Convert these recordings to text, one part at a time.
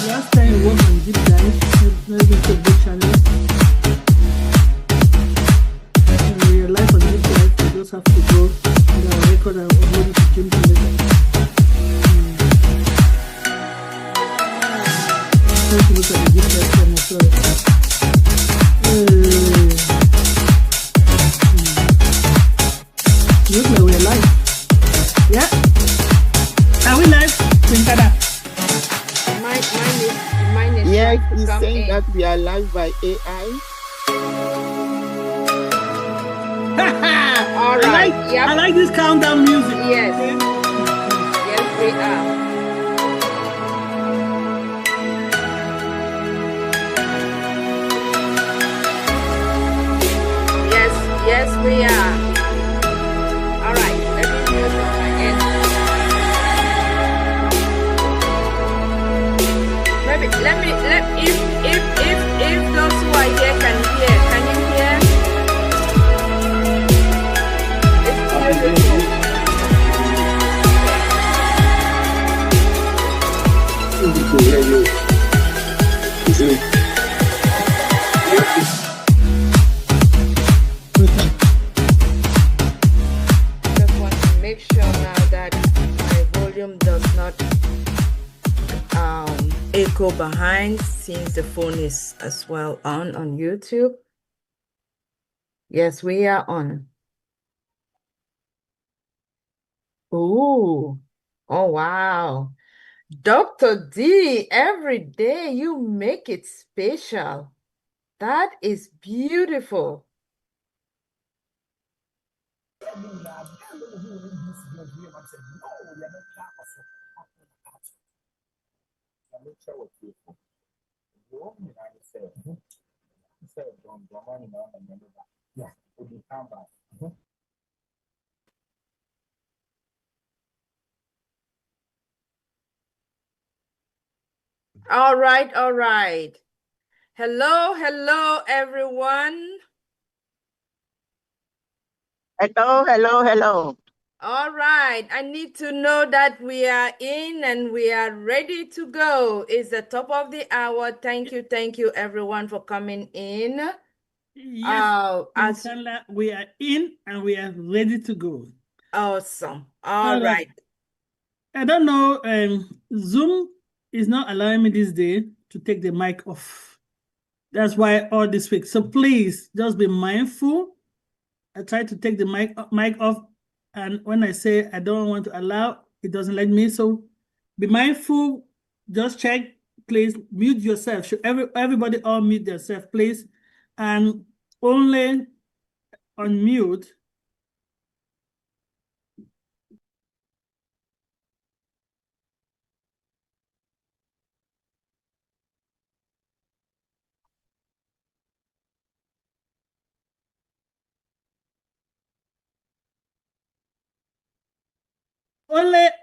Last time you worked on deep dive, maybe it's a big challenge. And we are live on deep dive, you just have to go on the record and upload it to Jim later. Trying to look at the deep dive from myself. Look like we're live. Yeah. Are we live? Mine is yes, he's saying that we are live by AI. All right. I like this countdown music. Yes. Yes, we are. Yes, we are. All right. Let me mute on my end. If those who are here can you hear? It's beautiful. Just want to make sure now that my volume does not echo behind, since the phone is as well on YouTube. Yes, we are on. Oh wow. Dr. D, every day you make it special. That is beautiful. All right. Hello, everyone. Hello. All right. I need to know that we are in and we are ready to go. It's the top of the hour. Thank you, everyone, for coming in. Yes, Kanla, we are in and we are ready to go. Awesome. All right. I don't know. Zoom is not allowing me this day to take the mic off. That's why all this week. So please just be mindful. I try to take the mic off, and when I say I don't want to allow, it doesn't let me. So be mindful. Just check. Please mute yourself. Should everybody all mute themselves, please, and only unmute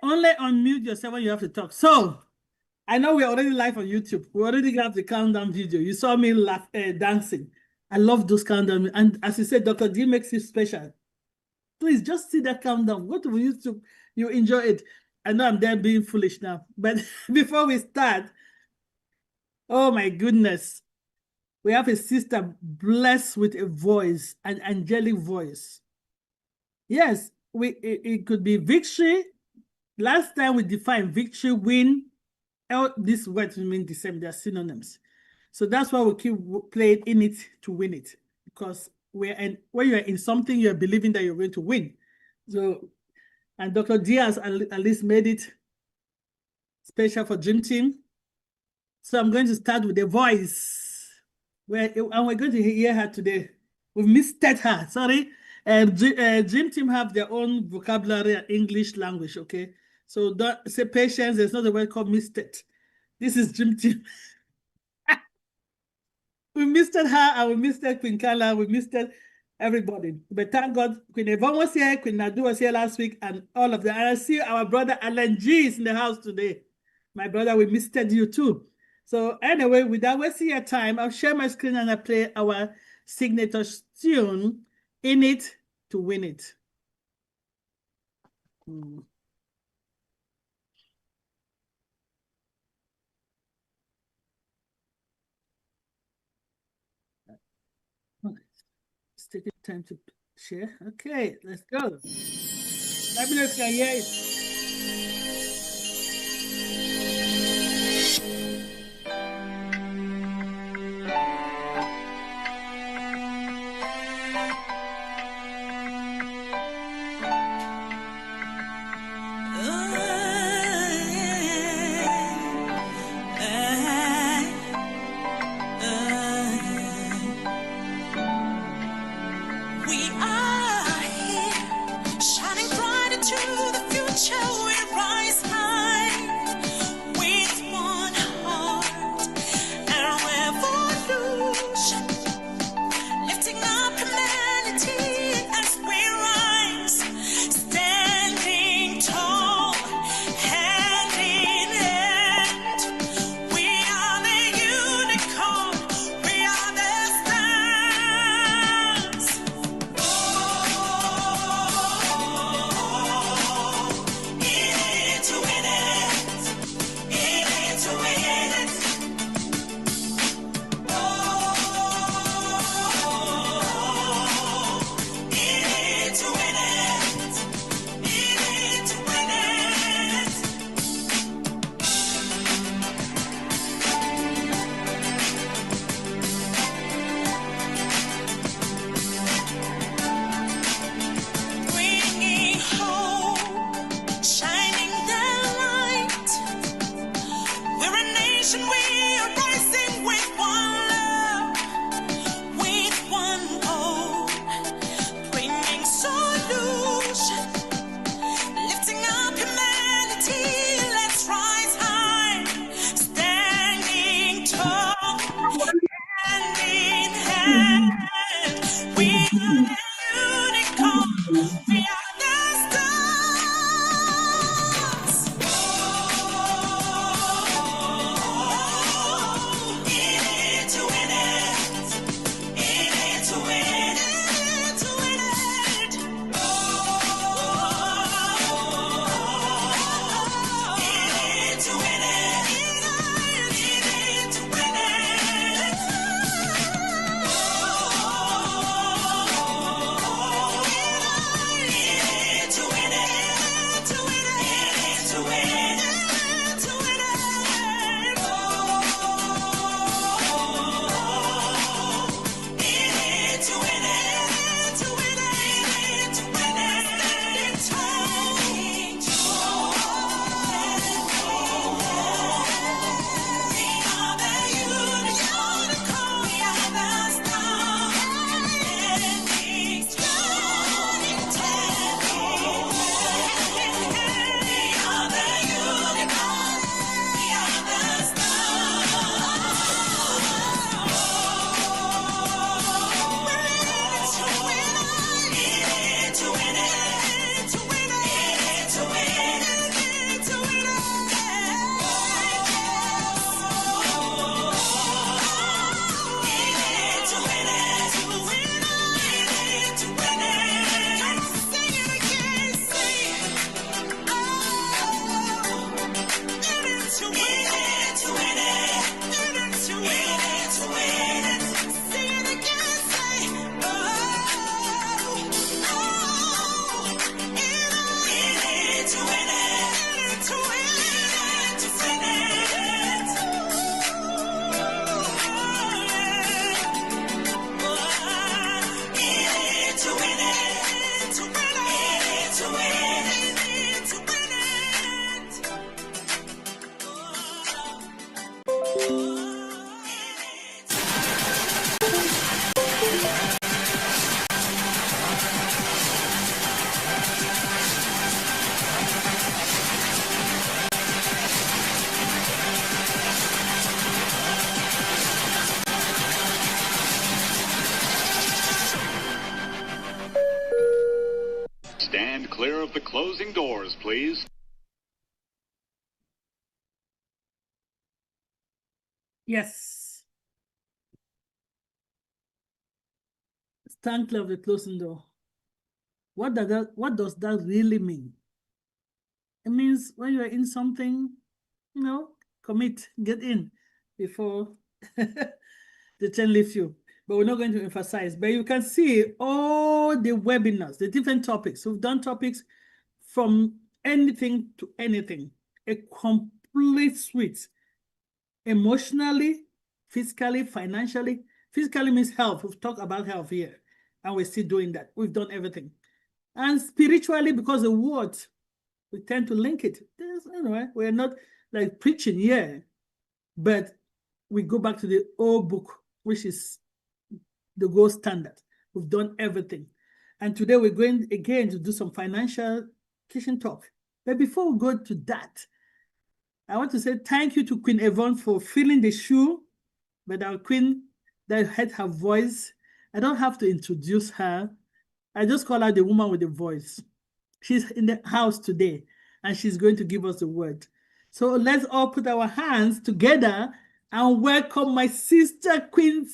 only unmute yourself when you have to talk. So I know we're already live on YouTube. We already got the countdown video. You saw me laugh, dancing. I love those countdown. And as you said, Dr. D makes it special. Please just see that countdown. Go to YouTube. You enjoy it. I know I'm there being foolish now. But before we start, oh my goodness. We have a sister blessed with a voice, an angelic voice. Yes, it could be victory. Last time we defined victory, win. These words mean the same. They're synonyms. So that's why we keep playing in it to win it. Because when you're in something, you're believing that you're going to win. So, and Dr. Diaz at least made it special for Dream Team. So I'm going to start with the voice. And we're going to hear her today. We've misstepped her, sorry. Dream Team have their own vocabulary, English language, okay? So don't say patience, there's not a word called misstepped. This is Dream Team. We misstepped her, and we misstepped Queen Kanla, we misstepped everybody. But thank God, Queen Yvonne was here, Queen Nadu was here last week, and all of them. And I see our brother Alan G is in the house today. My brother, we misstepped you too. So anyway, without wasting your time, I'll share my screen and I play our signature tune, In It to Win It. taking time to share. Okay, let's go. Let me know if you can hear it. We are here, shining bright into the future. We rise high with one heart and revolution, lifting up humanity as we rise, standing tall, hand in hand. We are the unicorn, we are the stars. Bringing hope, shining the light. We're a nation, we are rising with one love, with one hope, bringing solution, lifting up humanity. Let's rise high, standing tall, hand in hand. We are the unicorn, we are the stars. In it to win it, in it to win it, to win it. In it to win it, in it to win it. Stand clear of the closing doors, please. Yes. Stand clear of the closing door. What does that really mean? It means when you're in something, commit, get in before the chain lifts you. but we're not going to emphasize. But you can see all the webinars, the different topics. We've done topics from anything to anything, a complete suite, emotionally, physically, financially. Physically means health. We've talked about health here, and we're still doing that. We've done everything. And spiritually, because the word, we tend to link it. Anyway, we're not like preaching here, but we go back to the old book, which is the gold standard. We've done everything. And today we're going again to do some financial kitchen talk. But before we go to that, I want to say thank you to Queen Yvonne for filling the shoe, but our queen that had her voice. I don't have to introduce her. I just call her the woman with the voice. She's in the house today, and she's going to give us the word. So let's all put our hands together and welcome my sister, Queen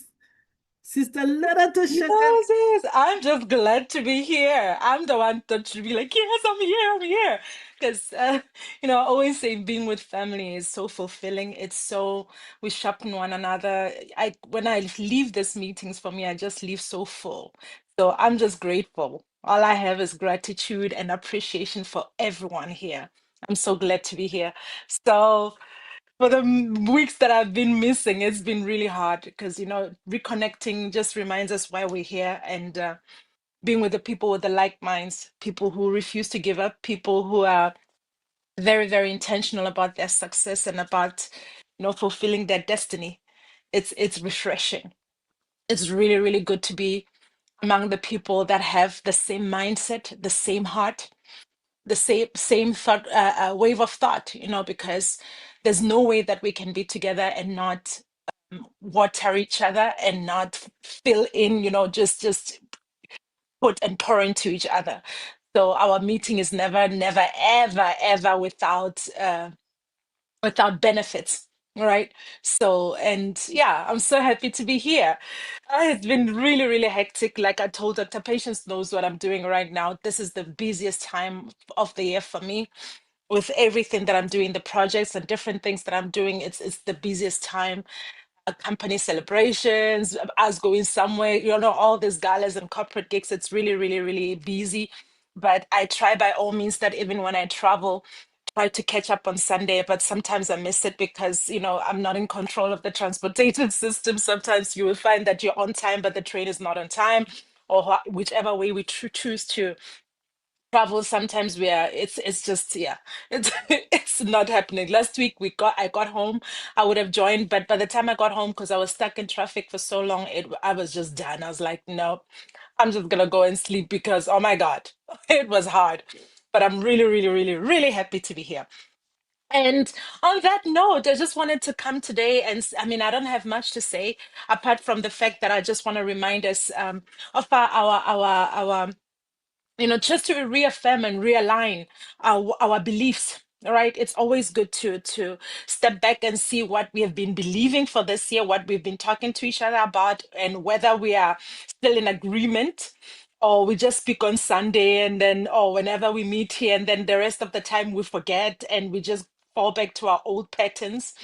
Sister Lerato Shadare. Yes, I'm just glad to be here. I'm the one that should be like, yes, I'm here. Because, I always say being with family is so fulfilling. It's so, we sharpen one another. When I leave these meetings, for me, I just leave so full. So I'm just grateful. All I have is gratitude and appreciation for everyone here. I'm so glad to be here. So, for the weeks that I've been missing, it's been really hard because, reconnecting just reminds us why we're here, and being with the people with the like minds, people who refuse to give up, people who are very, very intentional about their success and about, fulfilling their destiny. It's refreshing. It's really, really good to be among the people that have the same mindset, the same heart, the same thought, wave of thought, because there's no way that we can be together and not water each other and not fill in, just put and pour into each other. So our meeting is never, never, ever, ever without benefits. Right. So, and yeah, I'm so happy to be here. It's been really, really hectic. Like I told Dr. Patience knows what I'm doing right now. This is the busiest time of the year for me with everything that I'm doing, the projects and different things that I'm doing. It's the busiest time. Company celebrations, us going somewhere, all these galas and corporate gigs. It's really, really, really busy. But I try by all means that even when I travel, try to catch up on Sunday, but sometimes I miss it because, I'm not in control of the transportation system. Sometimes you will find that you're on time, but the train is not on time, or whichever way we choose to travel. Sometimes it's just, yeah, it's it's not happening. Last week I got home, I would have joined, but by the time I got home, because I was stuck in traffic for so long, I was just done. I was like, no, I'm just gonna go and sleep because, oh my God, it was hard. But I'm really, really, really, really happy to be here. And on that note, I just wanted to come today and I don't have much to say apart from the fact that I just want to remind us of our just to reaffirm and realign our beliefs. All right, it's always good to step back and see what we have been believing for this year, what we've been talking to each other about, and whether we are still in agreement, or we just speak on Sunday and then, or whenever we meet here, and then the rest of the time we forget and we just fall back to our old patterns.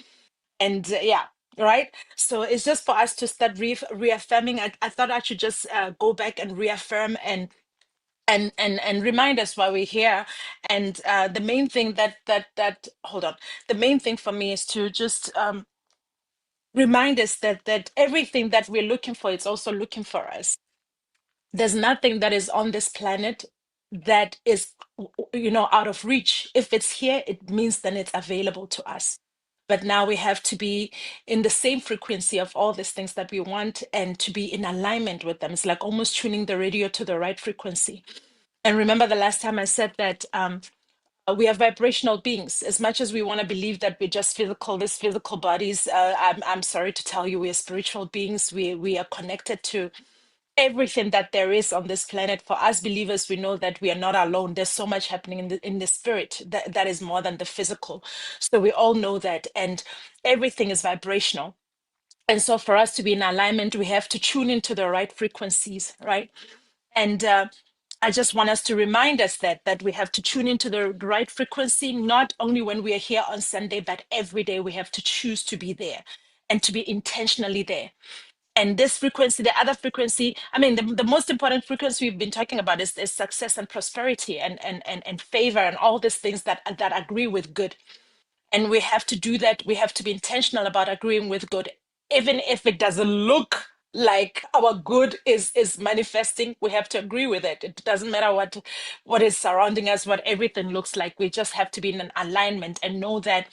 And yeah, right. So it's just for us to start reaffirming. I thought I should just go back and reaffirm and remind us why we're here. And the main thing that hold on, the main thing for me is to just remind us that everything that we're looking for, it's also looking for us. There's nothing that is on this planet that is out of reach. If it's here, it means then it's available to us. But now we have to be in the same frequency of all these things that we want, and to be in alignment with them. It's like almost tuning the radio to the right frequency. And remember the last time I said that we are vibrational beings. As much as we want to believe that we're just these physical bodies, I'm sorry to tell you, we are spiritual beings. We are connected to everything that there is on this planet. For us believers, we know that we are not alone. There's so much happening in the spirit that is more than the physical. So we all know that, and everything is vibrational. And so for us to be in alignment, we have to tune into the right frequencies, right? And I just want us to remind us that we have to tune into the right frequency, not only when we are here on Sunday, but every day we have to choose to be there and to be intentionally there. And this frequency, the other frequency, I mean, the most important frequency we've been talking about is success and prosperity and favor and all these things that agree with good. And we have to do that. We have to be intentional about agreeing with good, even if it doesn't look like our good is manifesting. We have to agree with it. It doesn't matter what is surrounding us, what everything looks like. We just have to be in an alignment and know that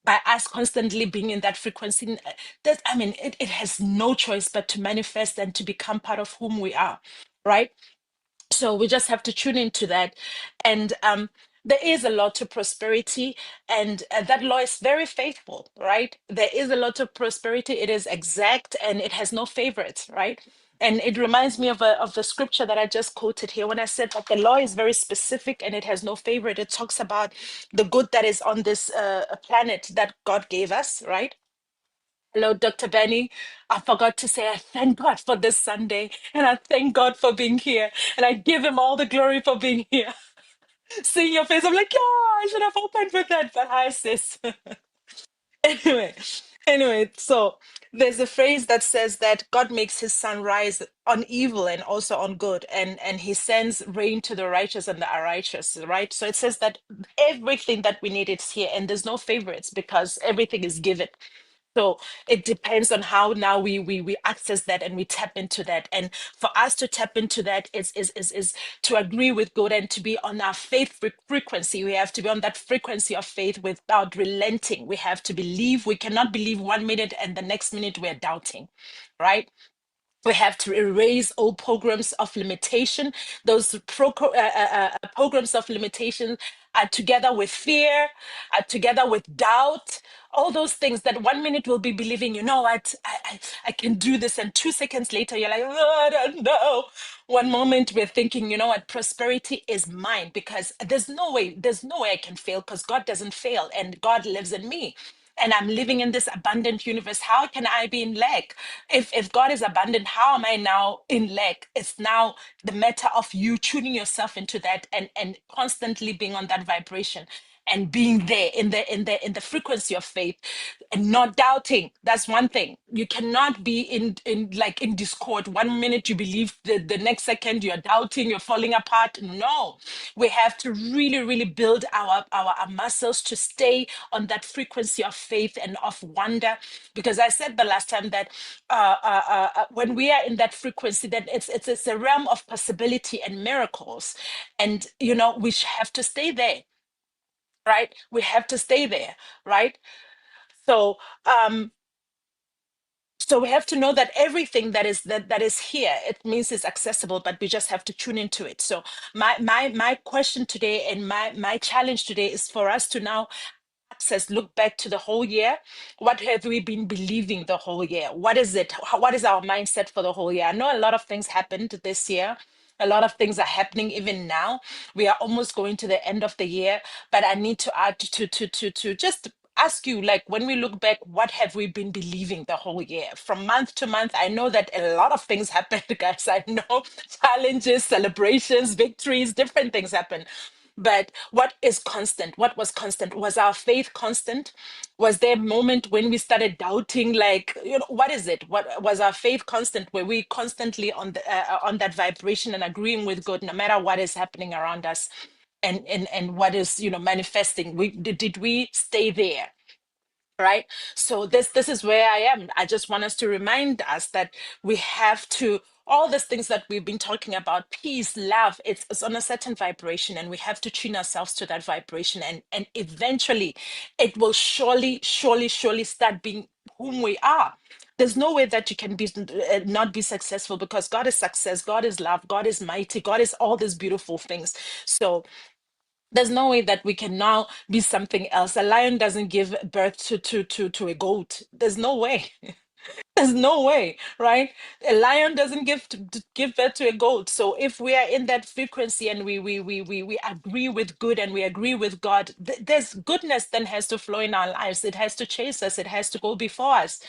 by us constantly being in that frequency, that, I mean, it has no choice but to manifest and to become part of whom we are, right? So we just have to tune into that. And there is a law to prosperity, and that law is very faithful, right? There is a law to prosperity. It is exact and it has no favorites, right? And it reminds me of the scripture that I just quoted here when I said that the law is very specific and it has no favorite. It talks about the good that is on this planet that God gave us, right? Hello, Dr. Benny. I forgot to say I thank God for this Sunday and I thank God for being here and I give him all the glory for being here. Seeing your face, I'm like, yeah, I should have opened with that, but hi, sis. anyway, so there's a phrase that says that God makes his sun rise on evil and also on good, and he sends rain to the righteous and the unrighteous, right? So it says that everything that we need is here and there's no favorites because everything is given. So it depends on how now we access that and we tap into that. And for us to tap into that is to agree with God and to be on our faith frequency. We have to be on that frequency of faith without relenting. We have to believe. We cannot believe 1 minute and the next minute we're doubting, right? We have to erase all programs of limitation. Those programs of limitation are together with fear, are together with doubt, all those things that 1 minute will be believing, you know what, I can do this. And 2 seconds later, you're like, oh, I don't know. One moment we're thinking, you know what, prosperity is mine because there's no way I can fail because God doesn't fail and God lives in me. And I'm living in this abundant universe. How can I be in lack? If God is abundant, how am I now in lack? It's now the matter of you tuning yourself into that and constantly being on that vibration and being there in the frequency of faith and not doubting. That's one thing. You cannot be in discord. 1 minute you believe, the next second you're doubting, you're falling apart. No, we have to really build our muscles to stay on that frequency of faith and of wonder, because I said the last time that when we are in that frequency, that it's a realm of possibility and miracles, and we have to stay there, right? We have to stay there, right? So so we have to know that everything that is here, it means it's accessible, but we just have to tune into it. So my question today and my challenge today is for us to now look back to the whole year. What have we been believing the whole year? What is it? What is our mindset for the whole year? I know a lot of things happened this year. A lot of things are happening even now. We are almost going to the end of the year, but I need to add to just ask you, like, when we look back, what have we been believing the whole year from month to month? I know that a lot of things happened, guys. I know challenges, celebrations, victories, different things happen. But what is constant? What was constant? Was our faith constant? Was there a moment when we started doubting, like, what is it? What was our faith constant? Were we constantly on that vibration and agreeing with God, no matter what is happening around us, and what is manifesting? Did we stay there? Right. So this is where I am. I just want us to remind us that we have to, all these things that we've been talking about, peace, love, it's on a certain vibration, and we have to tune ourselves to that vibration, and eventually it will surely start being whom we are. There's no way that you can be not be successful, because God is success, God is love, God is mighty, God is all these beautiful things. So there's no way that we can now be something else. A lion doesn't give birth to a goat. There's no way. There's no way, right? A lion doesn't give birth to a goat. So if we are in that frequency and we agree with good and we agree with God, there's goodness then has to flow in our lives. It has to chase us. It has to go before us,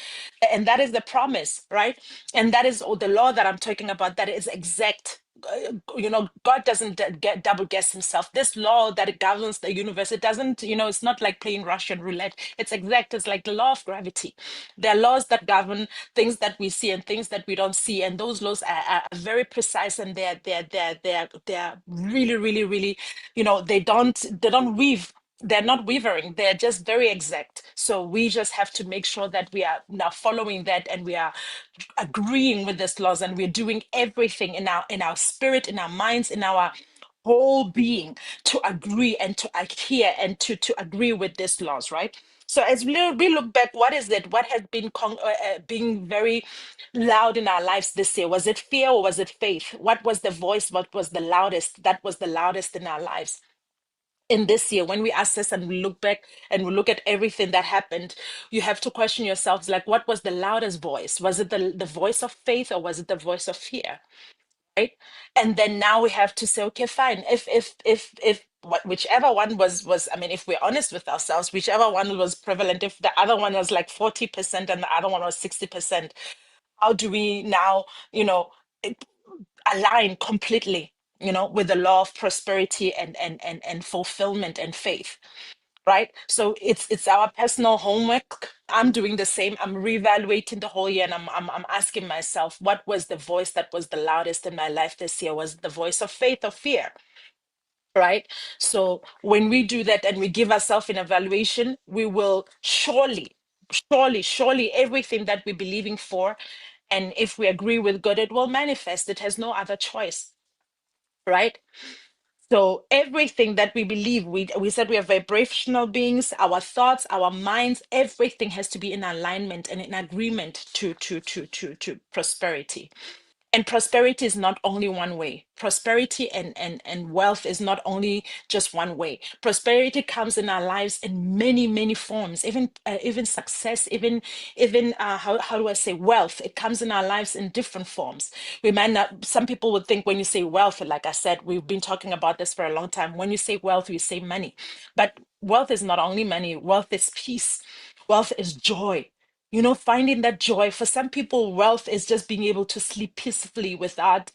and that is the promise, right? And that is the law that I'm talking about. That is exact. God doesn't get double guess himself. This law that governs the universe, it doesn't, it's not like playing Russian roulette. It's exact. It's like the law of gravity. There are laws that govern things that we see and things that we don't see, and those laws are very precise, and they're really, really, really, they don't weave. They're not wavering. They're just very exact. So we just have to make sure that we are now following that, and we are agreeing with these laws, and we're doing everything in our spirit, in our minds, in our whole being to agree and to adhere and to agree with these laws, right? So as we look back, what is it? What has been being very loud in our lives this year? Was it fear or was it faith? What was the voice? What was the loudest? That was the loudest in our lives in this year. When we assess and we look back and we look at everything that happened, you have to question yourselves, like, what was the loudest voice? Was it the voice of faith, or was it the voice of fear? Right? And then now we have to say, okay, fine, if whichever one was, I mean, if we're honest with ourselves, whichever one was prevalent, if the other one was like 40% and the other one was 60%, how do we now, align completely, with the law of prosperity and fulfillment and faith? Right? So it's our personal homework. I'm doing the same. I'm reevaluating the whole year, and I'm asking myself, what was the voice that was the loudest in my life this year? Was it the voice of faith or fear? Right? So when we do that and we give ourselves an evaluation, we will surely everything that we're believing for, and if we agree with God, it will manifest. It has no other choice. Right? So everything that we believe, we said we are vibrational beings, our thoughts, our minds, everything has to be in alignment and in agreement to prosperity. And prosperity is not only one way. Prosperity and wealth is not only just one way. Prosperity comes in our lives in many, many forms. Even success, even how do I say, wealth? It comes in our lives in different forms. We might not. Some people would think when you say wealth, like I said, we've been talking about this for a long time. When you say wealth, you say money, but wealth is not only money. Wealth is peace. Wealth is joy. Finding that joy. For some people, wealth is just being able to sleep peacefully without,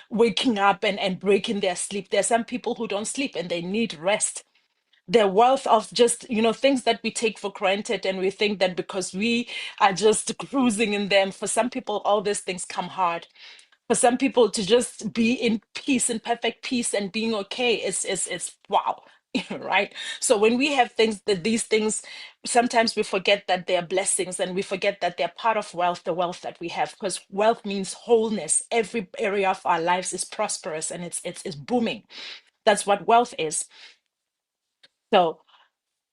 waking up and breaking their sleep. There are some people who don't sleep and they need rest. Their wealth of just, things that we take for granted, and we think that because we are just cruising in them. For some people, all these things come hard. For some people, to just be in peace, in perfect peace, and being okay, it's wow. Right? So when we have these things, sometimes we forget that they're blessings, and we forget that they're part of wealth, the wealth that we have, because wealth means wholeness. Every area of our lives is prosperous, and it's booming. That's what wealth is. So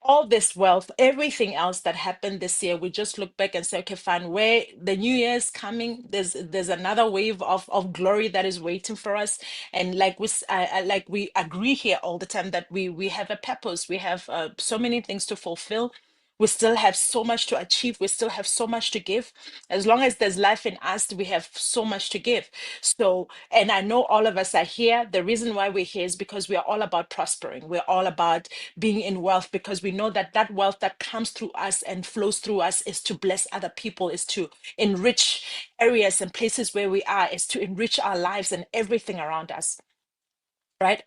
all this wealth, everything else that happened this year, we just look back and say, okay, fine, where the new year is coming, there's another wave of glory that is waiting for us. And like we agree here all the time that we have a purpose, we have so many things to fulfill. We still have so much to achieve. We still have so much to give. As long as there's life in us, we have so much to give. So, and I know all of us are here. The reason why we're here is because we are all about prospering. We're all about being in wealth, because we know that that wealth that comes through us and flows through us is to bless other people, is to enrich areas and places where we are, is to enrich our lives and everything around us. Right?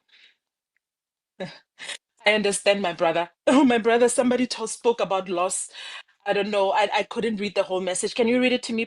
I understand, my brother. Oh, my brother, somebody spoke about loss. I don't know. I couldn't read the whole message. Can you read it to me,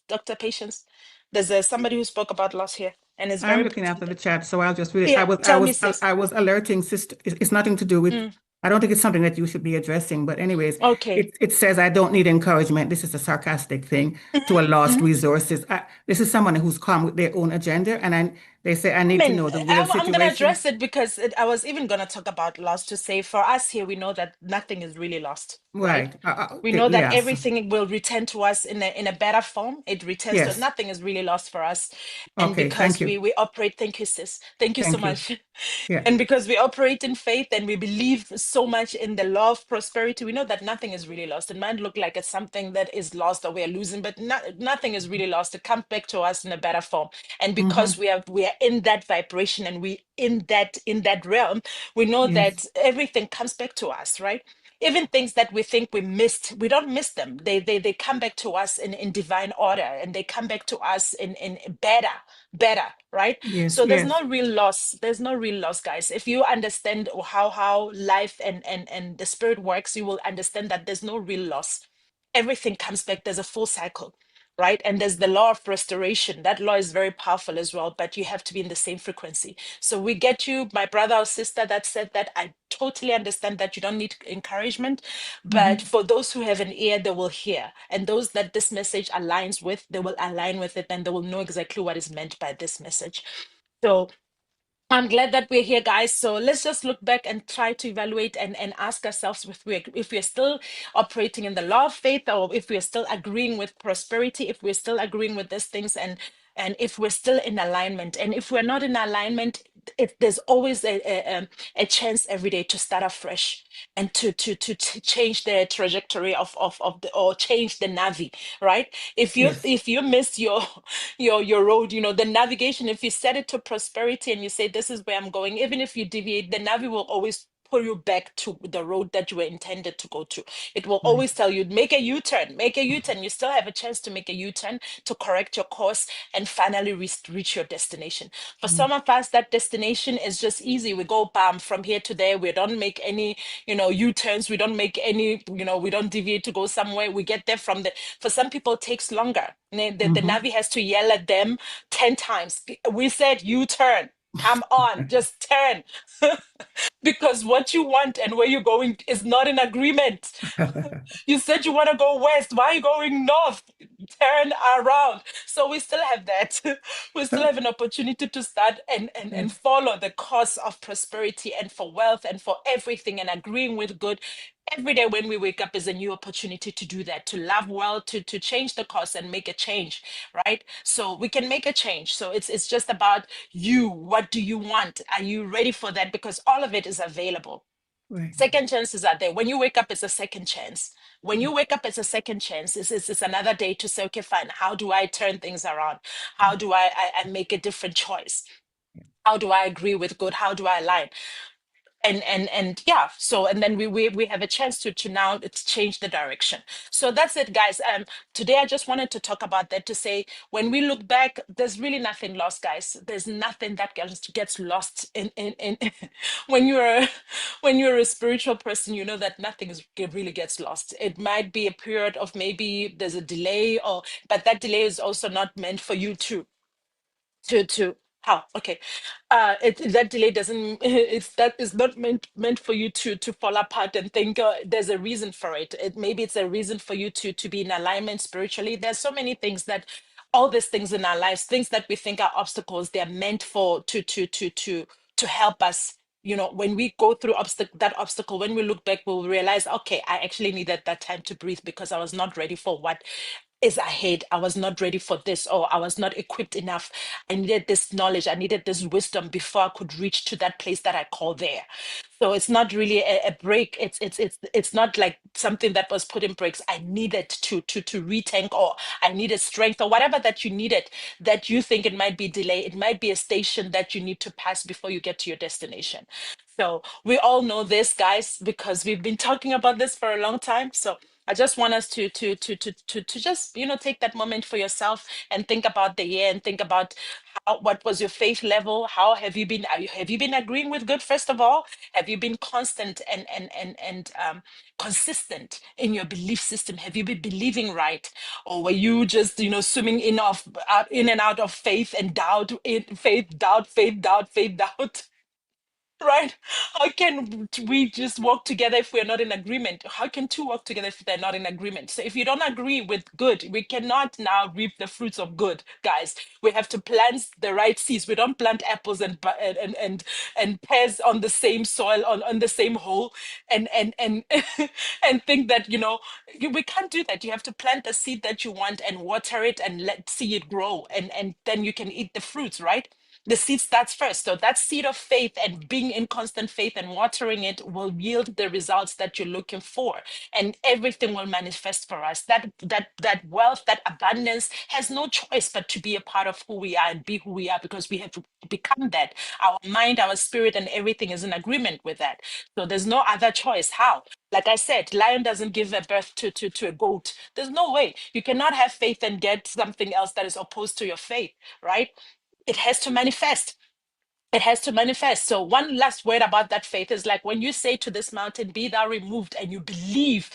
Dr. Patience? There's somebody who spoke about loss here, and it's I'm very looking after the chat, so I'll just read it. Yeah, tell me, sis. I was alerting sister. It's nothing to do with. I don't think it's something that you should be addressing, but anyways, Okay. it says I don't need encouragement. This is a sarcastic thing to a lost resources. This is someone who's come with their own agenda, and they say I need to know the real I'm going to situation. address it because I was even going to talk about loss, to say for us here, we know that nothing is really lost, right? We know that Yes. everything will return to us in a better form. It returns to Yes. nothing is really lost for us. And Okay, because thank you. we operate, thank you, sis. Thank you so Thank you. much. Yeah. And because we operate in faith and we believe so much in the law of prosperity, we know that nothing is really lost. It might look like it's something that is lost or we're losing, but nothing is really lost. It comes back to us in a better form. And because we are in that vibration, and we in that realm, we know Yes. that everything comes back to us, right? even things that we think we missed, we don't miss them. They come back to us in divine order, and they come back to us in better, right? Yes, So there's yes. no real loss. There's no real loss, guys. If you understand how life and the spirit works, you will understand that there's no real loss. Everything comes back. There's a full cycle, right? And there's the law of restoration. That law is very powerful as well, but you have to be in the same frequency. So we get you, my brother or sister that said that. I totally understand that you don't need encouragement, but for those who have an ear, they will hear. And those that this message aligns with, they will align with it, and they will know exactly what is meant by this message. So I'm glad that we're here, guys. So let's just look back and try to evaluate and ask ourselves if we're still operating in the law of faith, or if we're still agreeing with prosperity, if we're still agreeing with these things, and if we're still in alignment. And if we're not in alignment, there's always a chance every day to start afresh and to change the trajectory of the, or change the navi, right? Yes. If you miss your road, the navigation, if you set it to prosperity and you say this is where I'm going, even if you deviate, the navi will always pull you back to the road that you were intended to go to. It will Right. always tell you, make a U-turn, make a U-turn. You still have a chance to make a U-turn, to correct your course, and finally reach your destination. For some of us, that destination is just easy. We go bam from here to there. We don't make any, U-turns. We don't make any, we don't deviate to go somewhere. We get there from the, for some people it takes longer. The Navi has to yell at them 10 times. We said U-turn. Come on, just turn. Because what you want and where you're going is not in agreement. You said you want to go west. Why are you going north? Turn around. So we still have that. We still have an opportunity to start and Yes. follow the course of prosperity and for wealth and for everything, and agreeing with good. Every day when we wake up is a new opportunity to do that, to love well, to change the course and make a change, right? So we can make a change. So it's just about you. What do you want? Are you ready for that? Because all of it is available. Right. Second chances are there. When you wake up, it's a second chance. When you wake up, it's a second chance. It's another day to say, okay, fine. How do I turn things around? How do I make a different choice? How do I agree with good? How do I align? And yeah, so and then we have a chance to now it's change the direction. So that's it, guys. Today I just wanted to talk about that, to say when we look back, there's really nothing lost, guys. There's nothing that gets lost in when you're a spiritual person, you know that really gets lost. It might be a period of, maybe there's a delay, or but that delay is also not meant for you to how okay that delay doesn't it's that is not meant for you to fall apart and think there's a reason for it. Maybe it's a reason for you to be in alignment spiritually. There's so many things that, all these things in our lives, things that we think are obstacles, they're meant for to help us. When we go through that obstacle, when we look back, we'll realize, okay, I actually needed that time to breathe because I was not ready for what is ahead. I was not ready for this, or I was not equipped enough. I needed this knowledge, I needed this wisdom before I could reach to that place that I call there. So it's not really a break. It's not like something that was put in breaks. I needed to retank, or I needed strength, or whatever that you needed, that you think it might be delay. It might be a station that you need to pass before you get to your destination. So we all know this, guys, because we've been talking about this for a long time. So I just want us to just take that moment for yourself and think about the year, and think about what was your faith level. How have you been? Have you been agreeing with good? First of all, have you been constant and consistent in your belief system? Have you been believing right, or were you just swimming in and out of faith and doubt, in faith, doubt, faith, doubt, faith, doubt? Right? How can we just work together if we're not in agreement? How can two work together if they're not in agreement? So if you don't agree with good, we cannot now reap the fruits of good, guys. We have to plant the right seeds. We don't plant apples and pears on the same soil, on the same hole, and and think that we can't do that. You have to plant the seed that you want and water it and see it grow, and then you can eat the fruits, right? The seed starts first. So that seed of faith and being in constant faith and watering it will yield the results that you're looking for. And everything will manifest for us. That wealth, that abundance has no choice but to be a part of who we are and be who we are, because we have to become that. Our mind, our spirit, and everything is in agreement with that. So there's no other choice. How? Like I said, lion doesn't give a birth to a goat. There's no way. You cannot have faith and get something else that is opposed to your faith, right? It has to manifest. It has to manifest. So one last word about that faith is like when you say to this mountain, be thou removed, and you believe,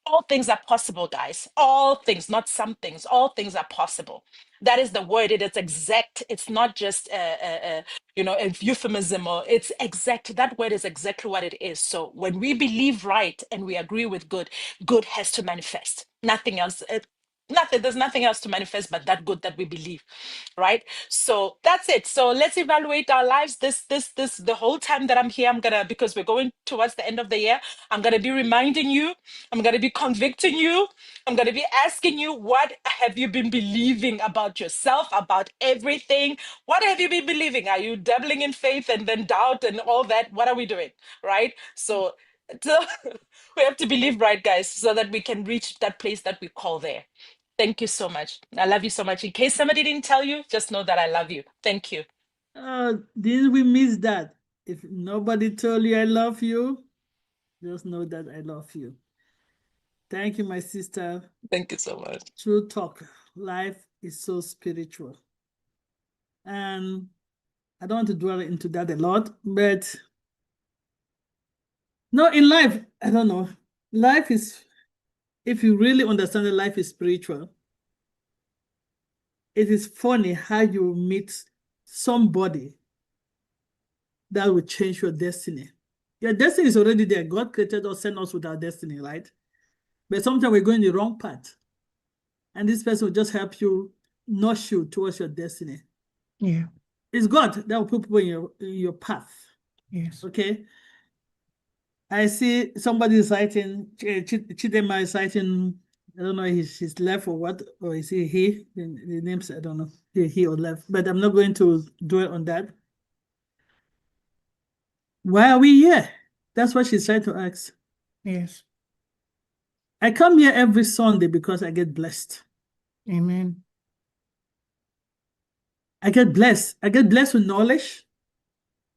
all things are possible, guys. All things, not some things. All things are possible. That is the word. It is exact. It's not just a euphemism, or it's exact. That word is exactly what it is. So when we believe right and we agree with good, good has to manifest. Nothing else. There's nothing else to manifest but that good that we believe, right? So that's it. So let's evaluate our lives the whole time that I'm here. Because we're going towards the end of the year, I'm gonna be reminding you, I'm gonna be convicting you, I'm gonna be asking you, what have you been believing about yourself, about everything? What have you been believing? Are you dabbling in faith and then doubt and all that? What are we doing, right? So we have to believe right, guys, so that we can reach that place that we call there. Thank you so much. I love you so much. In case somebody didn't tell you, just know that I love you. Thank you. Didn't we miss that? If nobody told you I love you, just know that I love you. Thank you, my sister. Thank you so much. True talk. Life is so spiritual. And I don't want to dwell into that a lot, but no, in life, I don't know. Life is, if you really understand that life is spiritual, it is funny how you meet somebody that will change your destiny. Your destiny is already there. God created us, sent us with our destiny, right? But sometimes we're going the wrong path. And this person will just help you, nudge you towards your destiny. Yeah. It's God that will put people in your path. Yes. Okay? I see somebody is citing, Chidema is citing, I don't know if she's left or what, or is he? The names, I don't know, he or left, but I'm not going to dwell on that. Why are we here? That's what she's trying to ask. Yes. I come here every Sunday because I get blessed. Amen. I get blessed. I get blessed with knowledge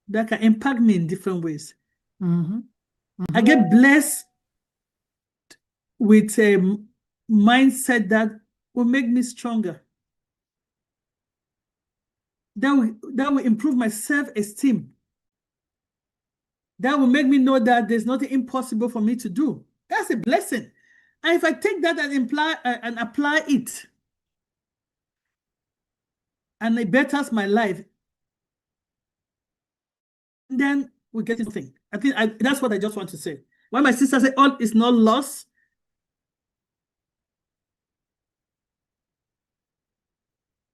that can impact me in different ways. Mm-hmm. I get blessed with a mindset that will make me stronger. That will improve my self-esteem. That will make me know that there's nothing impossible for me to do. That's a blessing. And if I take that and apply it, and it betters my life, then we get something. I think that's what I just want to say. When my sister said, all is not lost,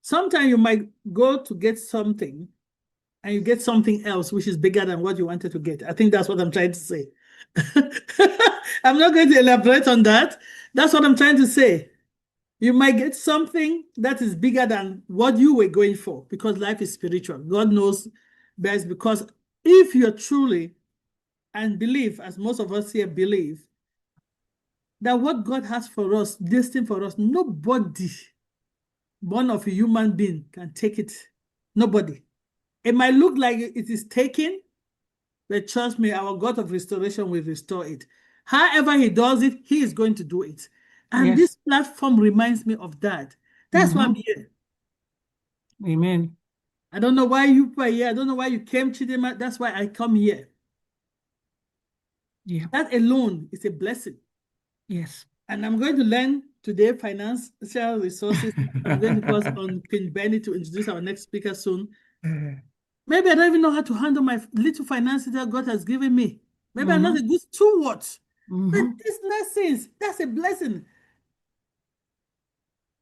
sometimes you might go to get something and you get something else which is bigger than what you wanted to get. I think that's what I'm trying to say. I'm not going to elaborate on that. That's what I'm trying to say. You might get something that is bigger than what you were going for, because life is spiritual. God knows best, because if you're truly and believe, as most of us here believe, that what God has for us, destined for us, nobody born of a human being can take it. Nobody. It might look like it is taken, but trust me, our God of restoration will restore it. However he does it, he is going to do it. And Yes. this platform reminds me of that. That's why I'm here. Amen. I don't know why you were here. I don't know why you came, Chidema. That's why I come here. Yeah. That alone is a blessing. Yes. And I'm going to learn today financial resources. I'm going to pause on Queen Benny to introduce our next speaker soon. Maybe I don't even know how to handle my little finances that God has given me. Maybe I'm not a good steward. But these lessons, that's a blessing.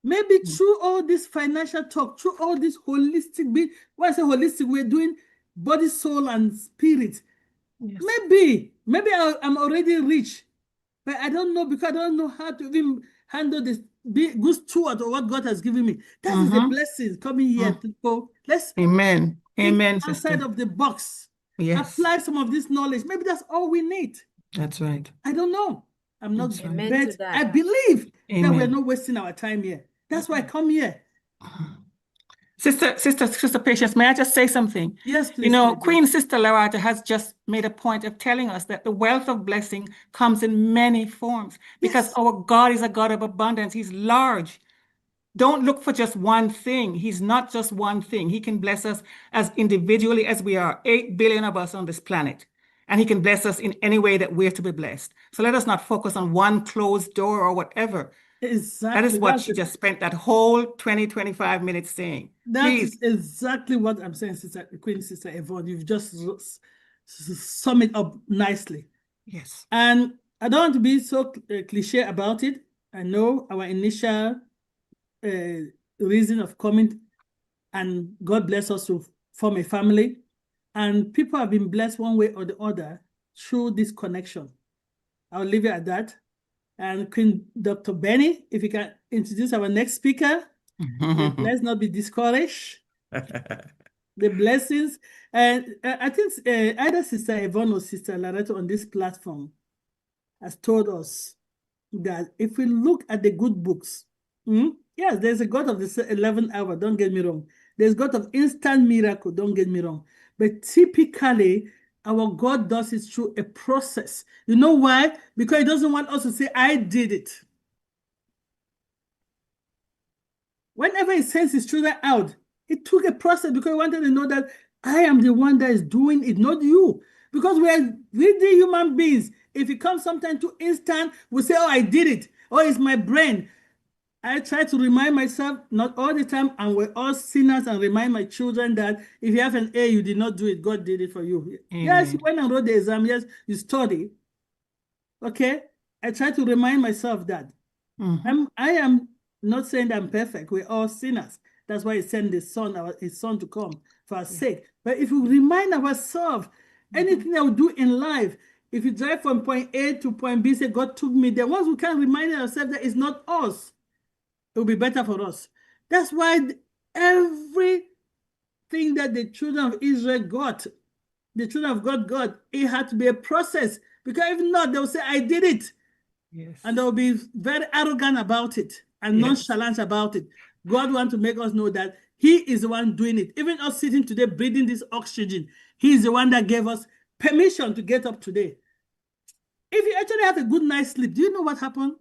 Maybe through all this financial talk, through all this holistic, when I say holistic, we're doing body, soul, and spirit. Yes. Maybe I'm already rich, but I don't know, because I don't know how to even handle this, be good steward of what God has given me. That is a blessing coming here to go. Amen. Amen, Think outside sister. of the box. Yes, Apply some of this knowledge. Maybe that's all we need. that's right. I don't know. I'm not, That's right. Amen to but that. I believe that we're Amen. not wasting our time here. That's why I come here. Sister Patience, may I just say something? Yes, You please. know, my dear. Queen Sister Lerato has just made a point of telling us that the wealth of blessing comes in many forms because Yes. our God is a God of abundance. He's large. Don't look for just one thing. He's not just one thing. He can bless us as individually as we are, 8 billion of us on this planet. And he can bless us in any way that we're to be blessed. So let us not focus on one closed door or whatever. That Exactly. is what That's she it. just spent that whole 25 minutes saying. That Please. is exactly what I'm saying, Queen Sister Yvonne. You've just sum it up nicely. Yes. And I don't want to be so cliche about it. I know our initial reason of coming, and God bless us to form a family. And people have been blessed one way or the other through this connection. I'll leave it at that. And Queen Dr. Benny, if you can introduce our next speaker, let's not be discouraged. The blessings. And I think either Sister Yvonne or Sister Lerato on this platform has told us that if we look at the good books, yes, there's a God of the 11th hour, don't get me wrong. There's God of instant miracle, don't get me wrong. But typically, our God does it through a process. You know why? Because he doesn't want us to say, I did it. Whenever he sends his children out, it took a process because he wanted to know that I am the one that is doing it, not you. Because we're the human beings. If it comes sometime too instant, we say, oh, I did it. Oh, it's my brain. I try to remind myself, not all the time, and we're all sinners, and remind my children that if you have an A, you did not do it. God did it for you. Yes, you went and wrote the exam. Yes, you study. Okay? I try to remind myself that. I am not saying that I'm perfect. We're all sinners. That's why he sent his son to come for our sake. But if we remind ourselves, anything that we do in life, if you drive from point A to point B, say, God took me there. Once we can remind ourselves that it's not us, it will be better for us. That's why everything that the children of Israel got, the children of God got, it had to be a process. Because if not, they'll say, I did it. Yes. And they'll be very arrogant about it and nonchalant about it. God wants to make us know that he is the one doing it. Even us sitting today, breathing this oxygen, he is the one that gave us permission to get up today. If you actually have a good night's sleep, do you know what happened?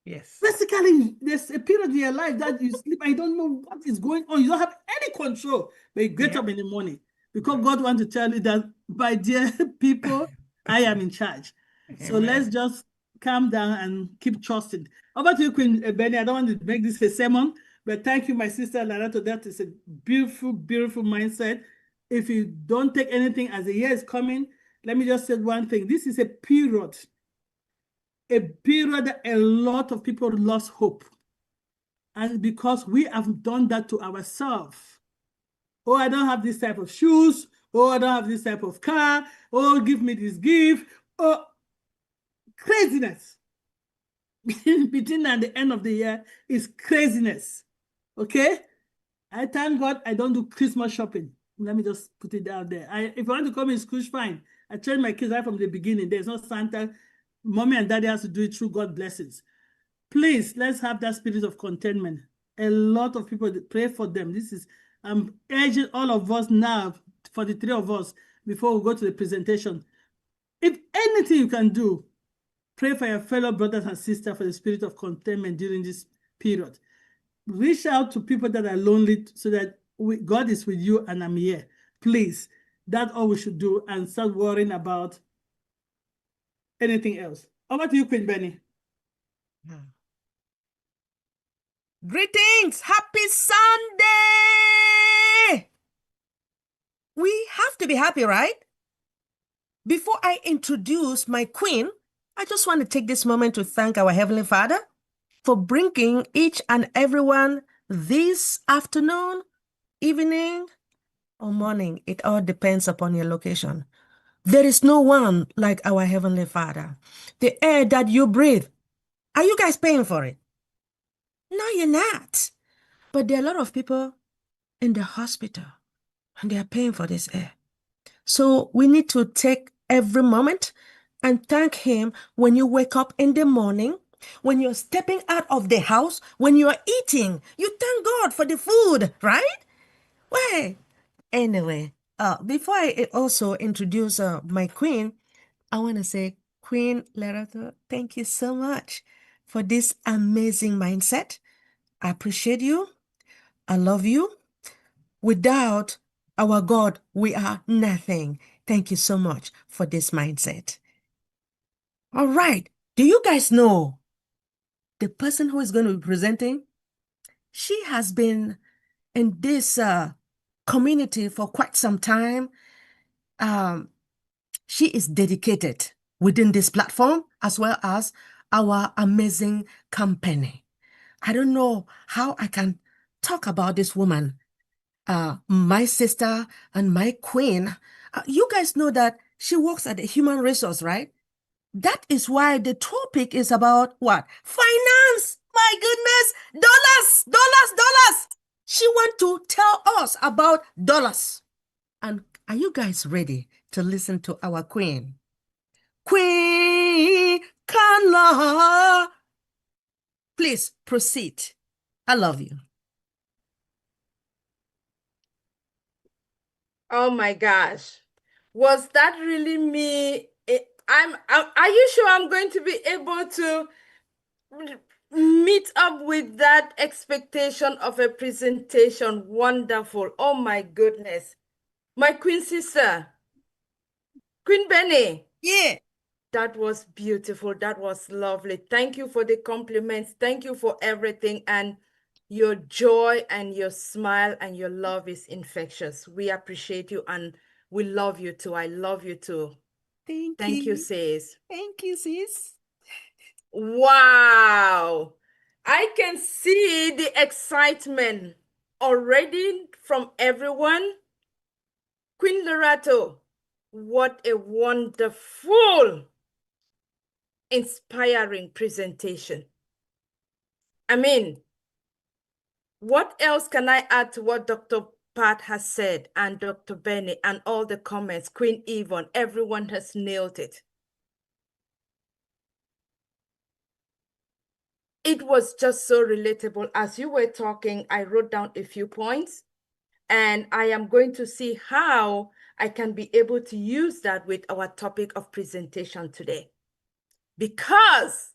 Yes. Basically, there's a period in your life that you sleep and you don't know what is going on. You don't have any control, but you get up in the morning because God wants to tell you that, my dear people, I am in charge. So let's just calm down and keep trusting. How about you, Queen Benny? I don't want to make this a sermon, but thank you, my sister Lerato. That is a beautiful, beautiful mindset. If you don't take anything as a year is coming, let me just say one thing. This is a period that a lot of people lost hope. And because we have done that to ourselves. Oh, I don't have this type of shoes. Oh, I don't have this type of car. Oh, give me this gift. Oh, craziness. Between now and the end of the year is craziness. Okay? I thank God I don't do Christmas shopping. Let me just put it out there. If I want to come in school, fine. I train my kids right from the beginning. There's no Santa. Mommy and daddy has to do it through God blessings. Please, let's have that spirit of contentment. A lot of people pray for them. I'm urging all of us now, for the three of us, before we go to the presentation. If anything you can do, pray for your fellow brothers and sisters for the spirit of contentment during this period. Reach out to people that are lonely so that God is with you and I'm here. Please, that's all we should do, and start worrying about anything else. How about you, Queen Benny? Greetings! Happy Sunday! We have to be happy, right? Before I introduce my queen, I just want to take this moment to thank our Heavenly Father for bringing each and everyone this afternoon, evening, or morning. It all depends upon your location. There is no one like our Heavenly Father. The air that you breathe, are you guys paying for it? No, you're not. But there are a lot of people in the hospital. and they are paying for this air. So we need to take every moment and thank Him when you wake up in the morning, when you're stepping out of the house, when you're eating. You thank God for the food, right? Well, anyway, before I also introduce my queen, I want to say, Queen Lerato, thank you so much for this amazing mindset. I appreciate you. I love you. Without our God, we are nothing. Thank you so much for this mindset. All right. Do you guys know the person who is going to be presenting? She has been in this community for quite some time. She is dedicated within this platform as well as our amazing company. I don't know how I can talk about this woman, my sister and my queen. You guys know that she works at the human resource, right? That is why the topic is about what? Finance. My goodness, dollars, dollars, dollars. She want to tell us about dollars. And are you guys ready to listen to our queen? Queen Kanla. Please proceed. I love you. Oh my gosh. Was that really me? Are you sure I'm going to be able to meet up with that expectation of a presentation? Wonderful. Oh my goodness. My queen sister, Queen Benny. Yeah. That was beautiful. That was lovely. Thank you for the compliments. Thank you for everything. And your joy and your smile and your love is infectious. We appreciate you and we love you too. I love you too. Thank you, sis. Thank you, sis. Wow. I can see the excitement already from everyone. Queen Lerato, what a wonderful, inspiring presentation. I mean, what else can I add to what Dr. Pat has said and Dr. Benny and all the comments, Queen Yvonne, everyone has nailed it. It was just so relatable. As you were talking, I wrote down a few points and I am going to see how I can be able to use that with our topic of presentation today. Because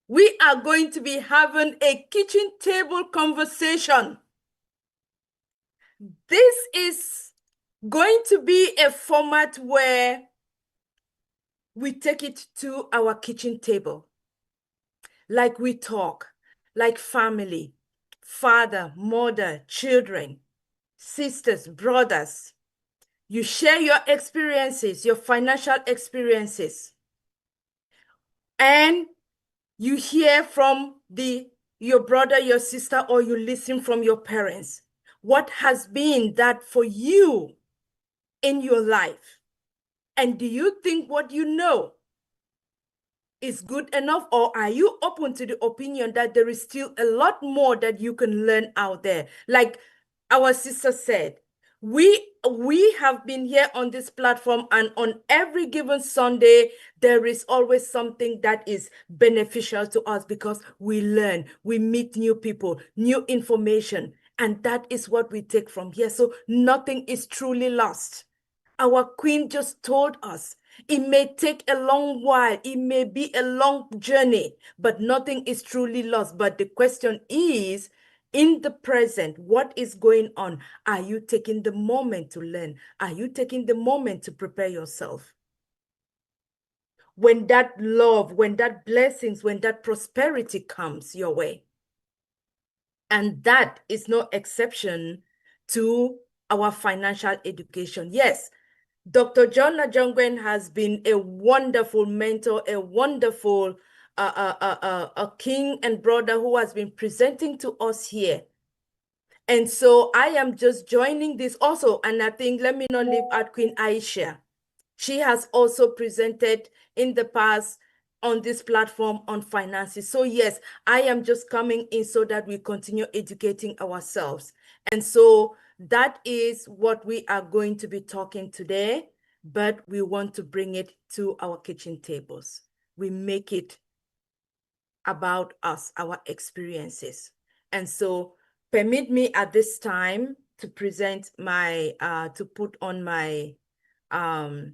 we are going to be having a kitchen table conversation. This is going to be a format where we take it to our kitchen table. Like we talk, like family, father, mother, children, sisters, brothers. You share your experiences, your financial experiences. And you hear from your brother, your sister, or you listen from your parents. What has been that for you in your life? And do you think what you know is good enough, or are you open to the opinion that there is still a lot more that you can learn out there? Like our sister said, we have been here on this platform, and on every given Sunday, there is always something that is beneficial to us because we learn, we meet new people, new information, and that is what we take from here. So nothing is truly lost. Our queen just told us it may take a long while, it may be a long journey, but nothing is truly lost. But the question is, in the present, what is going on? Are you taking the moment to learn? Are you taking the moment to prepare yourself? When that love, when that blessings, when that prosperity comes your way. And that is no exception to our financial education. Yes, DrJohn Ajongwen has been a wonderful mentor, a wonderful a king and brother who has been presenting to us here. And so I am just joining this also. And I think, let me not leave out Queen Aisha. She has also presented in the past on this platform on finances. So yes, I am just coming in so that we continue educating ourselves. And so that is what we are going to be talking today, but we want to bring it to our kitchen tables. We make it about us, our experiences. And so permit me at this time to present my, to put on my slideshows.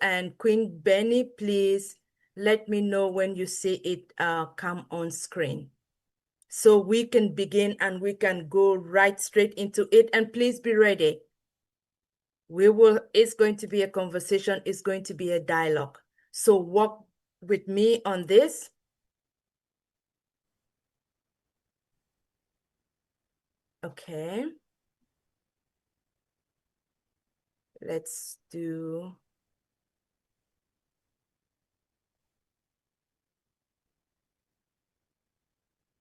And Queen Benny, please let me know when you see it come on screen, so we can begin and we can go right straight into it. And please be ready. It's going to be a conversation, it's going to be a dialogue. So walk with me on this. Okay. Let's do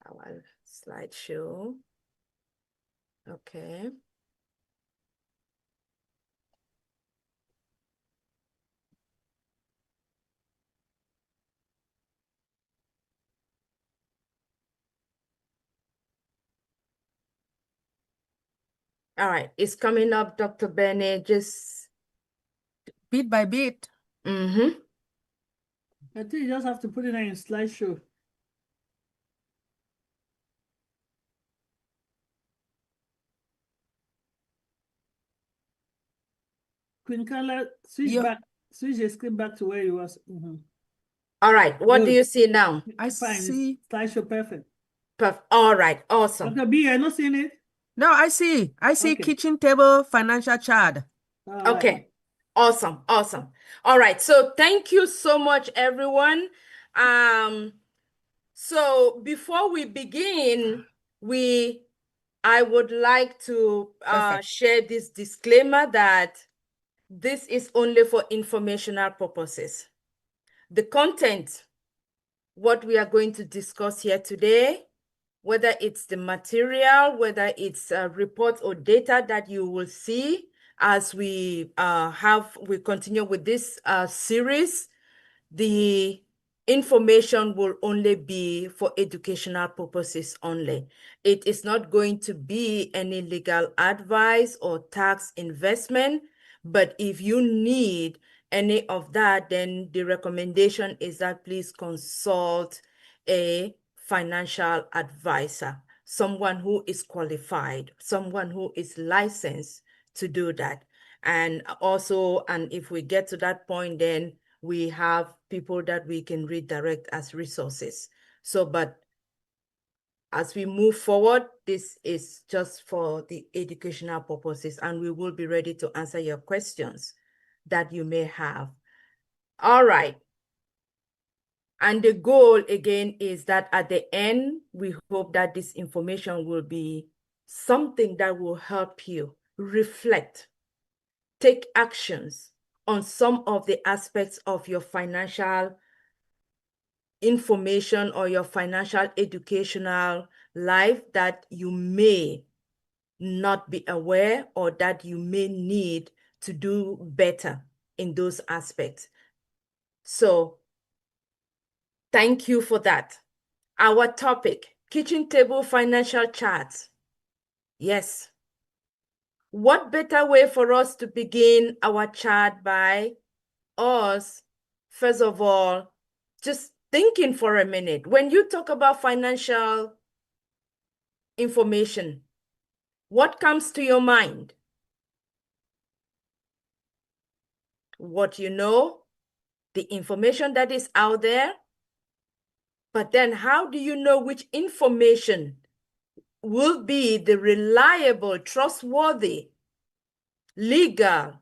our slideshow. Okay. All right, it's coming up, Dr. Benny, just Bit by bit. I think you just have to put it in slideshow. Queen Kanla, switch your screen back to where you was. All right, what do Good. you see now? I Fine, see. slideshow perfect. All right, awesome. Dr. B, you're not seeing it? No, I see. I see Okay. kitchen table financial chart. All right. Okay, awesome, awesome. All right, so thank you so much, everyone. So before we begin, I would like to Perfect. share this disclaimer that this is only for informational purposes. The content, what we are going to discuss here today, whether it's the material, whether it's reports or data that you will see as we continue with this series, the information will only be for educational purposes only. It is not going to be any legal advice or tax investment, but if you need any of that, then the recommendation is that please consult a financial advisor, someone who is qualified, someone who is licensed to do that. And also, and if we get to that point, then we have people that we can redirect as resources. So, but as we move forward, this is just for the educational purposes, and we will be ready to answer your questions that you may have. All right. And the goal, again, is that at the end, we hope that this information will be something that will help you reflect, take actions on some of the aspects of your financial information or your financial educational life that you may not be aware or that you may need to do better in those aspects. So thank you for that. Our topic, kitchen table financial charts. Yes. What better way for us to begin our chart by us, first of all, just thinking for a minute. When you talk about financial information, what comes to your mind? What you know, the information that is out there. But then how do you know which information will be the reliable, trustworthy, legal,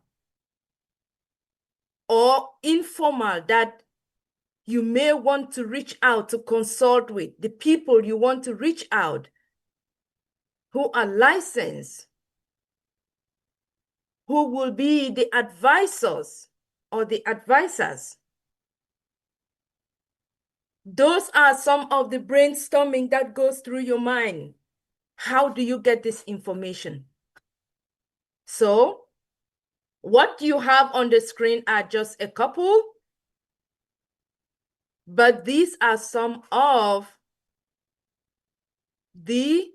or informal that you may want to reach out to consult with, the people you want to reach out who are licensed, who will be the advisors or the advisors? Those are some of the brainstorming that goes through your mind. How do you get this information? So what you have on the screen are just a couple, but these are some of the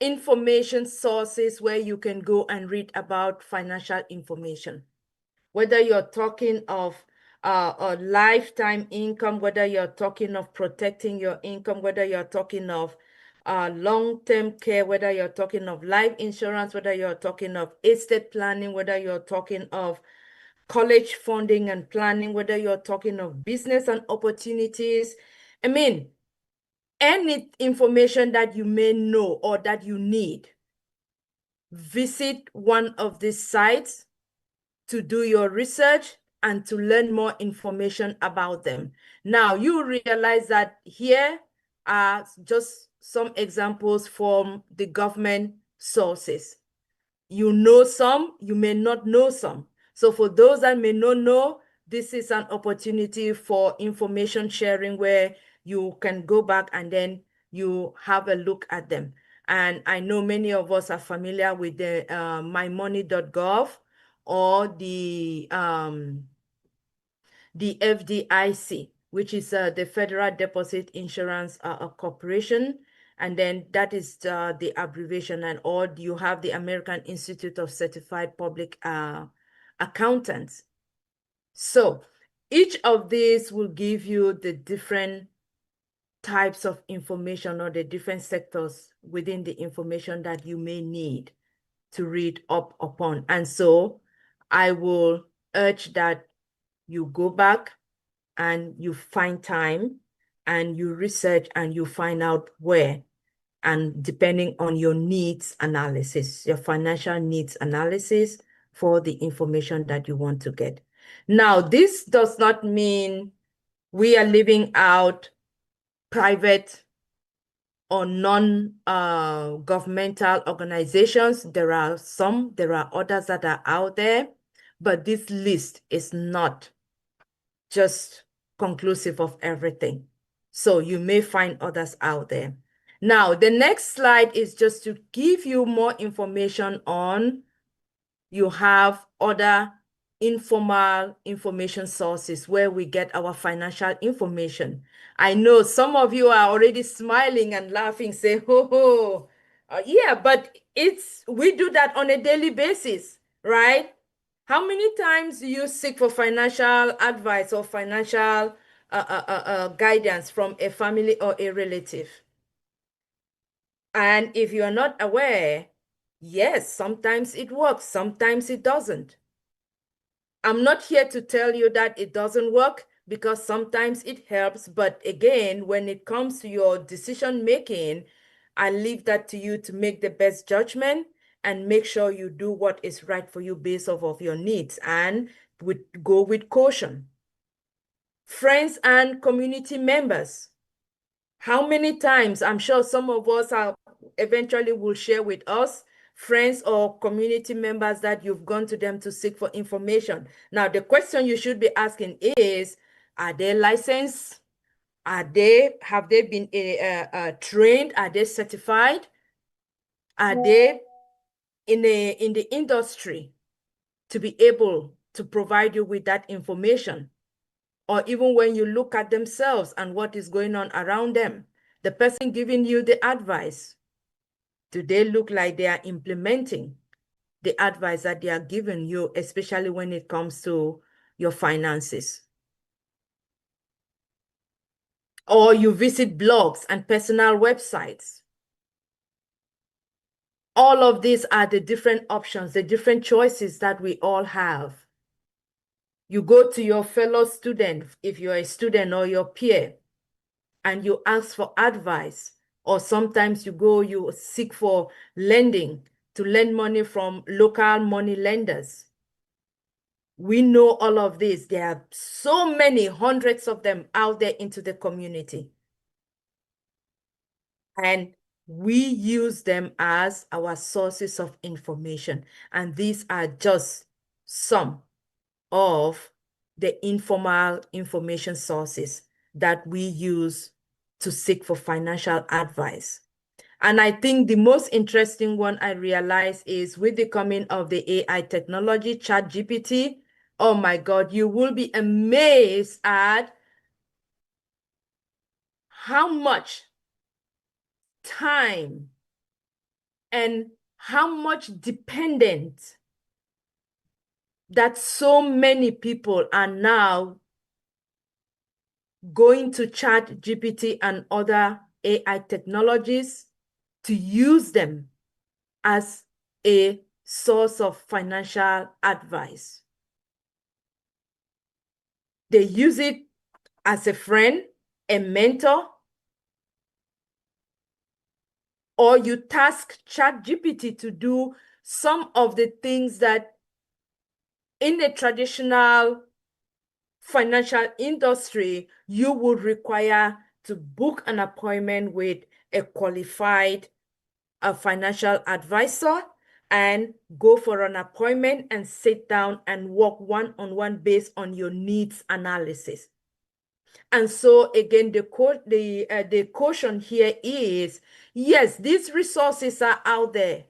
information sources where you can go and read about financial information. Whether you're talking of a lifetime income, whether you're talking of protecting your income, whether you're talking of long-term care, whether you're talking of life insurance, whether you're talking of estate planning, whether you're talking of college funding and planning, whether you're talking of business and opportunities. I mean, any information that you may know or that you need, visit one of these sites to do your research and to learn more information about them. Now, you realize that here are just some examples from the government sources. You know some, you may not know some. So for those that may not know, this is an opportunity for information sharing where you can go back and then you have a look at them. And I know many of us are familiar with the mymoney.gov or the FDIC, which is the Federal Deposit Insurance Corporation. And then that is the abbreviation, and or you have the American Institute of Certified Public Accountants. So each of these will give you the different types of information or the different sectors within the information that you may need to read up upon. And so I will urge that you go back and you find time and you research and you find out where, and depending on your needs analysis, your financial needs analysis for the information that you want to get. Now, this does not mean we are leaving out private or non-governmental organizations. There are some, there are others that are out there, but this list is not just conclusive of everything. So you may find others out there. Now, the next slide is just to give you more information on, you have other informal information sources where we get our financial information. I know some of you are already smiling and laughing, say, ho, ho. Yeah, but we do that on a daily basis, right? How many times do you seek for financial advice or financial guidance from a family or a relative? And if you are not aware, yes, sometimes it works, sometimes it doesn't. I'm not here to tell you that it doesn't work, because sometimes it helps. But again, when it comes to your decision making, I leave that to you to make the best judgment and make sure you do what is right for you based off of your needs, and go with caution. Friends and community members. How many times, I'm sure some of us eventually will share with us, friends or community members that you've gone to them to seek for information. Now, the question you should be asking is, are they licensed? Have they been trained? Are they certified? Are they in the industry to be able to provide you with that information? Or even when you look at themselves and what is going on around them, the person giving you the advice, do they look like they are implementing the advice that they are giving you, especially when it comes to your finances? Or you visit blogs and personal websites. All of these are the different options, the different choices that we all have. You go to your fellow student, if you're a student, or your peer, and you ask for advice. Or sometimes you seek for lending, to lend money from local money lenders. We know all of this. There are so many, hundreds of them out there into the community. And we use them as our sources of information. And these are just some of the informal information sources that we use to seek for financial advice. And I think the most interesting one I realized is with the coming of the AI technology, ChatGPT. Oh my God, you will be amazed at how much time and how much dependent that so many people are now going to ChatGPT and other AI technologies to use them as a source of financial advice. They use it as a friend, a mentor, or you task ChatGPT to do some of the things that in a traditional financial industry, you would require to book an appointment with a qualified financial advisor and go for an appointment and sit down and work one-on-one based on your needs analysis. And so again, the caution here is, yes, these resources are out there.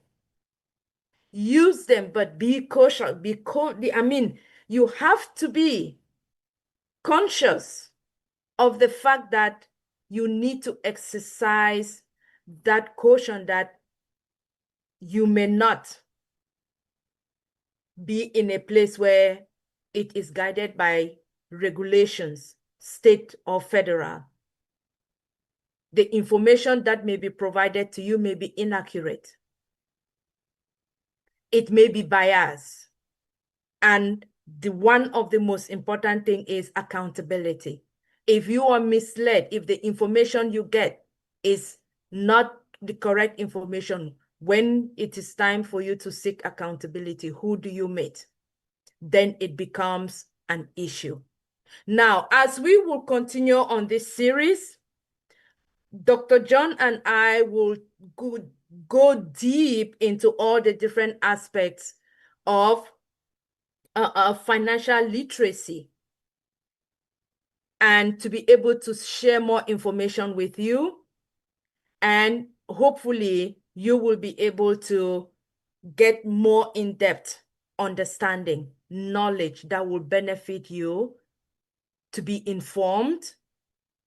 Use them, but be cautious. You have to be conscious of the fact that you need to exercise that caution that you may not be in a place where it is guided by regulations, state or federal. The information that may be provided to you may be inaccurate. It may be biased. And one of the most important thing is accountability. If you are misled, if the information you get is not the correct information, when it is time for you to seek accountability, who do you meet? Then it becomes an issue. Now, as we will continue on this series, Dr. John and I will go deep into all the different aspects of financial literacy and to be able to share more information with you. And hopefully you will be able to get more in-depth understanding, knowledge that will benefit you to be informed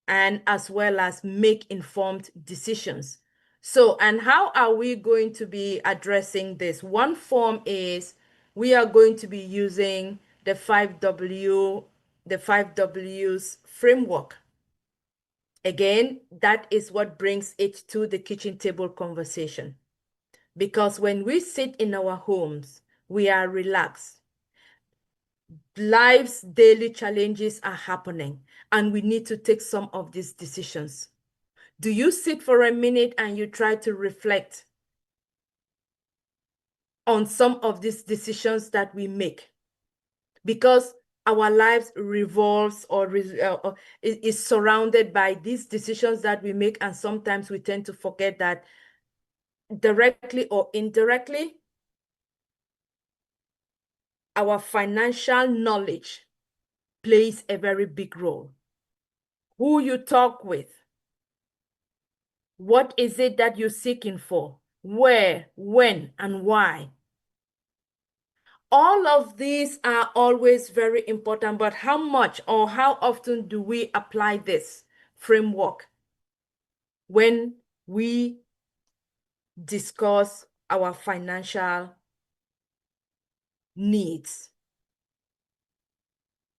and as well as make informed decisions. So, and how are we going to be addressing this? One form is we are going to be using the 5Ws framework. Again, that is what brings it to the kitchen table conversation. Because when we sit in our homes, we are relaxed. Life's daily challenges are happening, and we need to take some of these decisions. Do you sit for a minute and you try to reflect on some of these decisions that we make? Because our lives revolves or is surrounded by these decisions that we make, and sometimes we tend to forget that directly or indirectly, our financial knowledge plays a very big role. Who you talk with, what is it that you're seeking for, where, when, and why? All of these are always very important, but how much or how often do we apply this framework when we discuss our financial needs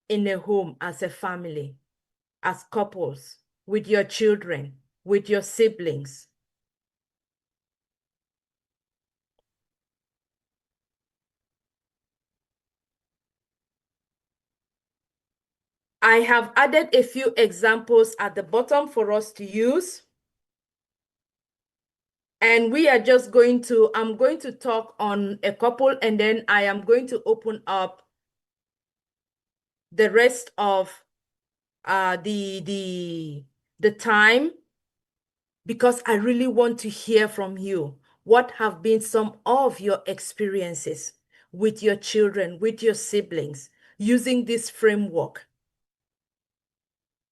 in a home, as a family, as couples, with your children, with your siblings? I have added a few examples at the bottom for us to use. And we are just going to, I'm going to talk on a couple, and then I am going to open up the rest of the time, because I really want to hear from you. What have been some of your experiences with your children, with your siblings, using this framework?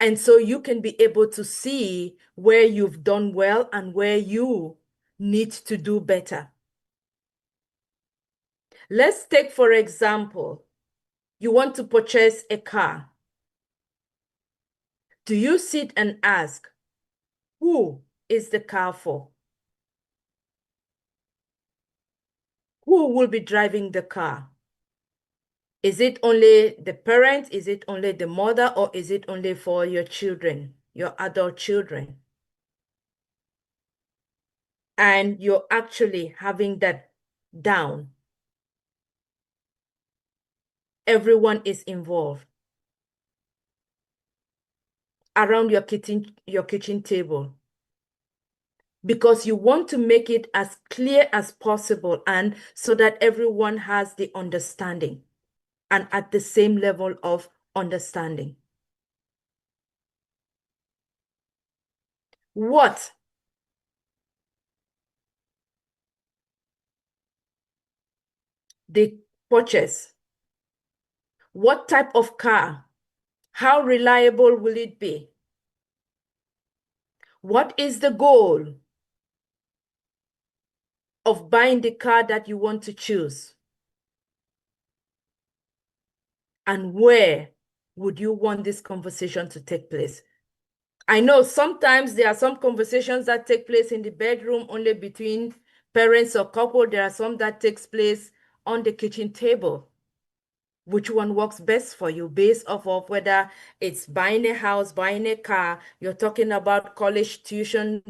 And so you can be able to see where you've done well and where you need to do better. Let's take, for example, you want to purchase a car. Do you sit and ask, who is the car for? who will be driving the car? Is it only the parent? Is it only the mother? Or is it only for your children, your adult children? And you're actually having that down. Everyone is involved around your kitchen table, because you want to make it as clear as possible, and so that everyone has the understanding and at the same level of understanding. What they purchase, what type of car, how reliable will it be? What is the goal of buying the car that you want to choose? And where would you want this conversation to take place? I know sometimes there are some conversations that take place in the bedroom only between parents or couple. There are some that takes place on the kitchen table. Which one works best for you based off of whether it's buying a house, buying a car, you're talking about college tuition,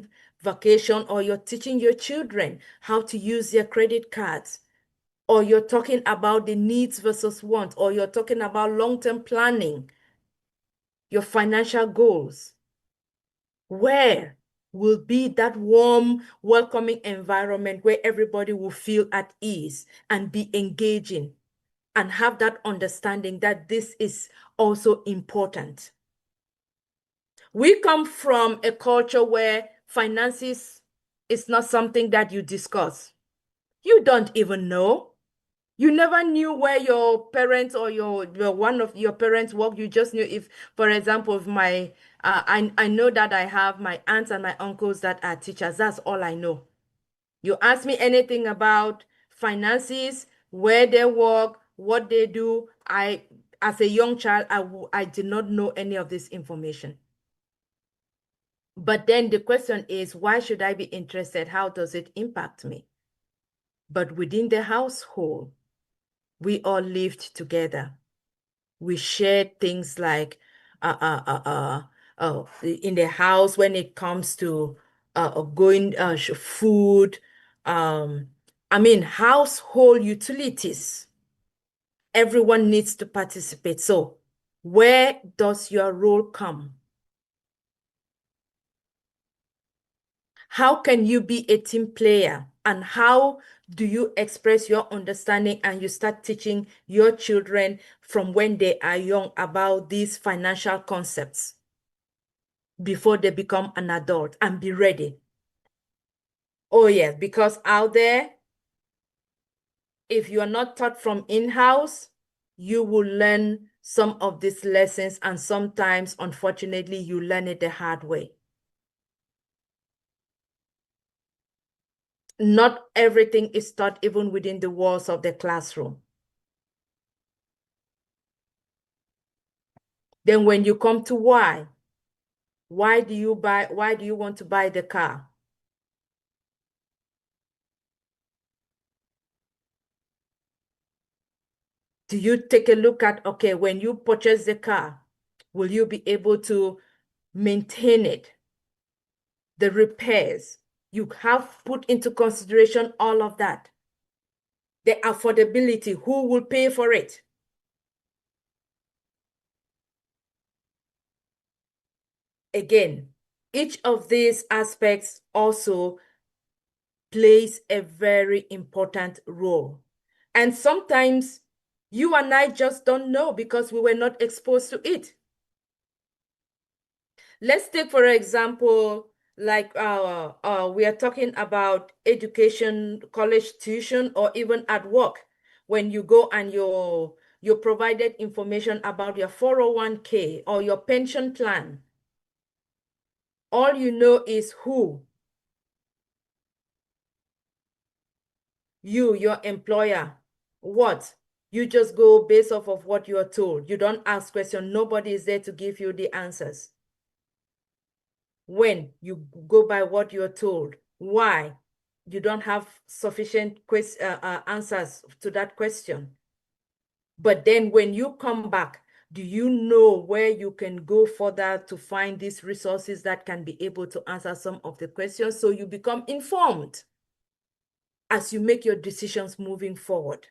vacation, or you're teaching your children how to use their credit cards, or you're talking about the needs versus wants, or you're talking about long-term planning, your financial goals. Where will be that warm, welcoming environment where everybody will feel at ease and be engaging and have that understanding that this is also important? We come from a culture where finances is not something that you discuss. You don't even know. You never knew where your parents or your one of your parents work. You just knew if, for example, if my I know that I have my aunts and my uncles that are teachers. That's all I know. You ask me anything about finances, where they work, what they do, as a young child, I did not know any of this information. But then the question is, why should I be interested? How does it impact me? But within the household, we all lived together. We shared things like in the house when it comes to going food, I mean household utilities. Everyone needs to participate. So where does your role come? How can you be a team player? And how do you express your understanding and you start teaching your children from when they are young about these financial concepts before they become an adult, and be ready? Oh yes, because out there, if you are not taught from in-house, you will learn some of these lessons, and sometimes, unfortunately, you learn it the hard way. Not everything is taught even within the walls of the classroom. Then when you come to why do you want to buy the car? Do you take a look at, okay, when you purchase the car, will you be able to maintain it? The repairs, you have put into consideration all of that. The affordability, who will pay for it? Again, each of these aspects also plays a very important role. And sometimes you and I just don't know because we were not exposed to it. Let's take, for example, like we are talking about education, college tuition, or even at work, when you go and you're provided information about your 401k or your pension plan. All you know is who? You, your employer. What? You just go based off of what you're told. You don't ask questions. Nobody is there to give you the answers. When you go by what you're told. Why? you don't have sufficient answers to that question. But then when you come back, do you know where you can go further to find these resources that can be able to answer some of the questions, so you become informed as you make your decisions moving forward?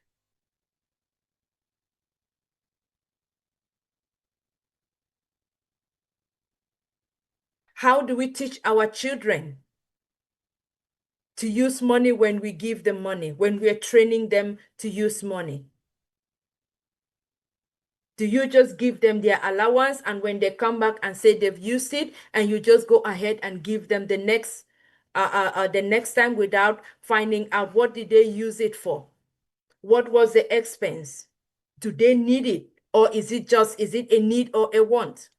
How do we teach our children to use money when we give them money, when we are training them to use money? Do you just give them their allowance, and when they come back and say they've used it, and you just go ahead and give them the next time without finding out what did they use it for? What was the expense? Do they need it? Or is it a need or a want?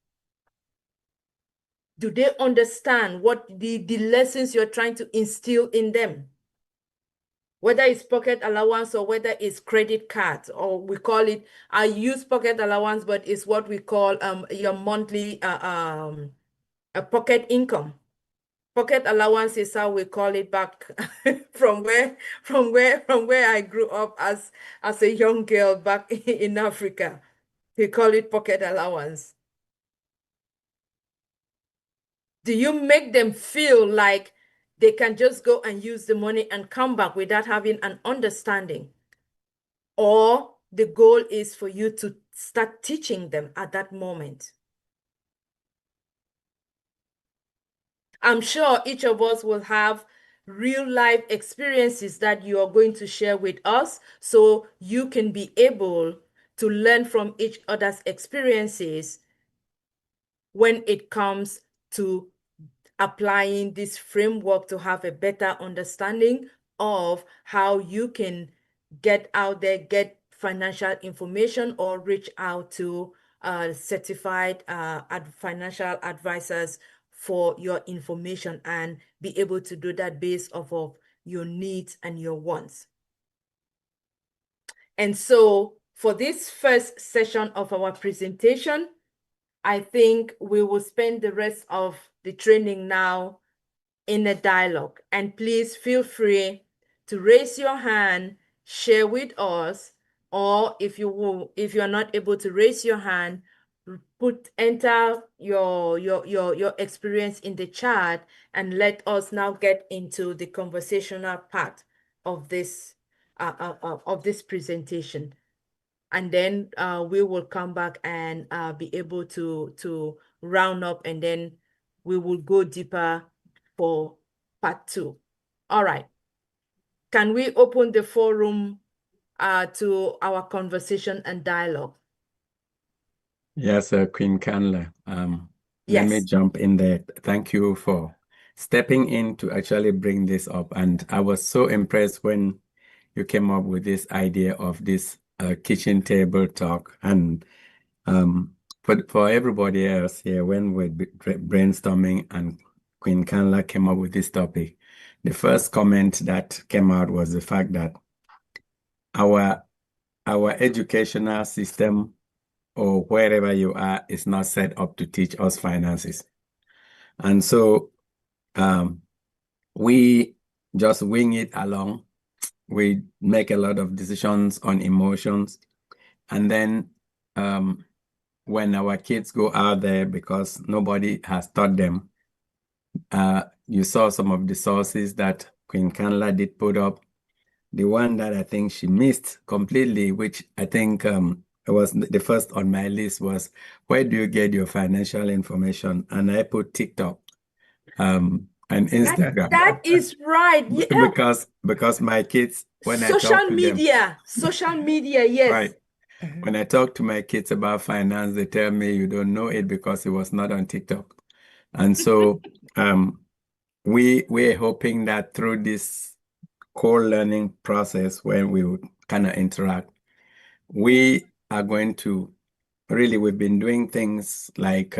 Do they understand what the lessons you're trying to instill in them? Whether it's pocket allowance or whether it's credit card, or we call it, I use pocket allowance, but it's what we call your monthly a pocket income. Pocket allowance is how we call it back from where I grew up as a young girl back in Africa. We call it pocket allowance. Do you make them feel like they can just go and use the money and come back without having an understanding? Or the goal is for you to start teaching them at that moment? I'm sure each of us will have real life experiences that you are going to share with us, so you can be able to learn from each other's experiences when it comes to applying this framework to have a better understanding of how you can get out there, get financial information, or reach out to certified financial advisors for your information, and be able to do that based off of your needs and your wants. And so for this first session of our presentation, I think we will spend the rest of the training now in a dialogue. And please feel free to raise your hand, share with us, or if you're not able to raise your hand, enter your experience in the chat, and let us now get into the conversational part of this presentation. And then we will come back and be able to round up, and then we will go deeper for part 2. All right. Can we open the forum to our conversation and dialogue? Yes, Queen Kanla. Yes. Let me jump in there. Thank you for stepping in to actually bring this up. And I was so impressed when you came up with this idea of this kitchen table talk. And for everybody else here, when we're brainstorming and Queen Kanla came up with this topic, the first comment that came out was the fact that our educational system, or wherever you are, is not set up to teach us finances. And so we just wing it along. We make a lot of decisions on emotions. And then when our kids go out there, because nobody has taught them, you saw some of the sources that Queen Kanla did put up. The one that I think she missed completely, which I think it was the first on my list, was, where do you get your financial information? And I put TikTok and Instagram. That is right. Yeah. Because my kids, when I social talk to them, social media, yes. right. When I talk to my kids about finance, they tell me you don't know it because it was not on TikTok. And so we're hoping that through this core learning process, when we would kind of interact, we are going to we've been doing things like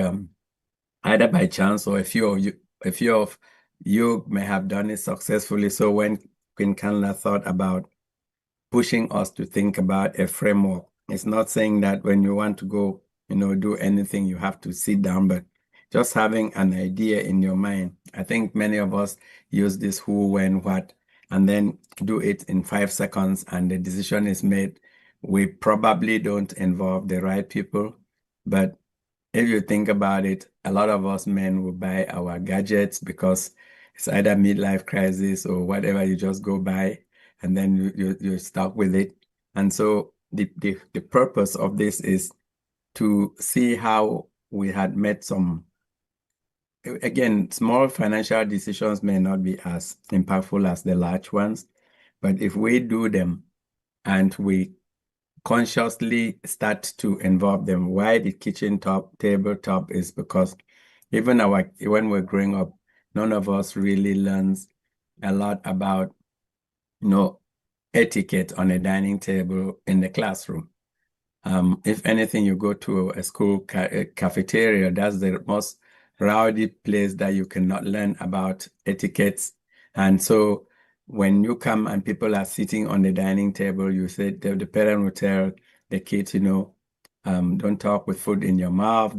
either by chance, or a few of you may have done it successfully. So when Queen Kanla thought about pushing us to think about a framework, it's not saying that when you want to go, do anything, you have to sit down, but just having an idea in your mind. I think many of us use this who, when, what, and then do it in 5 seconds and the decision is made. We probably don't involve the right people, but if you think about it, a lot of us men will buy our gadgets because it's either midlife crisis or whatever, you just go buy and then you're stuck with it. And so the purpose of this is to see how we had made some, again, small financial decisions may not be as impactful as the large ones, but if we do them and we consciously start to involve them, why the tabletop is because even when we're growing up, none of us really learns a lot about, etiquette on a dining table in the classroom. If anything, you go to a school cafeteria, that's the most rowdy place that you cannot learn about etiquettes. And so when you come and people are sitting on the dining table, you say the parent will tell the kids, don't talk with food in your mouth.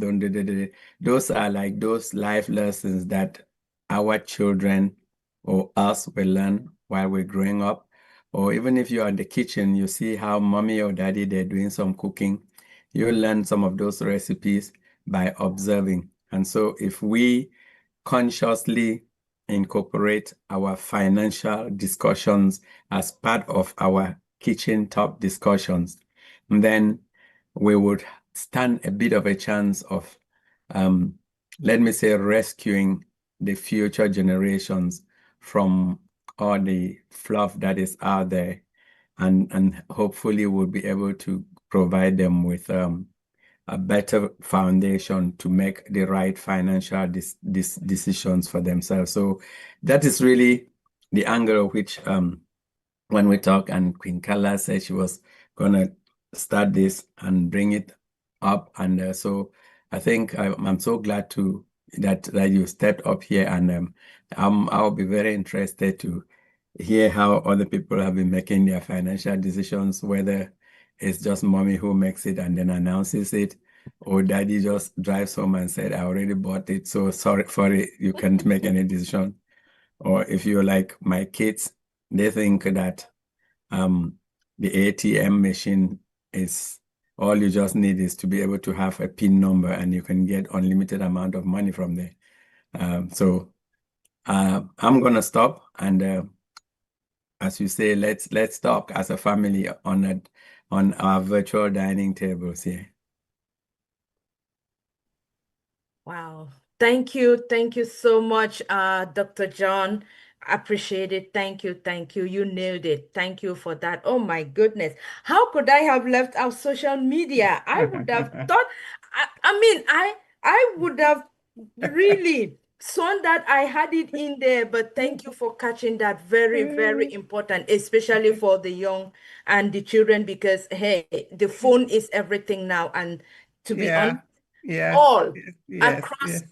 Those are like those life lessons that our children or us will learn while we're growing up. Or even if you're in the kitchen, you see how mommy or daddy, they're doing some cooking. You learn some of those recipes by observing. And so if we consciously incorporate our financial discussions as part of our kitchen top discussions, then we would stand a bit of a chance of, let me say, rescuing the future generations from all the fluff that is out there, and hopefully we'll be able to provide them with a better foundation to make the right financial decisions for themselves. So that is really the angle of which when we talk, and Queen Kanla said she was gonna start this and bring it up, and so I think I'm so glad that you stepped up here, and I'll be very interested to hear how other people have been making their financial decisions, whether it's just mommy who makes it and then announces it, or daddy just drives home and said, I already bought it, so sorry, you can't make any decision. Or if you're like my kids, they think that the ATM machine is all you just need is to be able to have a PIN number and you can get unlimited amount of money from there. So I'm gonna stop, and as you say, let's talk as a family on our virtual dining tables here. Wow. Thank you. Thank you so much, Dr. John. Appreciate it. Thank you. Thank you. You nailed it. Thank you for that. Oh my goodness. How could I have left out social media? I would have thought, I would have really sworn that I had it in there, but thank you for catching that. Very, very important, especially for the young and the children, because hey, the phone is everything now. And to be honest, all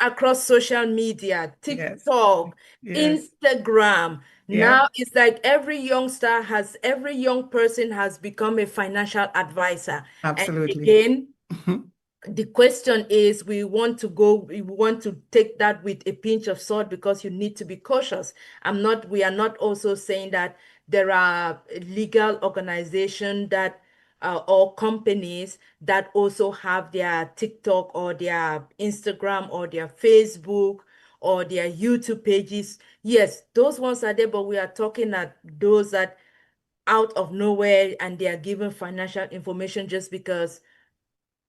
across social media, TikTok, Instagram. Now it's like every young person has become a financial advisor. Absolutely. And again, the question is, we want to take that with a pinch of salt, because you need to be cautious. We are not also saying that there are legal organizations that or companies that also have their TikTok or their Instagram or their Facebook or their YouTube pages. Yes, those ones are there, but we are talking at those that out of nowhere, and they are given financial information just because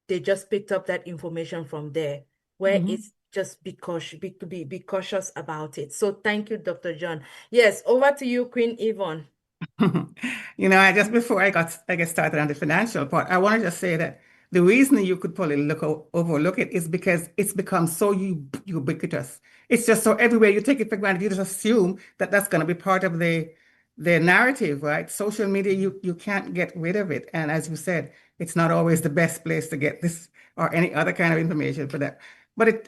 they just picked up that information from there, where it's just be cautious about it. So thank you, Dr. John. Yes, over to you, Queen Yvonne. Just before I get started on the financial part, I want to just say that the reason you could probably overlook it is because it's become so ubiquitous. It's just so everywhere. You take it for granted. You just assume that that's going to be part of the narrative, right? Social media, you can't get rid of it. And as you said, it's not always the best place to get this or any other kind of information for that. But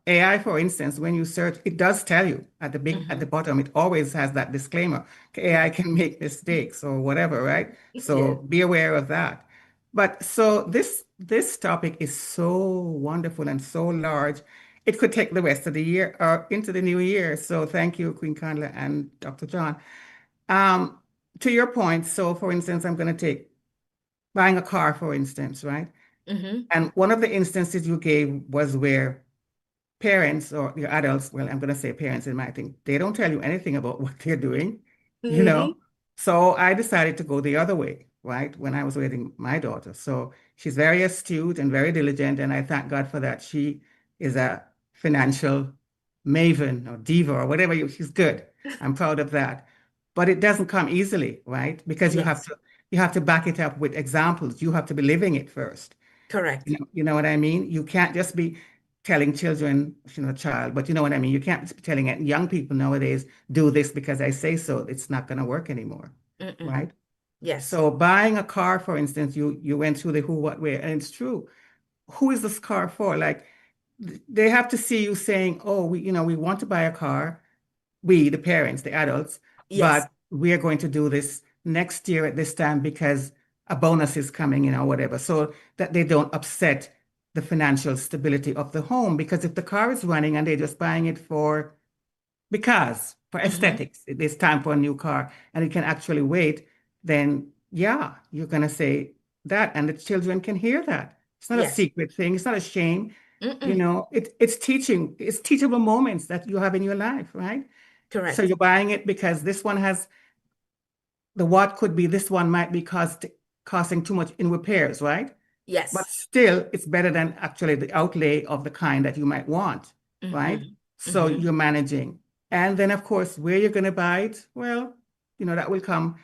AI, for instance, when you search, it does tell you at the bottom, it always has that disclaimer. AI can make mistakes or whatever, right? So be aware of that. But so this topic is so wonderful and so large, it could take the rest of the year or into the new year. So thank you, Queen Kanla and Dr. John. To your point, so for instance, I'm going to take buying a car, for instance, right? Mm-hmm. And one of the instances you gave was where parents or your adults, well, I'm going to say parents in my thing, they don't tell you anything about what they're doing, you know? Mm-hmm. So I decided to go the other way, right? When I was raising my daughter. So she's very astute and very diligent, and I thank God for that. She is a financial maven or diva or whatever she's good. I'm proud of that. But it doesn't come easily, right? Because Yes, you have to back it up with examples. You have to be living it first. correct. You know what I mean? You can't just be telling children, child, but you know what I mean? You can't just be telling young people nowadays, do this because I say so. It's not going to work anymore, Mm-mm. right? Yes, So buying a car, for instance, you went through the who, what, where, and it's true. Who is this car for? Like they have to see you saying, oh, we want to buy a car, we, the parents, the adults, yes, but we are going to do this next year at this time because a bonus is coming, whatever, so that they don't upset the financial stability of the home. Because if the car is running and they're just buying it for mm-hmm. aesthetics, it's time for a new car and it can actually wait, then yeah, you're going to say that, and the children can hear that. It's not a Yes. secret thing. It's not a shame. Mm-mm. It's teachable moments that you have in your life, right? So Correct. you're buying it because this one has the what could be, this one might be costing too much in repairs, right? Yes. But still, it's better than actually the outlay of the kind that you might want, right? Mm-hmm. So Mm-hmm. you're managing. And then, of course, where you're going to buy it, well, that will come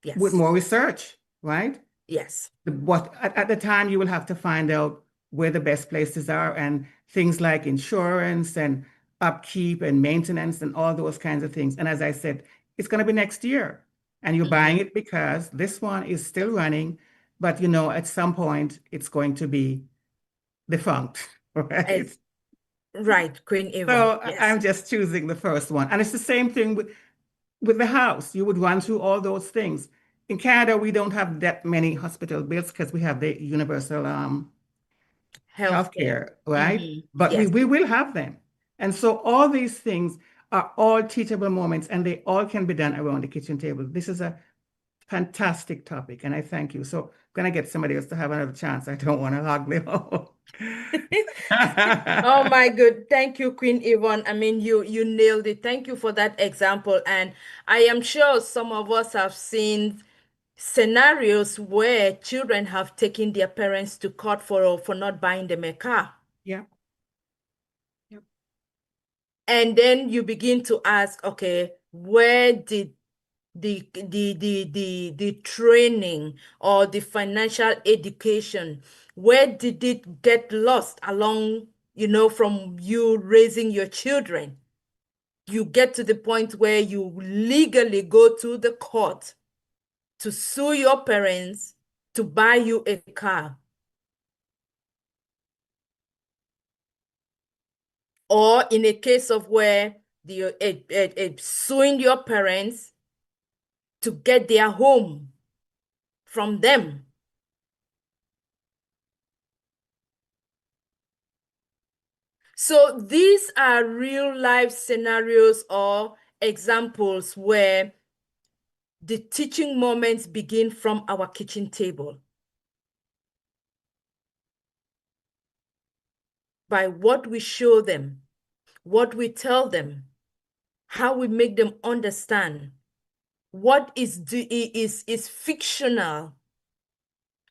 with Yes. more research, right? Yes. What at the time you will have to find out where the best places are and things like insurance and upkeep and maintenance and all those kinds of things. And as I said, it's going to be next year. And you're buying Mm-hmm. it because this one is still running, but at some point it's going to be defunct, right? As right, Queen Eva. So Yes. I'm just choosing the first one. And it's the same thing with the house. You would run through all those things. In Canada, we don't have that many hospital bills because we have the universal Healthcare. healthcare, right? Mm-hmm. But Yes. we will have them. And so all these things are all teachable moments and they all can be done around the kitchen table. This is a fantastic topic and I thank you. So I'm going to get somebody else to have another chance. I don't want to hog the whole. Oh my good. Thank you, Queen Yvonne. I mean, you nailed it. Thank you for that example. And I am sure some of us have seen scenarios where children have taken their parents to court for not buying them a car. Yeah. Yep. And then you begin to ask, okay, where did the training or the financial education, where did it get lost along, from you raising your children? You get to the point where you legally go to the court to sue your parents to buy you a car. Or in a case of where suing your parents to get their home from them. So these are real life scenarios or examples where the teaching moments begin from our kitchen table. By what we show them, what we tell them, how we make them understand what is fictional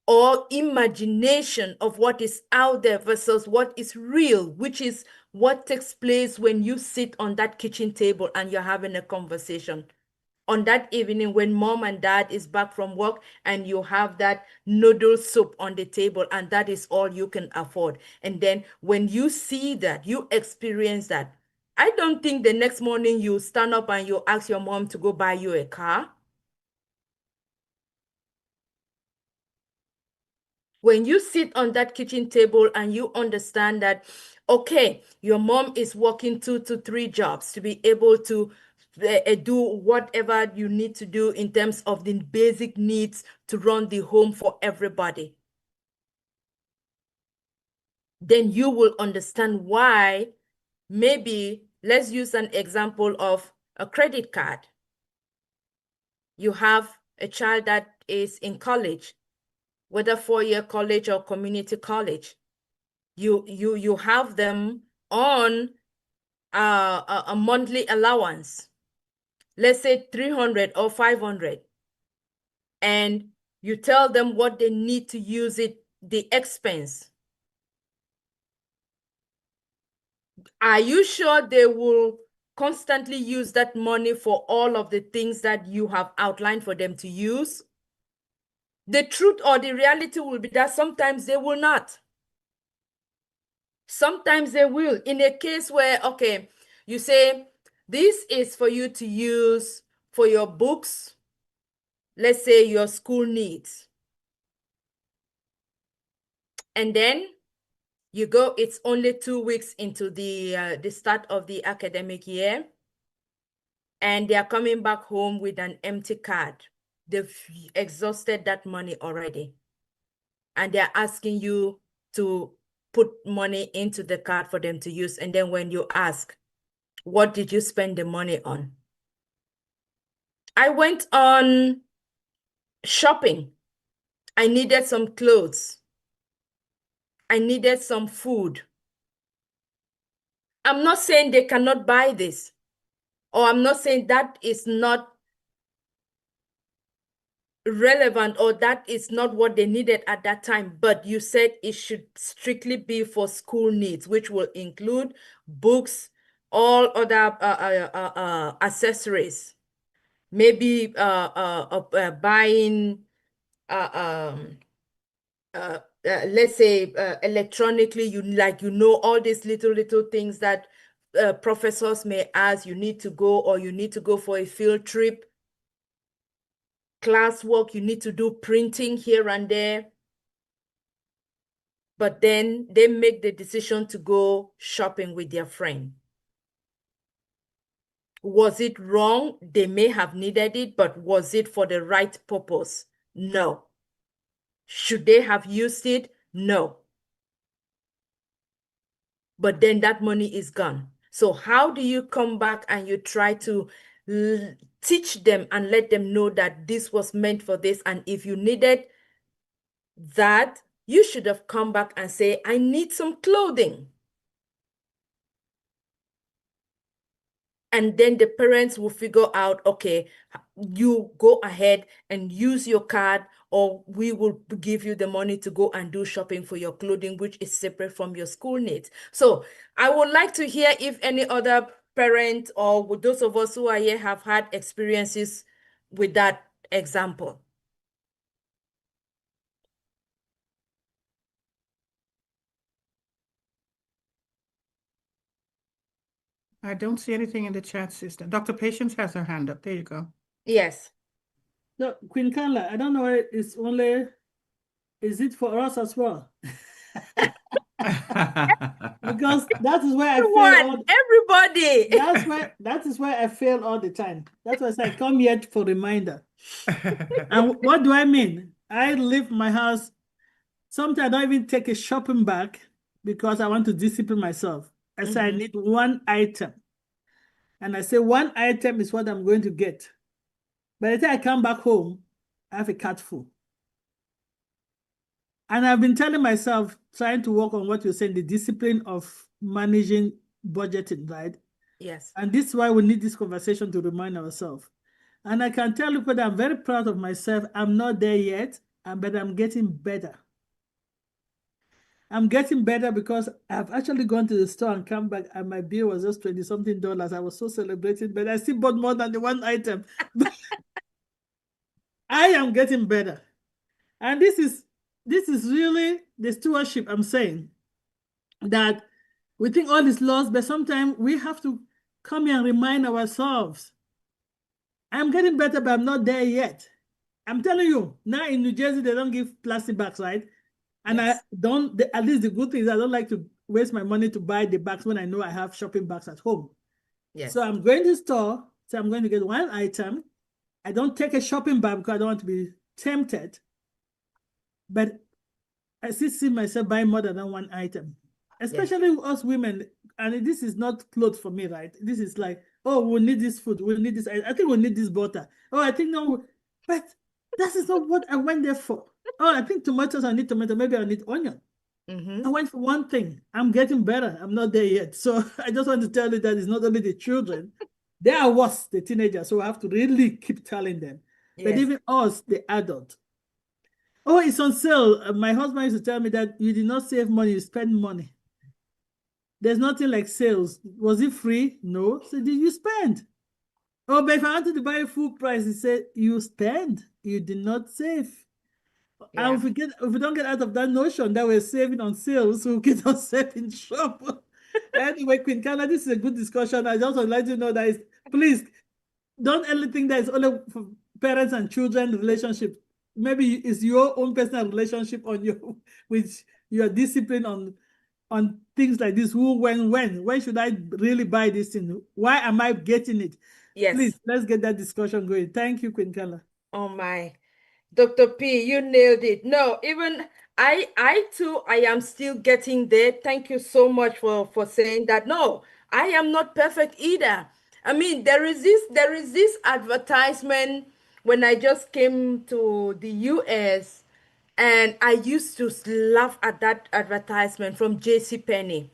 or imagination of what is out there versus what is real, which is what takes place when you sit on that kitchen table and you're having a conversation. On that evening when mom and dad is back from work and you have that noodle soup on the table and that is all you can afford. And then when you see that, you experience that, I don't think the next morning you stand up and you ask your mom to go buy you a car. When you sit on that kitchen table and you understand that, okay, your mom is working 2 to 3 jobs to be able to do whatever you need to do in terms of the basic needs to run the home for everybody, then you will understand why. Maybe let's use an example of a credit card. you have a child that is in college, whether four-year college or community college, you have them on a monthly allowance, let's say 300 or 500, and you tell them what they need to use it, the expense. Are you sure they will constantly use that money for all of the things that you have outlined for them to use? The truth or the reality will be that sometimes they will not. Sometimes they will. In a case where, okay, you say, this is for you to use for your books, let's say your school needs. And then you go, it's only 2 weeks into the start of the academic year, and they are coming back home with an empty card. They've exhausted that money already. And they're asking you to put money into the card for them to use. And then when you ask, what did you spend the money on? I went on shopping. I needed some clothes. I needed some food. I'm not saying they cannot buy this, or I'm not saying that is not relevant or that is not what they needed at that time, but you said it should strictly be for school needs, which will include books, all other accessories, maybe buying let's say electronically, all these little things that professors may ask you need to go, or you need to go for a field trip, classwork, you need to do printing here and there. But then they make the decision to go shopping with their friend. Was it wrong? They may have needed it, but was it for the right purpose? No. Should they have used it? No. But then that money is gone. So how do you come back and you try to teach them and let them know that this was meant for this? And if you needed that, you should have come back and say, I need some clothing. And then the parents will figure out, okay, you go ahead and use your card, or we will give you the money to go and do shopping for your clothing, which is separate from your school needs. So I would like to hear if any other parent or those of us who are here have had experiences with that example. I don't see anything in the chat system. Dr. Patience has her hand up. There you go. Yes. No, Queen Kanla, I don't know why it's only, is it for us as well? Because that is where I fail. Everybody. That is why I fail all the time. That's why I say come here for reminder. And what do I mean? I leave my house. Sometimes I don't even take a shopping bag because I want to discipline myself. I say I need one item. And I say one item is what I'm going to get. By the time I come back home, I have a cart full. And I've been telling myself, trying to work on what you're saying, the discipline of managing budgeting, right? Yes. And this is why we need this conversation to remind ourselves. And I can tell you that I'm very proud of myself. I'm not there yet, but I'm getting better. I'm getting better because I've actually gone to the store and come back, and my bill was just $20-something. I was so celebrating, but I still bought more than the one item. I am getting better. And this is really the stewardship I'm saying, that we think all is lost, but sometimes we have to come here and remind ourselves. I'm getting better, but I'm not there yet. I'm telling you, now in New Jersey, they don't give plastic bags, right? And yes. At least the good thing is I don't like to waste my money to buy the bags when I know I have shopping bags at home. Yes. So I'm going to the store, so I'm going to get one item. I don't take a shopping bag because I don't want to be tempted. But I still see myself buying more than one item. especially us women. And this is not clothes for me, right? This is like, oh, we need this food, we need this. I think we need this butter. Oh, I think no, but that is not what I went there for. Oh, I think tomatoes, I need tomato, maybe I need onion. I went for one thing. I'm getting better. I'm not there yet. So I just want to tell you that it's not only the children, they are worse, the teenagers. So I have to really keep telling them. But Yes. even us, the adult. Oh, it's on sale. My husband used to tell me that you did not save money, you spend money. There's nothing like sales. Was it free? No. So did you spend? Oh, but if I wanted to buy a full price, he said, you spend. You did not save. Yeah. And if we don't get out of that notion that we're saving on sales, we'll get ourselves in trouble. Anyway, Queen Kanla, this is a good discussion. I just would like to know that please don't only think that it's only for parents and children relationship. Maybe it's your own personal relationship on your with your discipline on things like this. Who, when should I really buy this thing? Why am I getting it? Yes. Please, let's get that discussion going. Thank you, Queen Kanla. Oh my. Dr. P, you nailed it. No, even I too, I am still getting there. Thank you so much for saying that. No, I am not perfect either. I mean, there is this advertisement when I just came to the US, and I used to laugh at that advertisement from JCPenney,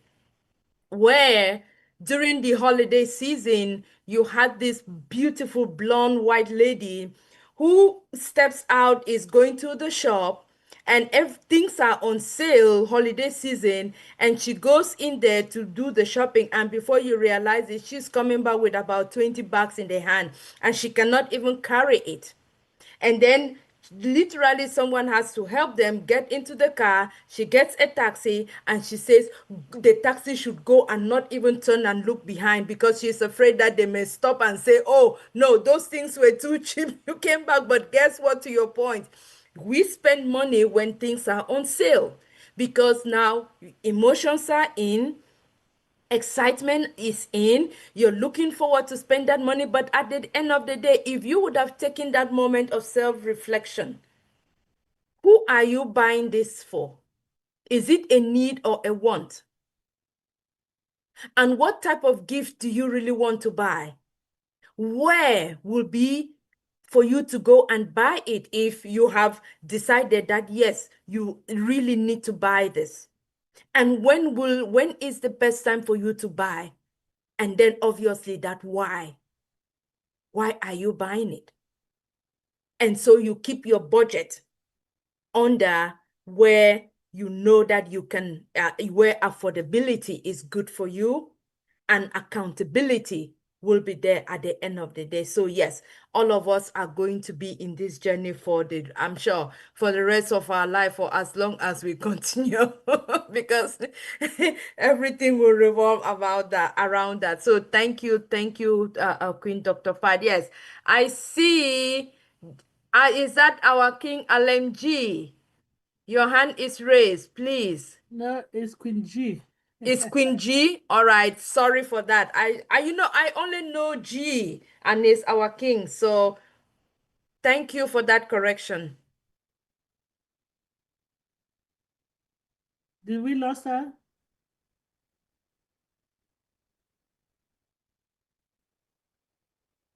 where during the holiday season you had this beautiful blonde white lady who steps out, is going to the shop, and if things are on sale holiday season, and she goes in there to do the shopping, and before you realize it, she's coming back with about 20 bags in the hand, and she cannot even carry it. And then literally someone has to help them get into the car. She gets a taxi, and she says the taxi should go and not even turn and look behind, because she's afraid that they may stop and say, oh no, those things were too cheap, you came back. But guess what, to your point, we spend money when things are on sale, because now emotions are in, excitement is in, you're looking forward to spend that money. But at the end of the day, if you would have taken that moment of self-reflection, who are you buying this for? Is it a need or a want? And what type of gift do you really want to buy? Where will be for you to go and buy it if you have decided that yes, you really need to buy this? And when is the best time for you to buy? And then obviously that why are you buying it? And so you keep your budget under where you know that you can, where affordability is good for you, and accountability will be there at the end of the day. So yes, all of us are going to be in this journey I'm sure, for the rest of our life, for as long as we continue, because everything will revolve around that. So thank you, Queen Dr. Fad. Yes, I see. Is that our King LMG? Your hand is raised, please. No, it's Queen G. It's Queen G. All right, sorry for that. I only know G, and it's our king. So thank you for that correction. Did we lost her?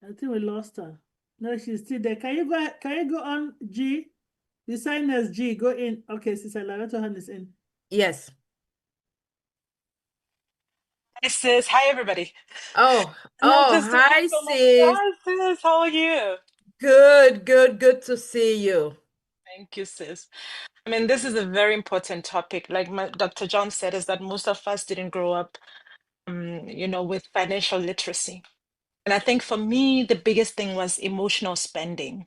I think we lost her. No, she's still there. Can you go on G? The sign as G. Go in. Okay, Sister Lerato hand is in. Yes. Hi, sis. Hi, everybody. Oh, Hi, sis. Hi, sis. How are you? Good to see you. Thank you, sis. I mean, this is a very important topic. Like Dr. John said, is that most of us didn't grow up, with financial literacy. And I think for me, the biggest thing was emotional spending.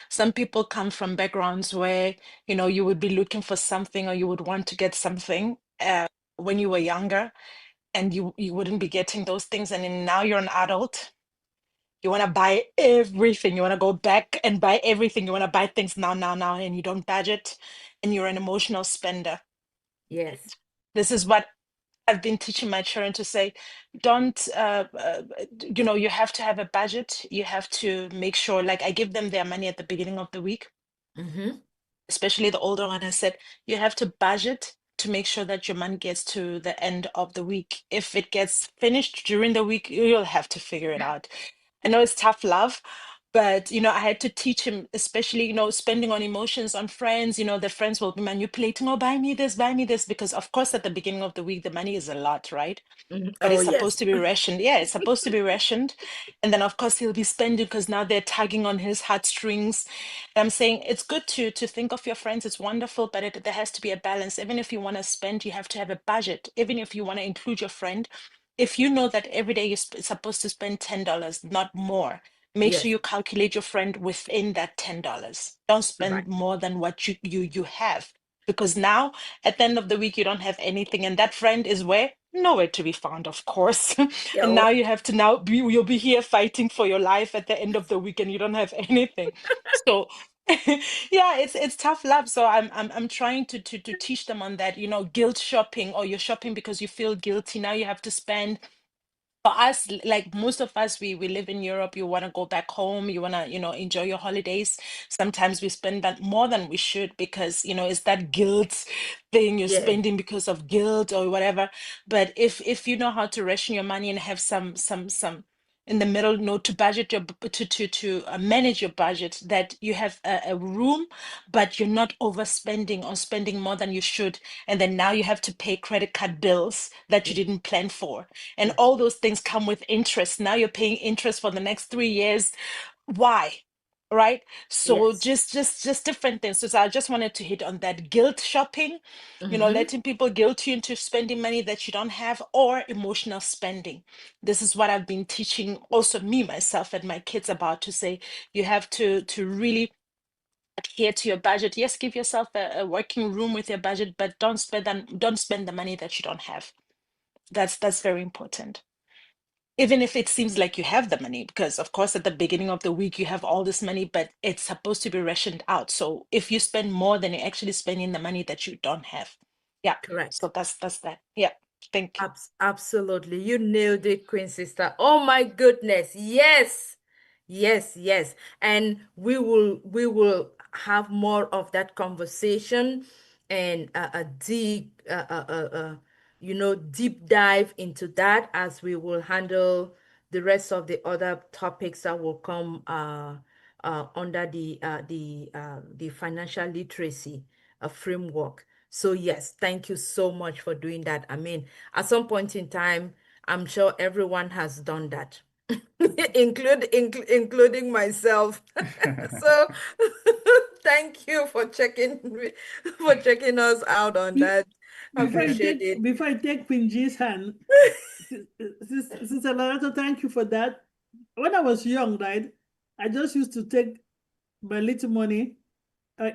Some people come from backgrounds where, you would be looking for something, or you would want to get something when you were younger, and you wouldn't be getting those things. And then now you're an adult. You want to buy everything. You want to go back and buy everything. You want to buy things now, and you don't budget, and you're an emotional spender. Yes. This is what I've been teaching my children to say. Don't, you have to have a budget. You have to make sure, like I give them their money at the beginning of the week, especially the older one. I said, you have to budget to make sure that your money gets to the end of the week. If it gets finished during the week, you'll have to figure it out. I know it's tough love, but I had to teach him, especially, spending on emotions, on friends. The friends will be manipulating, oh, buy me this, because of course at the beginning of the week the money is a lot, right? But Oh, it's yes. supposed to be rationed. Yeah, it's supposed to be rationed. And then of course he'll be spending because now they're tugging on his heartstrings. And I'm saying it's good to think of your friends. It's wonderful, but there has to be a balance. Even if you want to spend, you have to have a budget. Even if you want to include your friend, if you know that every day you're supposed to spend $10, not more, make sure Yes. you calculate your friend within that $10. Don't spend Right. more than what you have. Because now at the end of the week you don't have anything, and that friend is where? Nowhere to be found, of course. Yeah. And now you have to you'll be here fighting for your life at the end of the week and you don't have anything. So yeah, it's tough love. So I'm trying to teach them on that, guilt shopping, or you're shopping because you feel guilty. Now you have to spend. For us, like most of us, we live in Europe. You want to go back home, you want to enjoy your holidays. Sometimes we spend that more than we should because it's that guilt thing. You're Yes. spending because of guilt or whatever. But if you know how to ration your money and have some in the middle, to budget your to manage your budget, that you have a room, but you're not overspending or spending more than you should, and then now you have to pay credit card bills that you didn't plan for, and all those things come with interest. Now you're paying interest for the next 3 years. Why? Right? So Yes. just different things. So I just wanted to hit on that guilt shopping, letting people guilt you into spending money that you don't have, or emotional spending. This is what I've been teaching also me, myself, and my kids about, to say you have to really adhere to your budget. Yes, give yourself a working room with your budget, but don't spend the money that you don't have. That's very important. Even if it seems like you have the money, because of course at the beginning of the week you have all this money, but it's supposed to be rationed out. So if you spend more, then you're actually spending the money that you don't have. Yeah. Correct. So that's that. Yeah. Thank you. Absolutely. You nailed it, Queen Sister. Oh my goodness. Yes. Yes, yes. And we will have more of that conversation, and a deep deep dive into that, as we will handle the rest of the other topics that will come under the financial literacy framework. So yes, thank you so much for doing that. I mean, at some point in time, I'm sure everyone has done that, including myself. So thank you for checking us out on that. Appreciate it. Before I take Queen G's hand, Sister Lerato, thank you for that. When I was young, right, I just used to take my little money,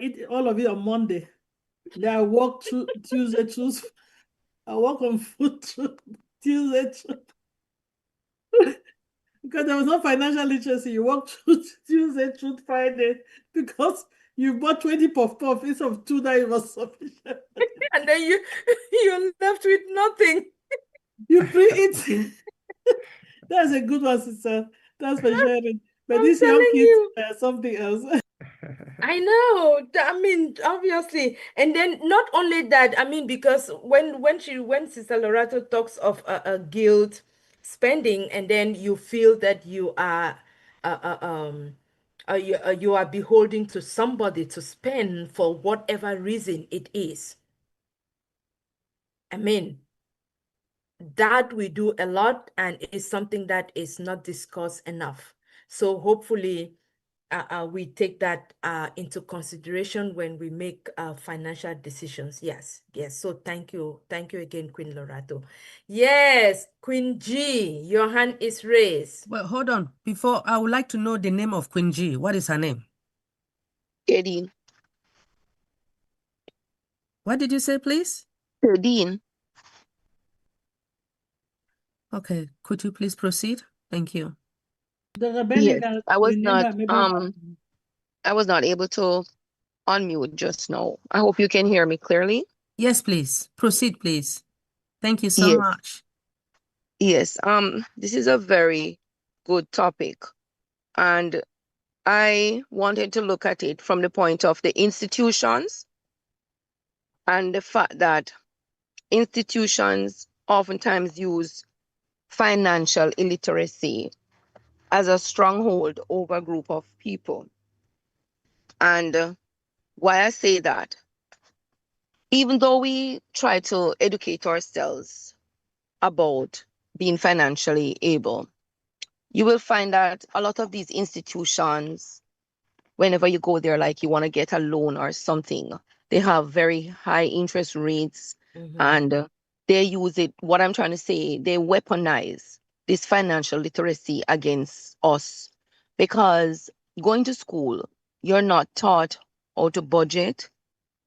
eat all of it on Monday. Then I work Tuesday, I work on food Tuesday, because there was no financial literacy. You work Tuesday through Friday because you bought 20 puff instead of 2 that it was sufficient. And then you're left with nothing. You pre-eat. That's a good one, sister. That's for sharing. But these young kids are something else. I know. I mean, obviously. And then not only that, I mean, because when Sister Lerato talks of guilt spending, and then you feel that you are you are beholden to somebody to spend for whatever reason it is. I mean, that we do a lot, and it's something that is not discussed enough. So hopefully we take that into consideration when we make financial decisions. Yes, yes. So thank you again, Queen Lerato. Yes, Queen G, your hand is raised. Well, hold on. Before, I would like to know the name of Queen G. What is her name? Dean. What did you say, please? Dean. Okay, could you please proceed? Thank you. Yes, I was not able to unmute just now. I hope you can hear me clearly. Yes, please. Proceed, please. Thank you so Yes. much. Yes, this is a very good topic, and I wanted to look at it from the point of the institutions and the fact that institutions oftentimes use financial illiteracy as a stronghold over a group of people. And why I say that, even though we try to educate ourselves about being financially able, you will find that a lot of these institutions, whenever you go there, like you want to get a loan or something, they have very high interest rates and they use it. What I'm trying to say, they weaponize this financial literacy against us because going to school, you're not taught how to budget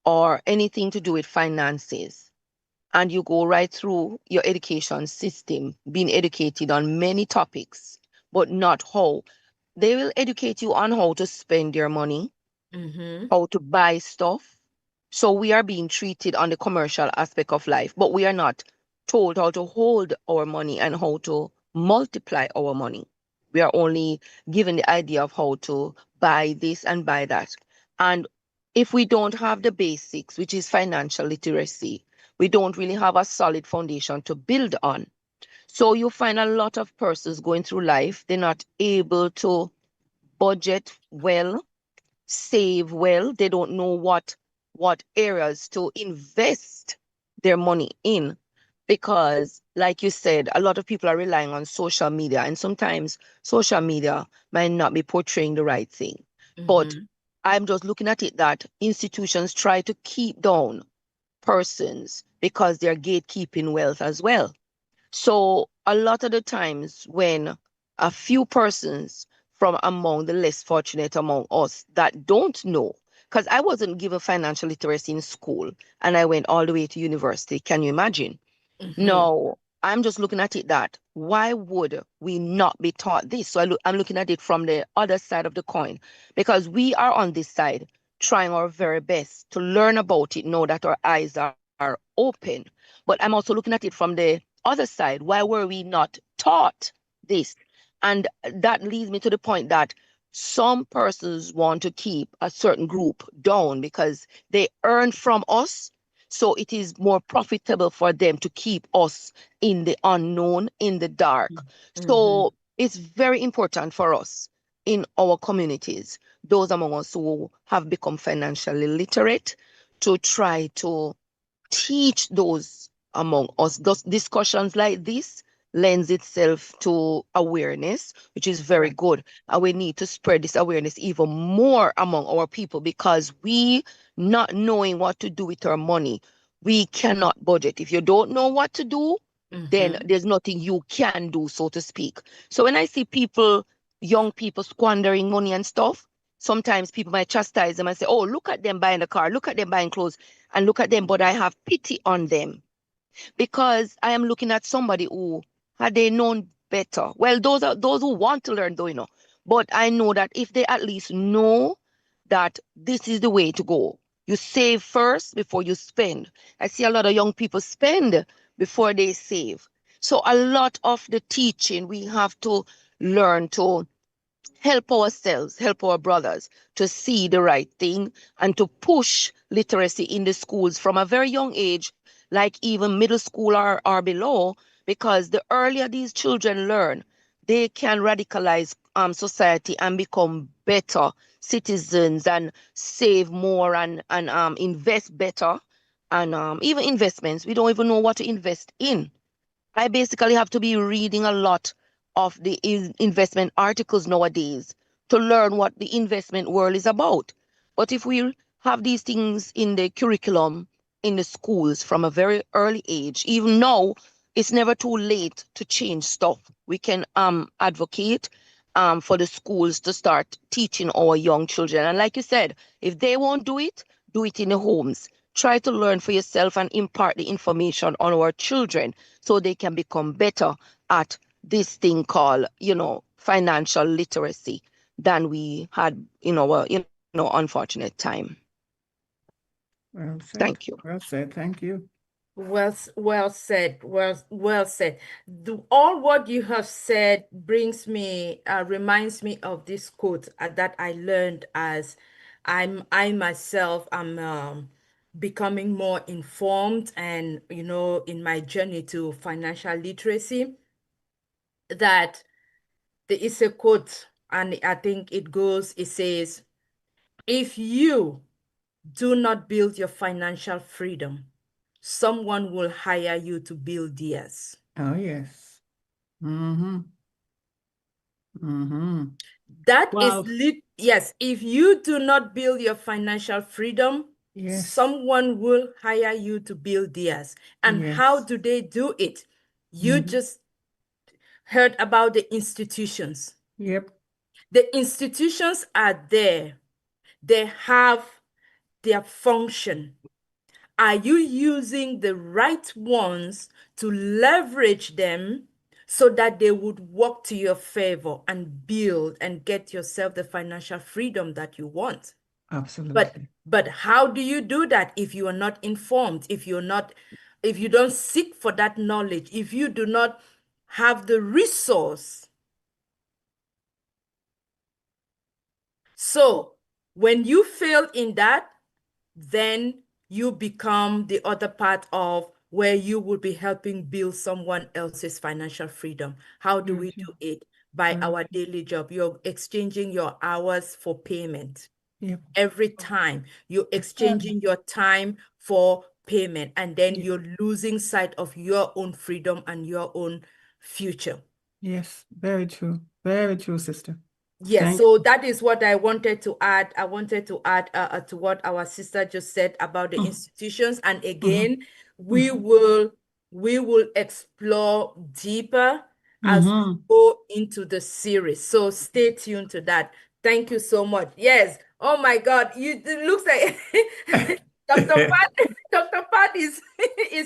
or anything to do with finances. And you go right through your education system, being educated on many topics, but not how. They will educate you on how to spend your money, how to buy stuff. So we are being treated on the commercial aspect of life, but we are not told how to hold our money and how to multiply our money. We are only given the idea of how to buy this and buy that. And if we don't have the basics, which is financial literacy, we don't really have a solid foundation to build on. So you find a lot of persons going through life, they're not able to budget well, save well. They don't know what areas to invest their money in because, like you said, a lot of people are relying on social media, and sometimes social media might not be portraying the right thing. But I'm just looking at it that institutions try to keep down persons because they're gatekeeping wealth as well. So a lot of the times when a few persons from among the less fortunate among us that don't know, because I wasn't given financial literacy in school and I went all the way to university. Can you imagine? No, I'm just looking at it that why would we not be taught this? So I'm looking at it from the other side of the coin because we are on this side trying our very best to learn about it now that our eyes are open. But I'm also looking at it from the other side. Why were we not taught this? And that leads me to the point that some persons want to keep a certain group down because they earn from us. So it is more profitable for them to keep us in the unknown, in the dark. So it's very important for us in our communities, those among us who have become financially literate, to try to teach those among us. Those discussions like this lends itself to awareness, which is very good. And we need to spread this awareness even more among our people because we, not knowing what to do with our money, we cannot budget. If you don't know what to do, then there's nothing you can do, so to speak. So when I see people, young people squandering money and stuff, sometimes people might chastise them and say, oh, look at them buying a car, look at them buying clothes, and look at them, but I have pity on them because I am looking at somebody who, had they known better, well, those are those who want to learn, though, but I know that if they at least know that this is the way to go, you save first before you spend. I see a lot of young people spend before they save. So a lot of the teaching we have to learn to help ourselves, help our brothers to see the right thing and to push literacy in the schools from a very young age, like even middle school or below, because the earlier these children learn, they can radicalize society and become better citizens and save more and invest better. And even investments, we don't even know what to invest in. I basically have to be reading a lot of the investment articles nowadays to learn what the investment world is about. But if we have these things in the curriculum in the schools from a very early age, even now, it's never too late to change stuff. We can advocate for the schools to start teaching our young children. And like you said, if they won't do it in the homes. Try to learn for yourself and impart the information on our children so they can become better at this thing called, financial literacy than we had in our, unfortunate time. Well said. Thank you. Well said. Thank you. Well said. Well said. All what you have said reminds me of this quote that I learned as I myself am becoming more informed and, in my journey to financial literacy, that there is a quote, and I think it says, if you do not build your financial freedom, someone will hire you to build theirs. Oh, yes. Mm-hmm. Mm-hmm. That is Wow. yes, if you do not build your financial freedom, Yes. someone will hire you to build theirs. And how Yes. do they do it? You Mhm. just heard about the institutions. Yep. The institutions are there. They have their function. Are you using the right ones to leverage them so that they would work to your favor and build and get yourself the financial freedom that you want? Absolutely. But how do you do that if you are not informed, if you don't seek for that knowledge, if you do not have the resource? So when you fail in that, then you become the other part of where you will be helping build someone else's financial freedom. How do Very we true. do it? By Very our true. daily job. You're exchanging your hours for payment. Yep. Every time you're exchanging your time for payment, and then Yep. you're losing sight of your own freedom and your own future. Yes. Very true. Very true, sister. Yes, Thank so that is what I wanted to add. I wanted to add to what our sister just said about the institutions. And again, we will explore deeper as we go into the series. So stay tuned to that. Thank you so much. Yes. Oh my God, it looks like Dr. Pat is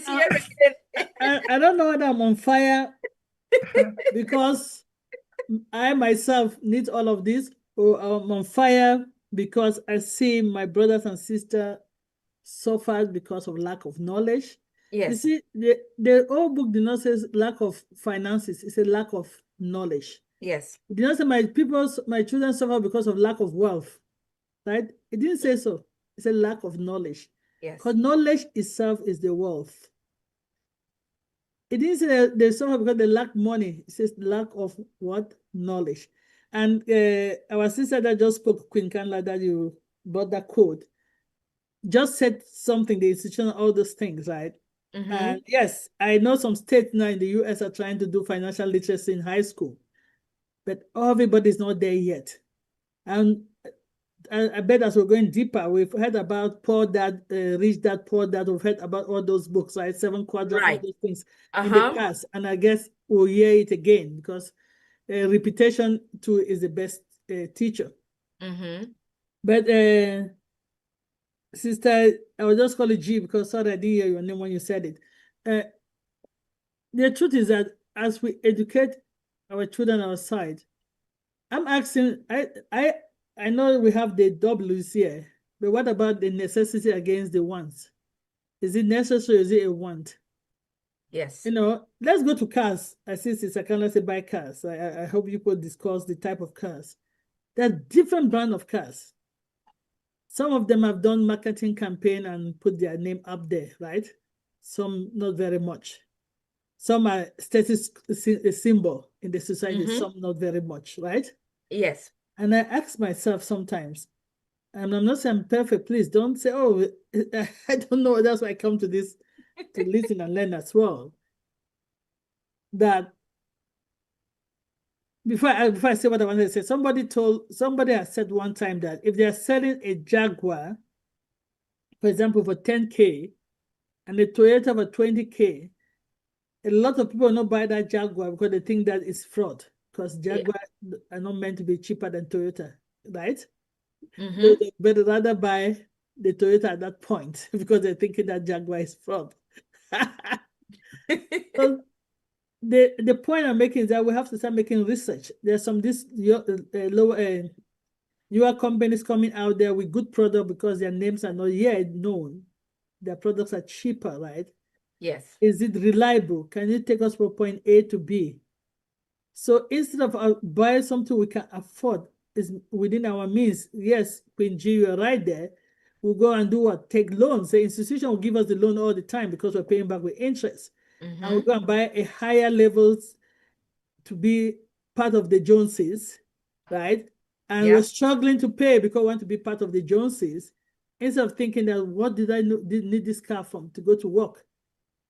here again. I don't know whether I'm on fire because I myself need all of this, or I'm on fire because I see my brothers and sisters suffer because of lack of knowledge. You Yes. see, the old book did not say lack of finances, it's a lack of knowledge. Yes. It did not say my children suffer because of lack of wealth, right? It didn't say so. It's a lack of knowledge. Yes. Because knowledge itself is the wealth. It didn't say that they suffer because they lack money. It says lack of what? Knowledge. And our sister that just spoke, Queen Kanla, that you brought that quote, just said something, the institution, all those things, right? And yes, I know some states now in the US are trying to do financial literacy in high school, but everybody's not there yet. And I bet as we're going deeper, we've heard about Poor Dad, Rich Dad, Poor Dad. We've heard about all those books, right? 7 Quadrants, all Right. those things in the past. And I guess we'll hear it again because repetition too is the best teacher. But sister, I will just call it G because sorry, I didn't hear your name when you said it. The truth is that as we educate our children outside, I'm asking, I know we have the W's here, but what about the necessity against the wants? Is it necessary or is it a want? Yes. You know, let's go to cars. I see Sister Kanla say buy cars. I hope you could discuss the type of cars. There are different brand of cars. Some of them have done marketing campaign and put their name up there, right? Some not very much. Some are status a symbol in the society, some not very much, right? Yes. And I ask myself sometimes, and I'm not saying I'm perfect, please don't say, oh, I don't know, that's why I come to this to listen and learn as well. That before I say what I wanted to say, somebody has said one time that if they're selling a Jaguar, for example, for 10K and a Toyota for 20K, a lot of people will not buy that Jaguar because they think that it's fraud, because Jaguar are not meant to be cheaper than Toyota, right? They better rather buy the Toyota at that point because they're thinking that Jaguar is fraud. So the point I'm making is that we have to start making research. There's some newer companies coming out there with good product because their names are not yet known. Their products are cheaper, right? Yes. Is it reliable? Can it take us from point A to B? So instead of buying something we can afford, is within our means. Yes, Queen G, you're right there. we'll go and do what? Take loans. The institution will give us the loan all the time because we're paying back with interest. And we'll go and buy a higher levels to be part of the Joneses, right? And we're struggling to pay because we want to be part of the Joneses, instead of thinking that what did I need this car from to go to work?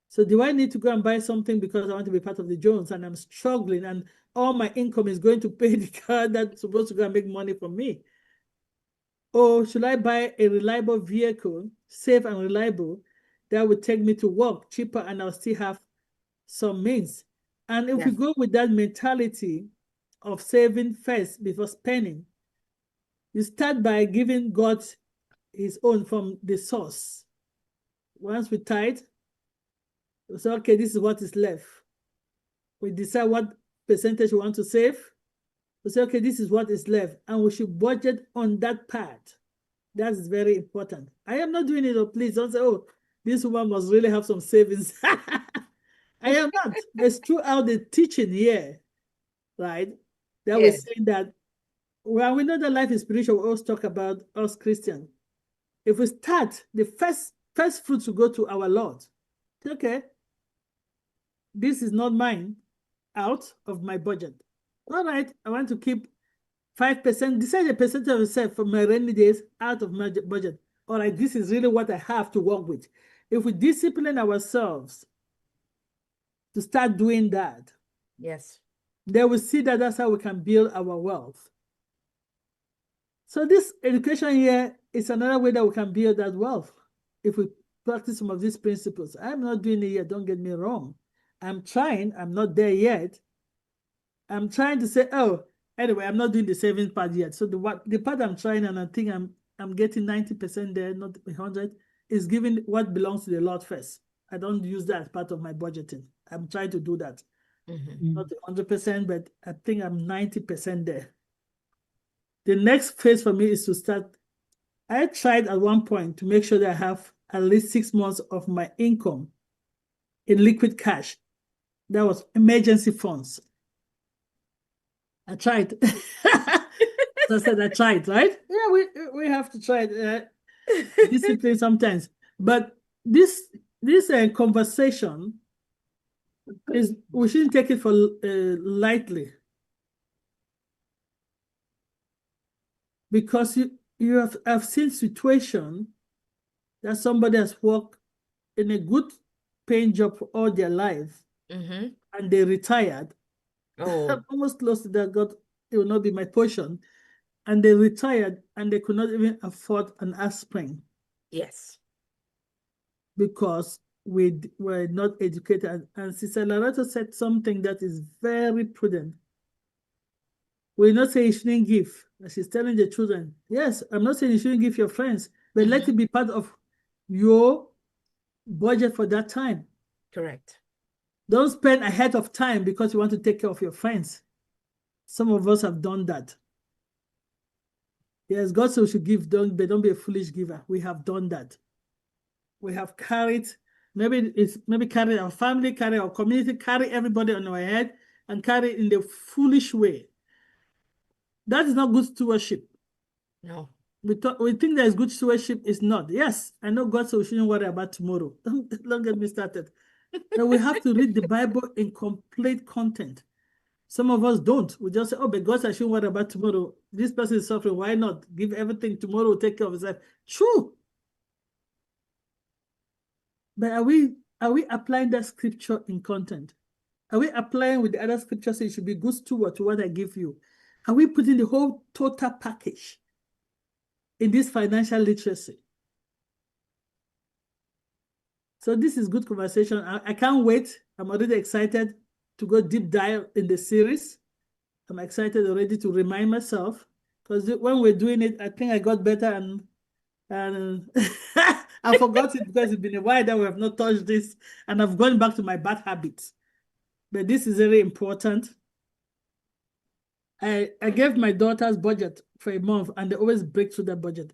So do I need to go and buy something because I want to be part of the Jones and I'm struggling and all my income is going to pay the car that's supposed to go and make money for me? Or should I buy a reliable vehicle, safe and reliable, that would take me to work cheaper and I'll still have some means? And if we go with that mentality of saving first before spending, you start by giving God his own from the source. Once we tithe, we say, okay, this is what is left. We decide what percentage we want to save. We say, okay, this is what is left. And we should budget on that part. That's very important. I am not doing it, please don't say, oh, this woman must really have some savings. I am not. It's throughout the teaching here, right? That we're saying that, well, we know that life is spiritual. We always talk about us Christians. If we start, the first fruits will go to our Lord. Okay, this is not mine, out of my budget. All right, I want to keep 5%, decide a percentage of yourself for my rainy days out of my budget. All right, this is really what I have to work with. If we discipline ourselves to start doing that, then we see that that's how we can build our wealth. So this education here is another way that we can build that wealth if we practice some of these principles. I'm not doing it yet, don't get me wrong. I'm trying, I'm not there yet. I'm trying to say, oh, anyway, I'm not doing the savings part yet. So the part I'm trying, and I think I'm getting 90% there, not 100, is giving what belongs to the Lord first. I don't use that as part of my budgeting. I'm trying to do that. Not 100%, but I think I'm 90% there. The next phase for me is to start. I tried at one point to make sure that I have at least 6 months of my income in liquid cash. That was emergency funds. I tried. So I said I tried, right? Yeah, we have to try it. Discipline sometimes. But this conversation is, we shouldn't take it for lightly. Because I've seen situation that somebody has worked in a good paying job for all their life, and they retired. I'm almost close to that. God, it will not be my portion. And they retired and they could not even afford an aspirin. Yes. Because we were not educated. And Sister Lerato said something that is very prudent. We're not saying you shouldn't give. She's telling the children, yes, I'm not saying you shouldn't give your friends, but let it be part of your budget for that time. Correct. Don't spend ahead of time because you want to take care of your friends. Some of us have done that. Yes, God says we should give, but don't be a foolish giver. We have done that. We have carried, maybe carry our family, carry our community, carry everybody on our head, and carry it in the foolish way. That is not good stewardship. No. We think that is good stewardship. Is not. Yes, I know God says we shouldn't worry about tomorrow. Don't get me started. But we have to read the Bible in complete content. Some of us don't. We just say, oh, but God says I shouldn't worry about tomorrow. This person is suffering. Why not? Give everything tomorrow, take care of itself. True. But are we applying that scripture in content? Are we applying with the other scriptures? So you should be good steward to what I give you. Are we putting the whole total package in this financial literacy? So this is good conversation. I can't wait. I'm already excited to go deep dive in the series. I'm excited already to remind myself, because when we're doing it, I think I got better and I forgot it because it's been a while that we have not touched this, and I've gone back to my bad habits. But this is very important. I gave my daughter's budget for a month, and they always break through that budget.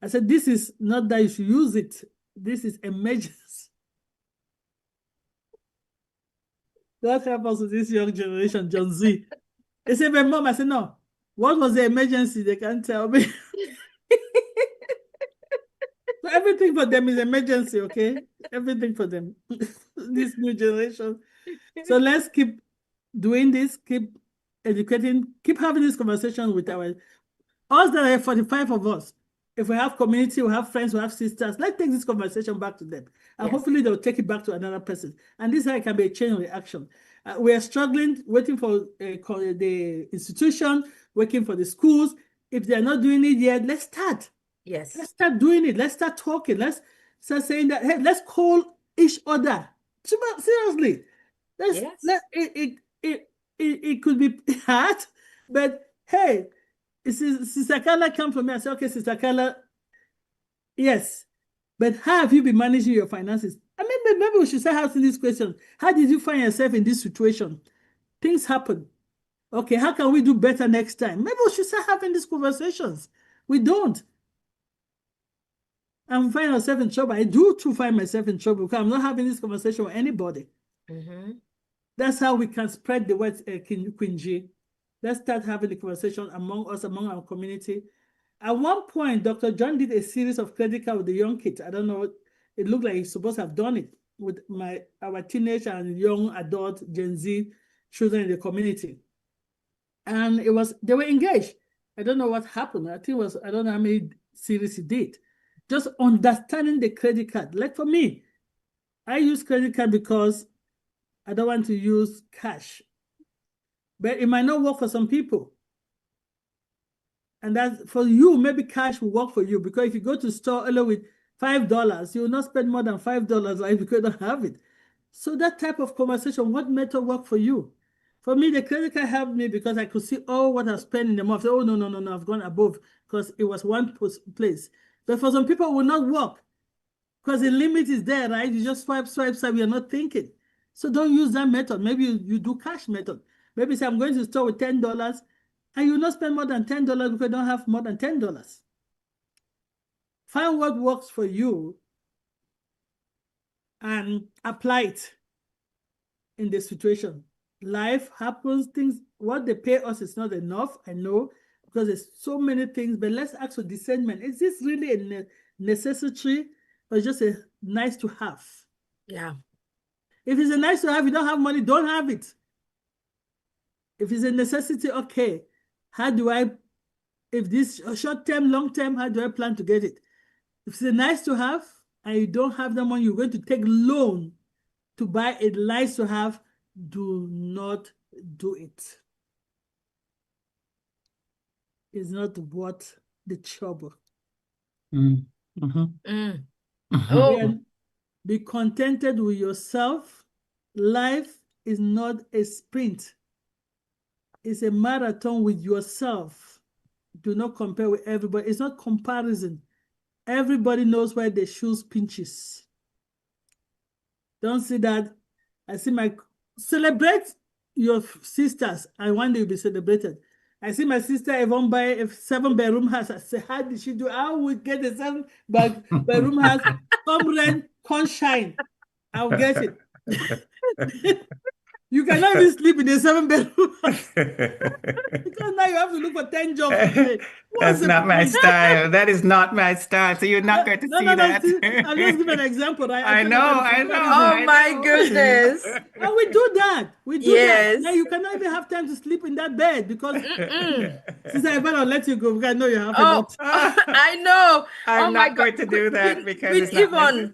I said, this is not that you should use it. This is emergency. God help us with this young generation, Gen Z. They said, but Mom, I said, no. What was the emergency? They can't tell me. So everything for them is emergency, okay? Everything for them. This new generation. So let's keep doing this, keep educating, keep having this conversation with us that are 45 of us. If we have community, we have friends, we have sisters, let's take this conversation back to them. And hopefully they'll take it back to another person. And this can be a chain reaction. We are struggling, waiting for the institution, waiting for the schools. If they're not doing it yet, let's start. Yes. Let's start doing it. Let's start talking. Let's start saying that, hey, let's call each other. Seriously. It could be hard, but hey, Sister Kanla come from me. I say, okay, Sister Kanla, yes, but how have you been managing your finances? I mean, maybe we should start asking this question. How did you find yourself in this situation? Things happen. Okay, how can we do better next time? Maybe we should start having these conversations. We don't. I'm finding myself in trouble. I do too find myself in trouble because I'm not having this conversation with anybody. That's how we can spread the word, Queen G. Let's start having the conversation among us, among our community. At one point, Dr. John did a series of credit card with the young kids. I don't know, it looked like he's supposed to have done it with our teenage and young adult Gen Z children in the community. And they were engaged. I don't know what happened. I think it was, I don't know how many series he did. Just understanding the credit card. Like for me, I use credit card because I don't want to use cash. But it might not work for some people. And that's for you, maybe cash will work for you because if you go to store alone with $5, you will not spend more than $5 like because you don't have it. So that type of conversation, what method work for you? For me, the credit card helped me because I could see all what I spent in the month. Oh, no, I've gone above because it was one place. But for some people, it will not work because the limit is there, right? You just swipe, you're not thinking. So don't use that method. Maybe you do cash method. Maybe say, I'm going to the store with $10 and you will not spend more than $10 because you don't have more than $10. Find what works for you and apply it in the situation. Life happens, things, what they pay us is not enough, I know, because there's so many things, but let's ask for discernment. Is this really a necessity or just a nice to have? Yeah. If it's a nice to have, you don't have money, don't have it. If it's a necessity, okay, how do I, if this short term, long term, how do I plan to get it? If it's a nice to have and you don't have the money, you're going to take loan to buy a nice to have, do not do it. It's not worth the trouble. Oh, Be contented with yourself. Life is not a sprint. It's a marathon with yourself. Do not compare with everybody. It's not comparison. Everybody knows where the shoes pinches. Don't see that. I see celebrate your sisters. I one day you'll be celebrated. I see my sister Yvonne buy a 7-bedroom house. I say, how did she do? How would get a 7-bedroom house? Come rain, come shine. I'll get it. You cannot even sleep in a 7-bedroom house. Because now you have to look for 10 jobs today. That's not my style. That is not my style. So you're not going to see that. I'll just give an example, right? I know. oh my goodness. And we do that. We do Yes. that. Now you cannot even have time to sleep in that bed because Sister Yvonne, I'll let you go because I know you have a lot. I know. I'm my not going to do that because Queen it's not Yvonne,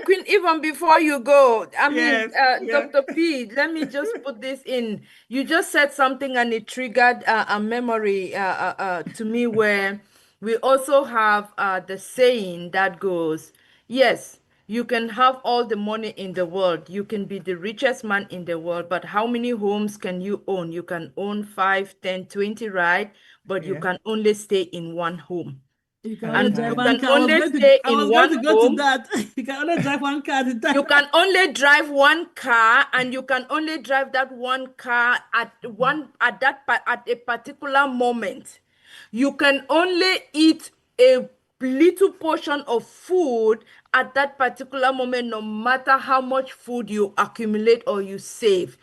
Queen Yvonne, before you go, I mean, Yes, Dr. P, let me just put this in. You just said something and it triggered a memory to me where we also have the saying that goes, yes, you can have all the money in the world. You can be the richest man in the world, but how many homes can you own? You can own 5, 10, 20, right? But you can only stay in one home. You can And only drive you one can car. only stay I was in going to one go home. to that. You can only drive one car at a time. You can only drive one car, and you can only drive that one car at a particular moment. You can only eat a little portion of food at that particular moment, no matter how much food you accumulate or you save.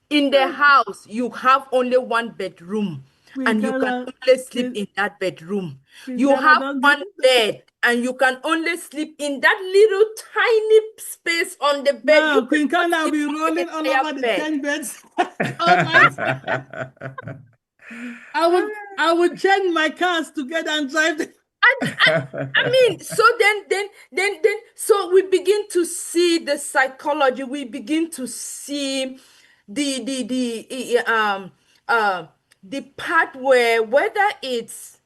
In the house, you have only one bedroom, and you can only sleep in that bedroom. You have one bed, and you can only sleep in that little tiny space on the bed. No, You Queen cannot Kanla will sleep be on the rolling all entire over the bed. 10 beds. All right. I would chain my cars together and drive them. I mean, so then, so we begin to see the psychology. We begin to see the part where whether it's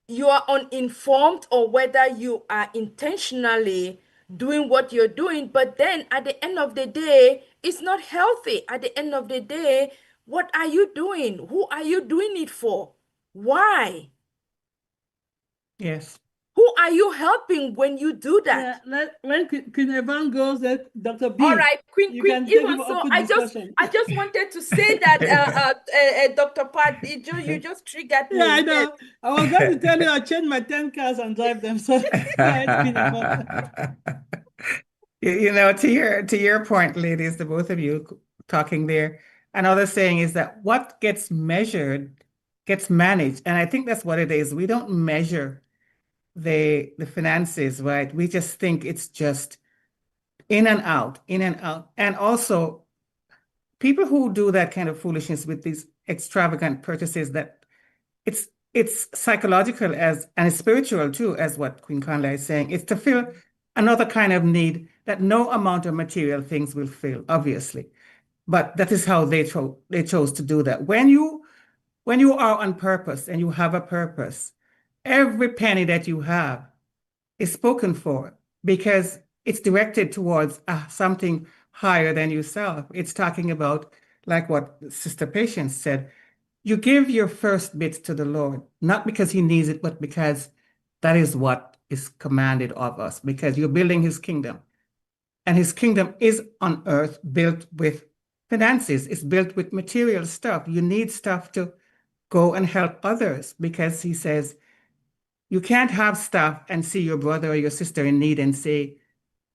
you are uninformed or whether you are intentionally doing what you're doing, but then at the end of the day, it's not healthy. At the end of the day, what are you doing? Who are you doing it for? Why? Yes. Who are you helping when you do that? Yeah, when Queen Evan goes, Dr. B, All right, Queen you Queen can take Yvonne. it So open I discussion. just wanted to say that Dr. Pat, you just triggered Yeah, I me. Yes. know. I was going to tell you I change my 10 cars and drive them. So go ahead, Queen Evan. You know, to your point, ladies, the both of you talking there, another saying is that what gets measured gets managed. And I think that's what it is. We don't measure the finances, right? We just think it's just in and out, in and out. And also, people who do that kind of foolishness with these extravagant purchases, that it's psychological as and it's spiritual too, as what Queen Kanla is saying. It's to fill another kind of need that no amount of material things will fill, obviously. But that is how they chose to do that. When you are on purpose and you have a purpose, every penny that you have is spoken for because it's directed towards something higher than yourself. It's talking about, like what Sister Patience said, you give your first bits to the Lord, not because he needs it, but because that is what is commanded of us, because you're building his kingdom. And his kingdom is on earth built with finances. It's built with material stuff. You need stuff to go and help others because he says, you can't have stuff and see your brother or your sister in need and say,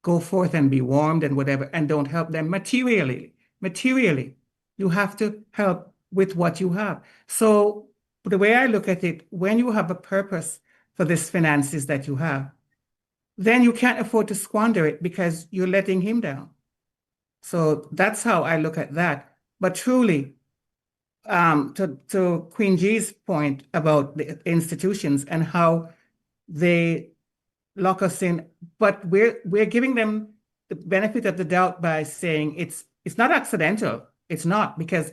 go forth and be warmed and whatever, and don't help them materially. Materially, you have to help with what you have. So the way I look at it, when you have a purpose for this finances that you have, then you can't afford to squander it because you're letting him down. So that's how I look at that. But truly, to Queen G's point about the institutions and how they lock us in, but we're giving them the benefit of the doubt by saying it's not accidental. It's not, because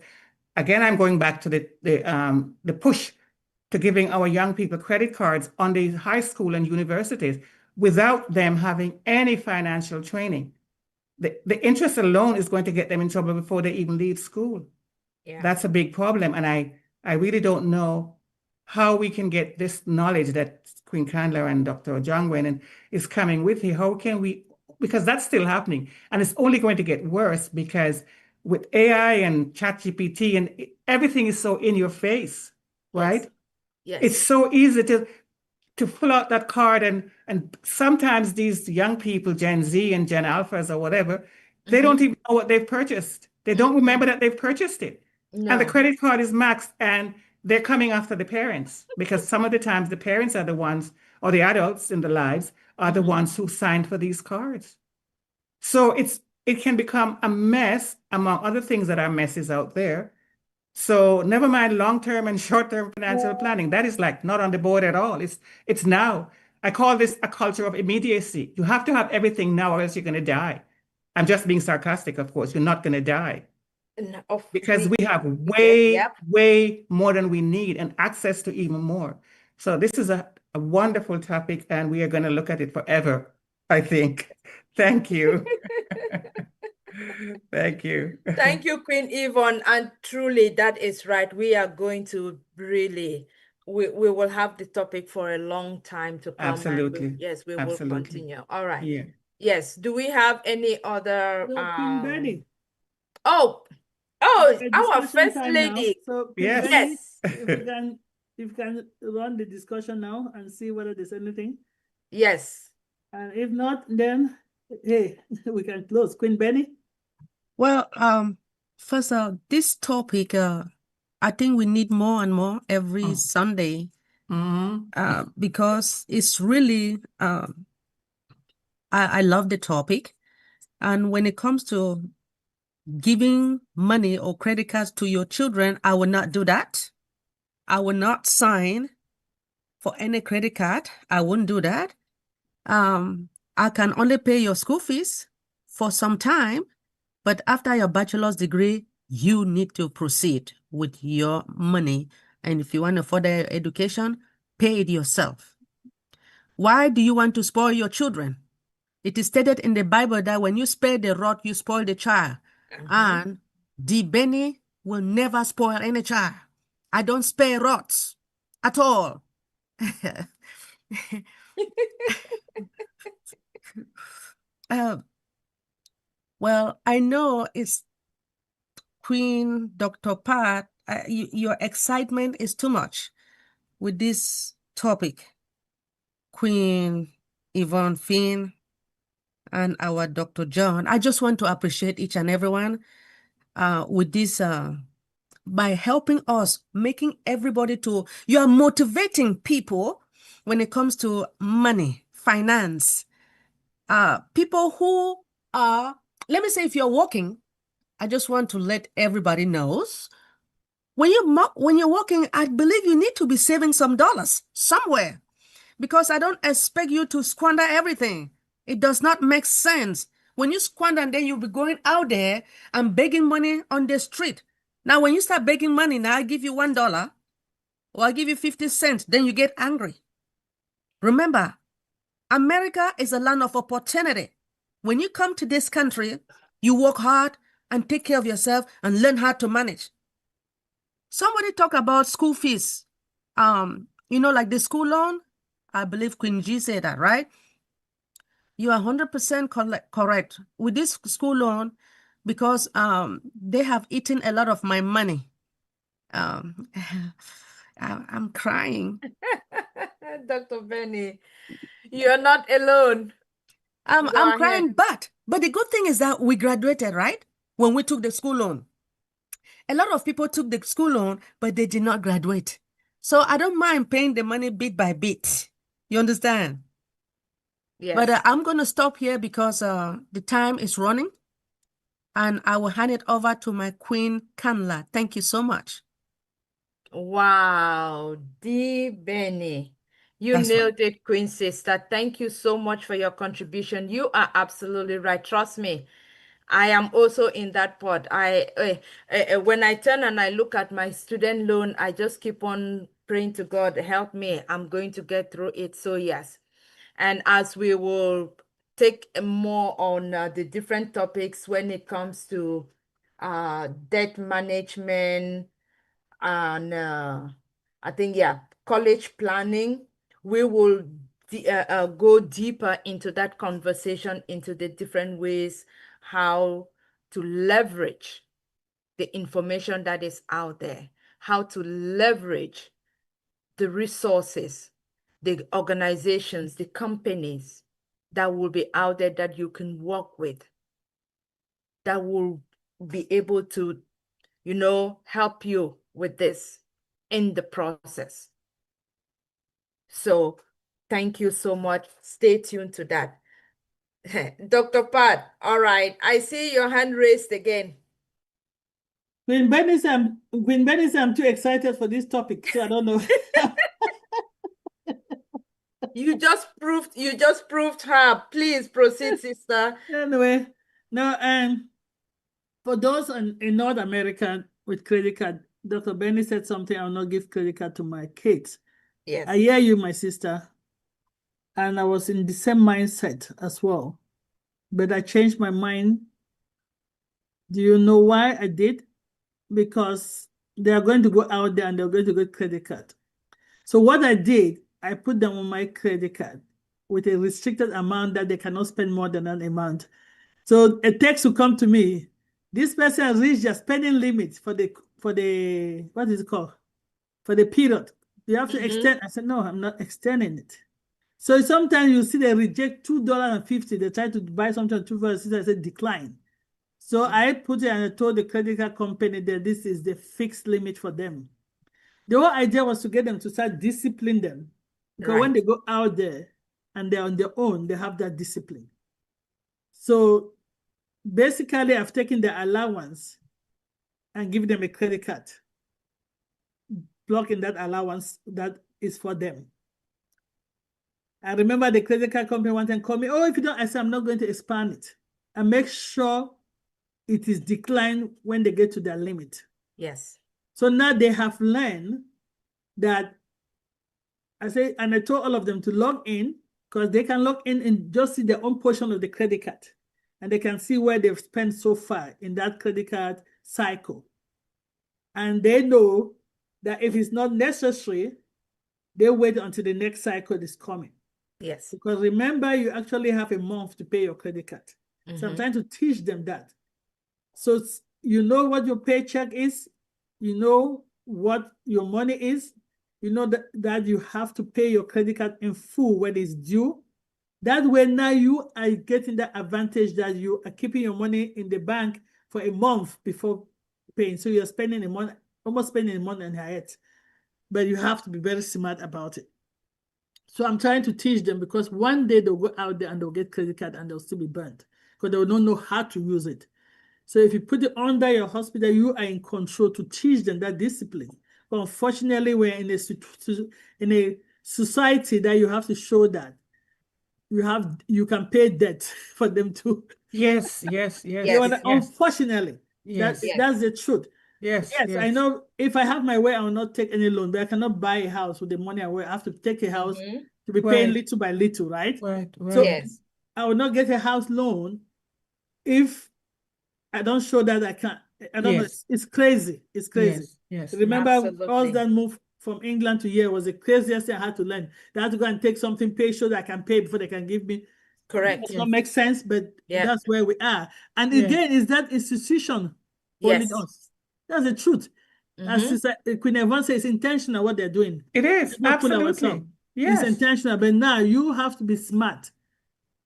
again, I'm going back to the push to giving our young people credit cards on the high school and universities without them having any financial training. The interest alone is going to get them in trouble before they even leave school. Yeah. That's a big problem. And I really don't know how we can get this knowledge that Queen Kanla and Dr. Ajongwen is coming with here. How can we, because that's still happening. And it's only going to get worse because with AI and ChatGPT and everything is so in your face, right? Yes. It's so easy to pull out that card and sometimes these young people, Gen Z and Gen Alphas or whatever, they don't even know what they've purchased. They don't remember that they've purchased it. No. And the credit card is maxed and they're coming after the parents because some of the times the parents are the ones, or the adults in the lives are the ones who signed for these cards. So it can become a mess among other things that are messes out there. So never mind long-term and short-term financial planning. That is like not on the board at all. It's now. I call this a culture of immediacy. You have to have everything now or else you're going to die. I'm just being sarcastic, of course. You're not going to die. Because we have way more than we need and access to even more. So this is a wonderful topic and we are going to look at it forever, I think. Thank you. Thank you. Thank you, Queen Yvonne. And truly, that is right. We are going to really, we will have the topic for a long time to come. Absolutely. Yes, we Absolutely. will continue. All right. Yeah. Yes. Do we have any other? Queen Benny. Oh, our first lady. Now. So Queen Yes. Benny, if you can run the discussion now and see whether there's anything. Yes. And if not, then hey, we can close. Queen Benny. Well, first, this topic, I think we need more and more every Sunday because it's really, I love the topic. And when it comes to giving money or credit cards to your children, I will not do that. I will not sign for any credit card. I wouldn't do that. I can only pay your school fees for some time, but after your bachelor's degree, you need to proceed with your money. And if you want to further education, pay it yourself. Why do you want to spoil your children? It is stated in the Bible that when you spare the rod, you spoil the child. And the Benny will never spoil any child. I don't spare rods at all. Well, I know it's Queen Dr. Pat, your excitement is too much with this topic. Queen Yvonne Finn and our Dr. John. I just want to appreciate each and everyone with this, by helping us, making everybody to, you are motivating people when it comes to money, finance. People who are, let me say, if you're working, I just want to let everybody knows when you're working, I believe you need to be saving some dollars somewhere, because I don't expect you to squander everything. It does not make sense. When you squander and then you'll be going out there and begging money on the street. Now, when you start begging money, now I give you $1 or I give you 50 cents, then you get angry. Remember, America is a land of opportunity. When you come to this country, you work hard and take care of yourself and learn how to manage. Somebody talk about school fees. Like the school loan. I believe Queen G said that, right? You are 100% correct with this school loan, because they have eaten a lot of my money. I'm crying. Dr. Benny, you're not alone. I'm Go crying, ahead. but the good thing is that we graduated, right? When we took the school loan. A lot of people took the school loan, but they did not graduate. So I don't mind paying the money bit by bit. You understand? Yes. But I'm going to stop here because the time is running. And I will hand it over to my queen, Kanla. Thank you so much. Wow, D. Benny. You That's right. nailed it, Queen Sister. Thank you so much for your contribution. You are absolutely right. Trust me. I am also in that pot. When I turn and I look at my student loan, I just keep on praying to God, help me. I'm going to get through it. So yes. And as we will take more on the different topics when it comes to debt management and I think, college planning, we will go deeper into that conversation, into the different ways how to leverage the information that is out there, how to leverage the resources, the organizations, the companies that will be out there that you can work with, that will be able to, help you with this in the process. So thank you so much. Stay tuned to that. Dr. Pat, all right. I see your hand raised again. Queen Benny, I'm too excited for this topic, so I don't know. You just proved her. Please proceed, sister. Anyway, now, for those in North America with credit card, Dr. Benny said something, I'll not give credit card to my kids. Yes. I hear you, my sister. And I was in the same mindset as well. But I changed my mind. Do you know why I did? Because they are going to go out there and they're going to get credit card. So what I did, I put them on my credit card with a restricted amount that they cannot spend more than that amount. So a text will come to me. This person has reached their spending limit for the what is it called? For the period. You have to extend. I said, no, I'm not extending it. So sometimes you see they reject $2.50. They try to buy something at $2.50. I said decline. So I put it and I told the credit card company that this is the fixed limit for them. The whole idea was to get them to start disciplining them. Because when Right. they go out there and they're on their own, they have that discipline. So basically, I've taken their allowance and given them a credit card, blocking that allowance that is for them. I remember the credit card company one time called me, oh, if you don't, I said, I'm not going to expand it. And make sure it is declined when they get to their limit. Yes. So now they have learned that, I say, and I told all of them to log in, because they can log in and just see their own portion of the credit card. And they can see where they've spent so far in that credit card cycle. And they know that if it's not necessary, they wait until the next cycle is coming. Yes. Because remember, you actually have a month to pay your credit card. So I'm trying to teach them that. So you know what your paycheck is, you know what your money is, you know that you have to pay your credit card in full when it's due. That way now you are getting the advantage that you are keeping your money in the bank for a month before paying. So you're spending a month, almost spending a month and a half. But you have to be very smart about it. So I'm trying to teach them, because one day they'll go out there and they'll get credit card and they'll still be burnt because they will not know how to use it. So if you put it under your hospital, you are in control to teach them that discipline. But unfortunately, we're in a society that you have to show that you can pay debt for them to. Yes, yes, yes, Yes. yes, Unfortunately, yes, that's the truth. yes, Yes, I know if I have my way, I will not take any loan, but I cannot buy a house with the money I wear. I have to take a house to be paying Right. little by little, right? Right, right. So Yes. I will not get a house loan if I don't show that I can. I don't know. Yes. It's crazy. It's crazy. Yes, yes. Remember, us Absolutely. that moved from England to here was the craziest thing I had to learn. They had to go and take something, pay so that I can pay before they can give me. Correct. It does not make sense, but Yeah. that's where we are. And Yeah. again, is that institution holding Yes. us? That's the truth. As Sister Queen Evans says, it's intentional what they're doing. It is, Let's not fool absolutely. ourselves. Yes. It's intentional, but now you have to be smart.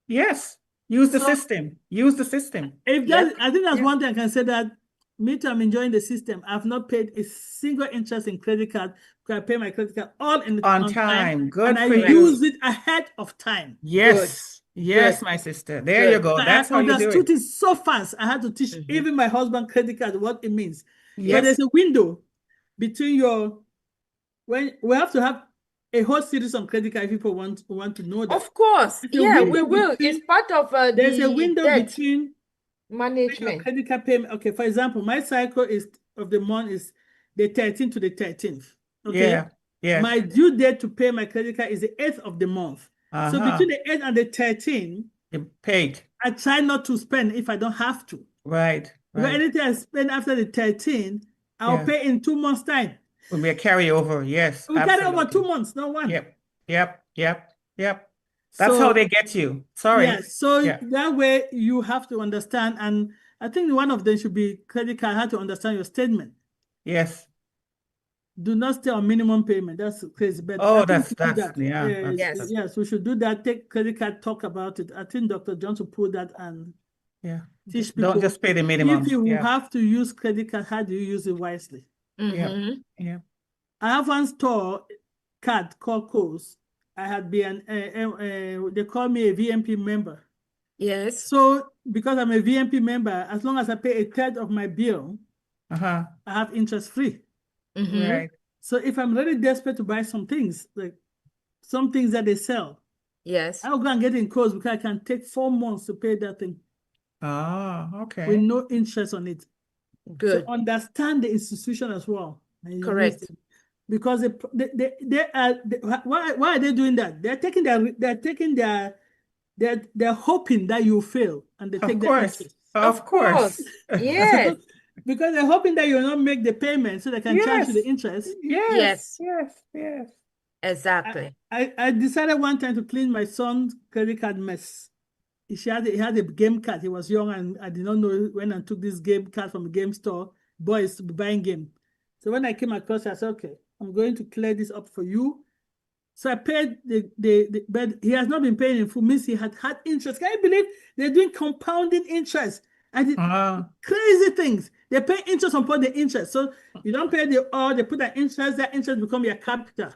Yes. Use the So- system. Use the system. If Yep. that, I think that's Yep. one thing I can say, that me too, I'm enjoying the system. I've not paid a single interest in credit card, because I pay my credit card all On time. Good and I for you. use it ahead of time. Yes. Yes, Good. my sister. There you Good. go. That's how I you do understood it. it so fast. I had to teach even my husband credit card what it means. But Yes. there's a window between when we have to have a whole series on credit card if people want to know that. Of course. There's a Yeah, we window will. between- It's part of There's a the window debt between your management. credit card payment. Okay, for example, my cycle of the month is the 13th to the 13th. Okay. Yeah. Yes. My due date to pay my credit card is the 8th of the month. So between the 8th and the 13th, You paid. I try not to spend if I don't have to. Right. Because Right. anything I spend after the 13th, I'll Yeah. pay in 2 months' time. Will be a carryover. Yes. We carry over 2 absolutely. months, not one. Yep. Yep. Yep. Yep. That's how they get you. Sorry. Yeah, so Yeah. that way you have to understand, and I think one of them should be credit card, how to understand your statement. Yes. Do not stay on minimum payment. That's crazy. But Oh, I think that's we should do that's that. yeah. Yes. Yes, we should do that. Take credit card, talk about it. I think Dr. John should put that and Yeah. teach people. Don't just pay the minimum. If you Yeah. have to use credit card, how do you use it wisely? Mhm. Yeah. I have one store card called Coast. I had been, they call me a VMP member. Yes. So because I'm a VMP member, as long as I pay a third of my bill, Uh-huh. I have interest free. Mhm. Right. So if I'm really desperate to buy some things, like some things that they sell, Yes. I'll go and get in Coast because I can take 4 months to pay that thing Ah, with okay. no interest on it. Good. So understand the institution as well. And you use Correct. it. Because why are they doing that? They're hoping that you fail and they Of take their course. interest. Of course. Yes. Because they're hoping that you'll not make the payment so they can charge you the Yes. interest. Yes. Yes. Yes. Exactly. I decided one time to clean my son's credit card mess. He had a game card. He was young and I did not know when I took this game card from a game store, boys to be buying game. So when I came across it, I said, okay, I'm going to clear this up for you. So I paid but he has not been paying in full, means he had interest. Can you believe they're doing compounding interest? I did crazy things. They pay interest upon the interest. So you don't pay they put that interest become your capital.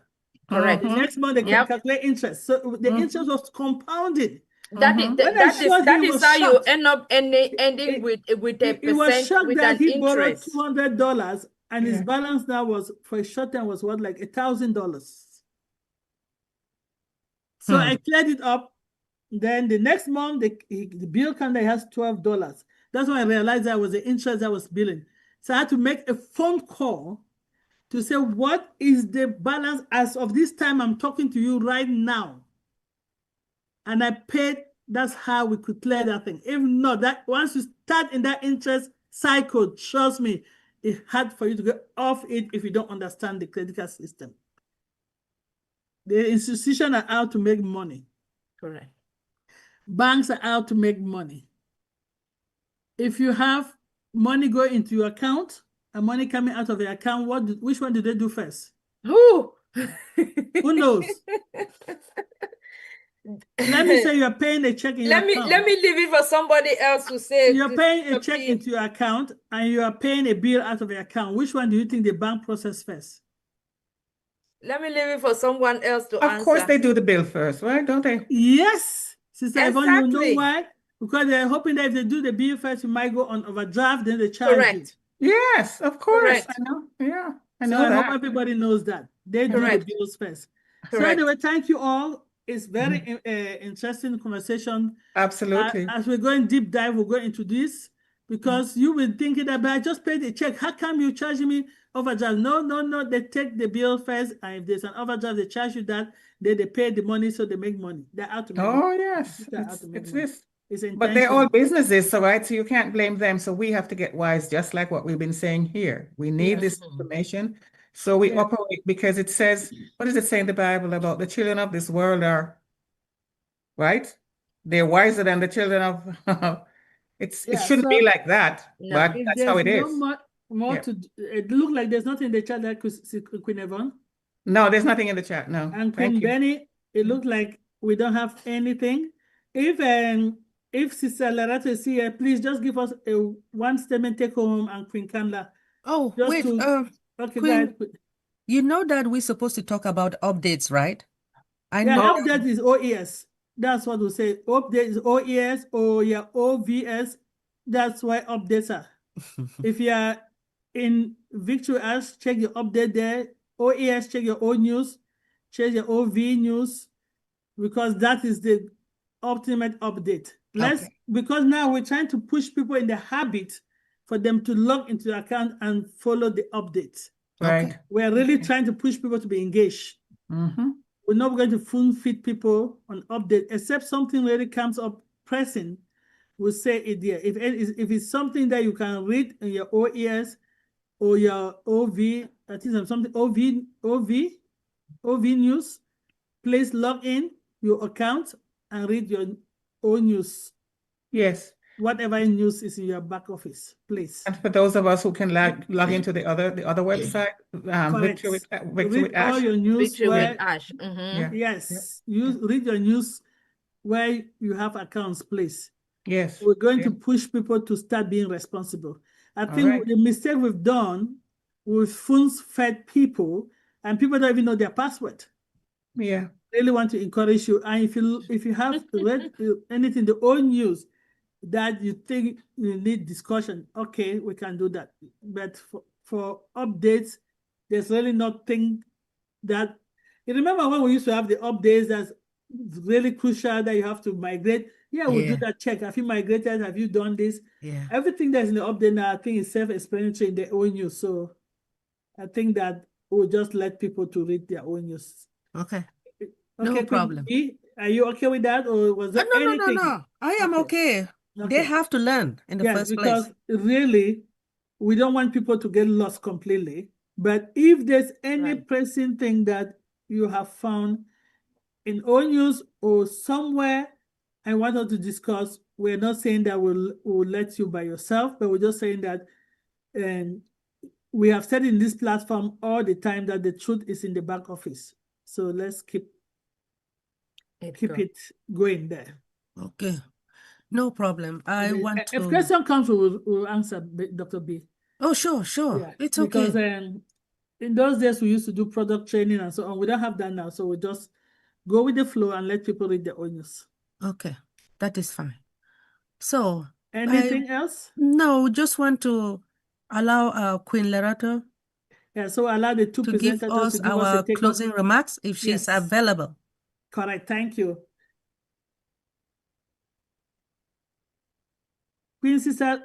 Correct. The next month they can calculate interest. So the interest was compounded. That is how you end up ending with a He was percent shocked with that an he borrowed interest. $200 and his balance now was for a short time was what, like $1,000. So I cleared it up. Then the next month the bill calendar has $12. That's when I realized that was the interest I was billing. So I had to make a phone call to say, what is the balance as of this time I'm talking to you right now? And I paid. That's how we could clear that thing. If not, that once you start in that interest cycle, trust me, it's hard for you to get off it if you don't understand the credit card system. The institutions are out to make money. Correct. Banks are out to make money. If you have money going into your account and money coming out of your account, which one did they do first? Who? Who knows? Let me say you're paying a check in your account. Let me leave it for somebody else to say. You're paying a check into your account and you are paying a bill out of your account. Which one do you think the bank processed first? Let me leave it for someone else to answer. Of course they do the bill first, right? Don't they? Yes. Sister Yvonne, you know Exactly. why? Because they're hoping that if they do the bill first, you might go on overdraft, then they charge Correct. you. Yes, of course. Correct. I know. Yeah, I So know I that. hope everybody knows that. They do the Correct. bills first. So Correct. anyway, thank you all. It's very interesting conversation. Absolutely. As we're going deep dive, we'll go into this because you will think that, but I just paid a check. How come you charging me overdraft? No. They take the bill first, and if there's an overdraft, they charge you that. Then they pay the money, so they make money. They're out to make money. Yes, They're out to make it's money. this. It's But they're all intentional. businesses, so right? So you can't blame them. So we have to get wise, just like what we've been saying here. We need this information. So we operate because it says, what does it say in the Bible about the children of this world are, right? They're wiser than the children of it shouldn't be like that, No. but If that's how there's it no is. more Yeah. to it look like there's nothing in the chat that Queen Yvonne No, there's nothing in the chat. No. and Thank Queen you. Benny. It looks like we don't have anything. If Sister Lerato is here, please just give us a one statement take home, and Queen Kanla. Oh, Just wait, okay, go Queen, ahead. you know that we're supposed to talk about updates, right? I Yeah, know. update is OES. That's what we say. Update is OES or OVS. That's why updates are. If you are in Victory Ash, check your update there. OES, check your O news, check your OV news, because that is the ultimate update. Because now we're trying to push people in the habit for them to log into the account and follow the updates. Right. We're really trying to push people to be engaged. We're not going to phone feed people on update, except something really comes up pressing. We'll say it there. If it's something that you can read in your OES or your OV, I think something OV news, please log in your account and read your own news. Yes. Whatever news is in your back office, please. And for those of us who can log into the other website, Victory with read Ash. all your news Victory where, with Ash. Yes, read your news where you have accounts, please. Yes. We're going to push people to start being responsible. I think the mistake we've done, we've spoon-fed people, and people don't even know their password. Yeah. Really want to encourage you. And if you have read anything, the old news that you think you need discussion, okay, we can do that. But for updates, there's really nothing that. You remember when we used to have the updates that's really crucial that you have to migrate? Yeah, we'll do that check. Have you migrated? Have you done this? Yeah. Everything that's in the update now, I think, is self-explanatory in their own news. So I think that we'll just let people to read their own news. Okay. Okay, No problem. B, are you okay with that, or was there anything? No. I am okay. They have to learn in the first place. Because really, we don't want people to get lost completely. But if there's any pressing thing that you have found in all news or somewhere I want us to discuss, we're not saying that we'll let you by yourself, but we're just saying that we have said in this platform all the time that the truth is in the back office. So let's keep it going there. Okay. No problem. I Okay. want If to. question comes, we'll answer, Dr. B. Oh, sure. Yeah, It's because okay. in those days we used to do product training and so on. We don't have that now, so we just go with the flow and let people read their own news. Okay, that is fine. So Anything else? no, just want to allow Queen Lerato Yeah, so allow the two to give presenters us to give us a our take-home. closing remarks if she's Yes. available. Correct. Thank you. Queen Sister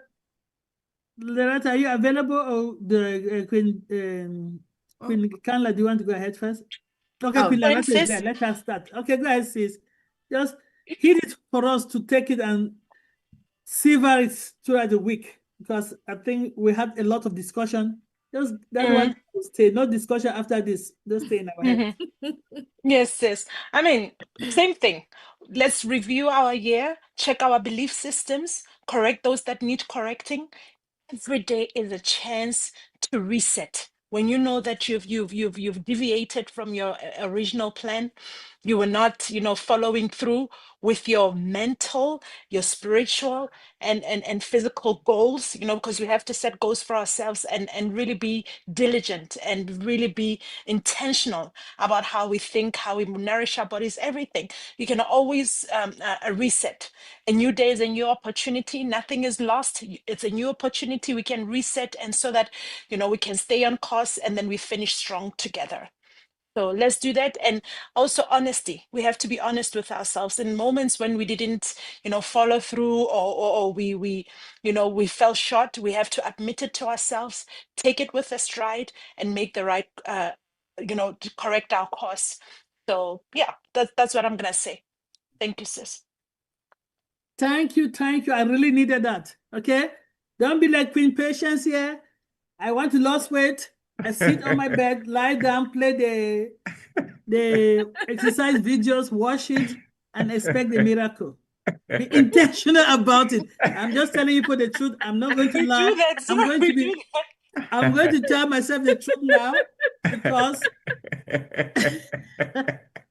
Lerato, are you available, or the Queen Kanla, do you want to go ahead first? Okay, Oh, Queen Fine, Lerato is sis. there. Let us start. Okay, go ahead, sis. Just hit it for us to take it and savor it throughout the week, because I think we had a lot of discussion. Just that's why we stay. No discussion after this. Just stay in our head. Yes, sis. I mean, same thing. Let's review our year, check our belief systems, correct those that need correcting. Every day is a chance to reset. When you know that you've deviated from your original plan, you were not, following through with your mental, your spiritual, and physical goals, because we have to set goals for ourselves and really be diligent and really be intentional about how we think, how we nourish our bodies, everything. You can always reset. A new day is a new opportunity. Nothing is lost. It's a new opportunity. We can reset, and so that we can stay on course, and then we finish strong together. So let's do that. And also honesty. We have to be honest with ourselves. In moments when we didn't, follow through, or we fell short, we have to admit it to ourselves, take it with a stride, and make the right, to correct our course. So yeah, that's what I'm gonna say. Thank you, sis. Thank you. I really needed that. Okay, don't be like Queen Patience here. I want to lose weight. I sit on my bed, lie down, play the exercise videos, watch it, and expect the miracle. Be intentional about it. I'm just telling you for the truth. I'm not going to We lie. do that, I'm sir. going We to do be. I'm going to tell myself the truth now, because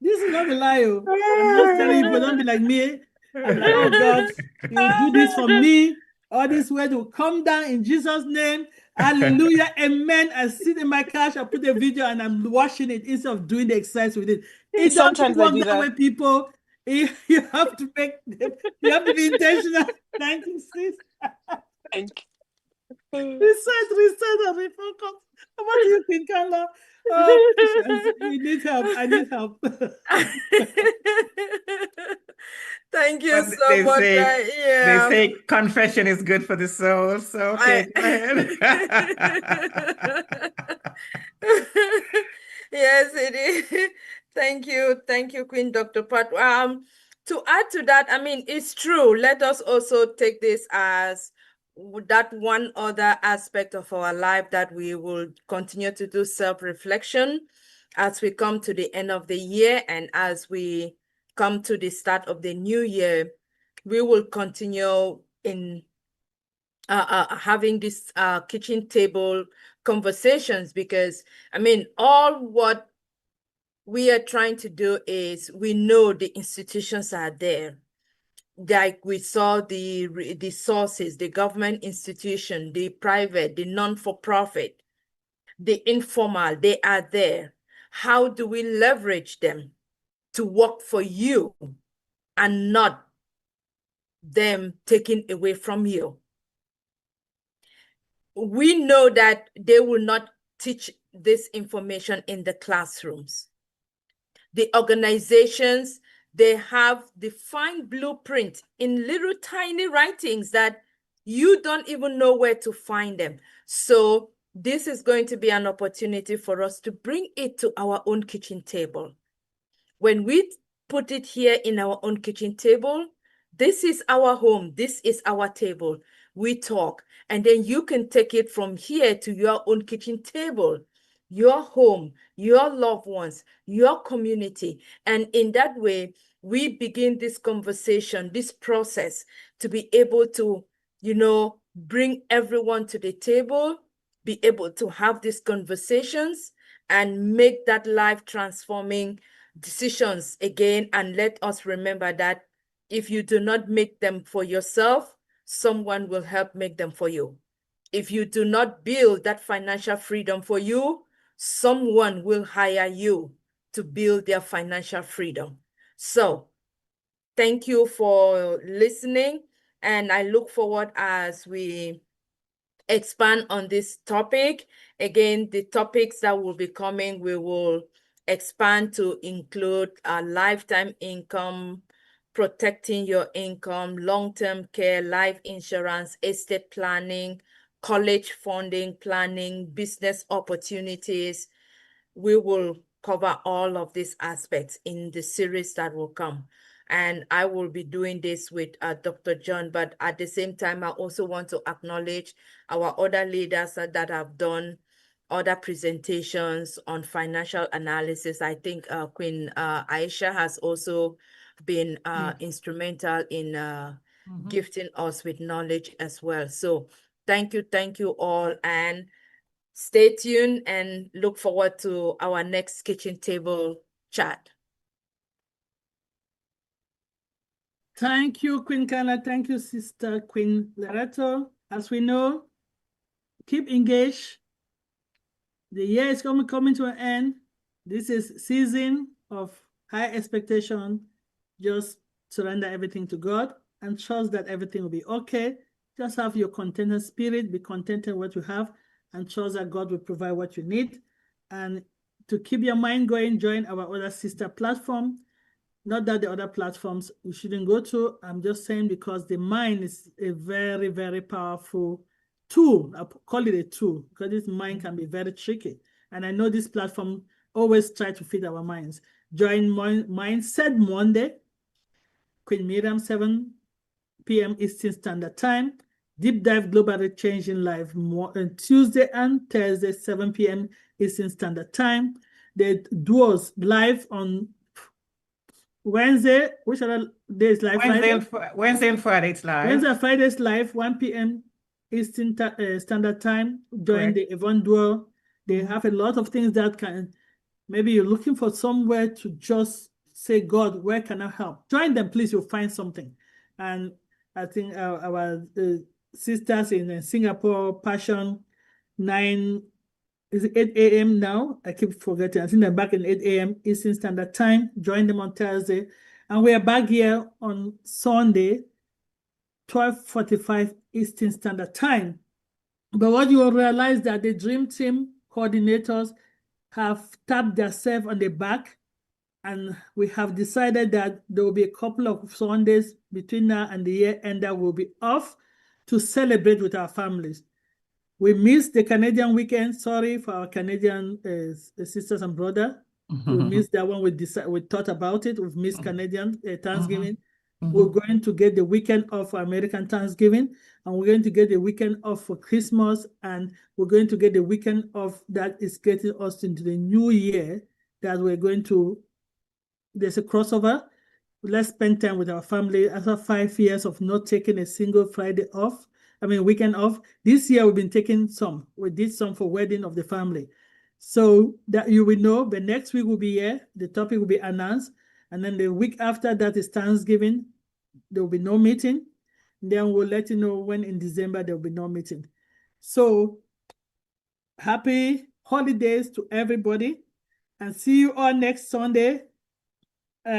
this is not a lie. I'm just telling you, but don't be like me. I'm like, oh God, you will do this for me. All this word will come down in Jesus' name. Hallelujah. Amen. I sit in my couch, I put the video and I'm watching it instead of doing the exercise with it. It doesn't Sometimes I work do that way, that. people. You have to you have to be intentional. Thank you, sis. Thank you. Reset, and refocus. What do you think, Kanla? Oh, patience. You need help. I need help. Thank you But so they much. say they Yeah. say confession is good for the soul. So okay, go ahead. Yes, it is. Thank you, Queen Dr. Pat. To add to that, I mean, it's true. Let us also take this as that one other aspect of our life that we will continue to do self-reflection as we come to the end of the year, and as we come to the start of the new year. We will continue in having this kitchen table conversations, because I mean, all what we are trying to do is, we know the institutions are there. Like we saw the sources, the government institution, the private, the non-for-profit, the informal, they are there. How do we leverage them to work for you and not them taken away from you? We know that they will not teach this information in the classrooms. The organizations, they have defined blueprint in little tiny writings that you don't even know where to find them. So this is going to be an opportunity for us to bring it to our own kitchen table. When we put it here in our own kitchen table, this is our home, this is our table. We talk, and then you can take it from here to your own kitchen table, your home, your loved ones, your community. And in that way, we begin this conversation, this process, to be able to, bring everyone to the table, be able to have these conversations, and make that life transforming decisions again. And let us remember that If you do not make them for yourself, someone will help make them for you. If you do not build that financial freedom for you, someone will hire you to build their financial freedom. So thank you for listening, and I look forward as we expand on this topic. Again, the topics that will be coming, we will expand to include a lifetime income, protecting your income, long-term care, life insurance, estate planning, college funding planning, business opportunities. We will cover all of these aspects in the series that will come. And I will be doing this with Dr. John, but at the same time, I also want to acknowledge our other leaders that have done other presentations on financial analysis. I think Queen Aisha has also been instrumental in gifting us with knowledge as well. So thank you all, and stay tuned and look forward to our next kitchen table chat. Thank you, Queen Kanla. Thank you, Sister Queen Lerato. As we know, keep engaged. The year is coming to an end. This is season of high expectation. Just surrender everything to God and trust that everything will be okay. Just have your contented spirit, be contented with what you have, and trust that God will provide what you need. And to keep your mind going, join our other sister platform. Not that the other platforms you shouldn't go to. I'm just saying because the mind is a very, very powerful tool. I call it a tool because this mind can be very tricky. And I know this platform always try to feed our minds. Join Mindset Monday, Queen Miriam, 7 p.m. Eastern Standard Time. Deep Dive Global Changing Life on Tuesday and Thursday, 7 p.m. Eastern Standard Time. The duos live on Wednesday. Which other days live? Wednesday and Friday it's live. Wednesday and Fridays live, 1 p.m. Eastern Standard Time. Join the Yvonne duo. They have a lot of things that can, maybe you're looking for somewhere to just say, God, where can I help? Join them, please. You'll find something. And I think our sisters in Singapore, Passion, 8 a.m. now? I keep forgetting. I think they're back in 8 a.m. Eastern Standard Time. Join them on Thursday. And we are back here on Sunday, 12:45 Eastern Standard Time. But what you will realize that the Dream Team coordinators have tapped themselves on the back, and we have decided that there will be a couple of Sundays between now and the year end that will be off to celebrate with our families. We missed the Canadian weekend. Sorry for our Canadian sisters and brothers. We missed that one. We thought about it. We've missed Canadian Thanksgiving. We're going to get the weekend off for American Thanksgiving, and we're going to get the weekend off for Christmas, and we're going to get the weekend off that is getting us into the new year, that we're going to, there's a crossover. Let's spend time with our family after 5 years of not taking a single Friday off. Weekend off. This year we've been taking some. We did some for wedding of the family. So that you will know, the next week will be here. The topic will be announced. And then the week after that is Thanksgiving. There will be no meeting. Then we'll let you know when in December there will be no meeting. So happy holidays to everybody, and see you all next Sunday.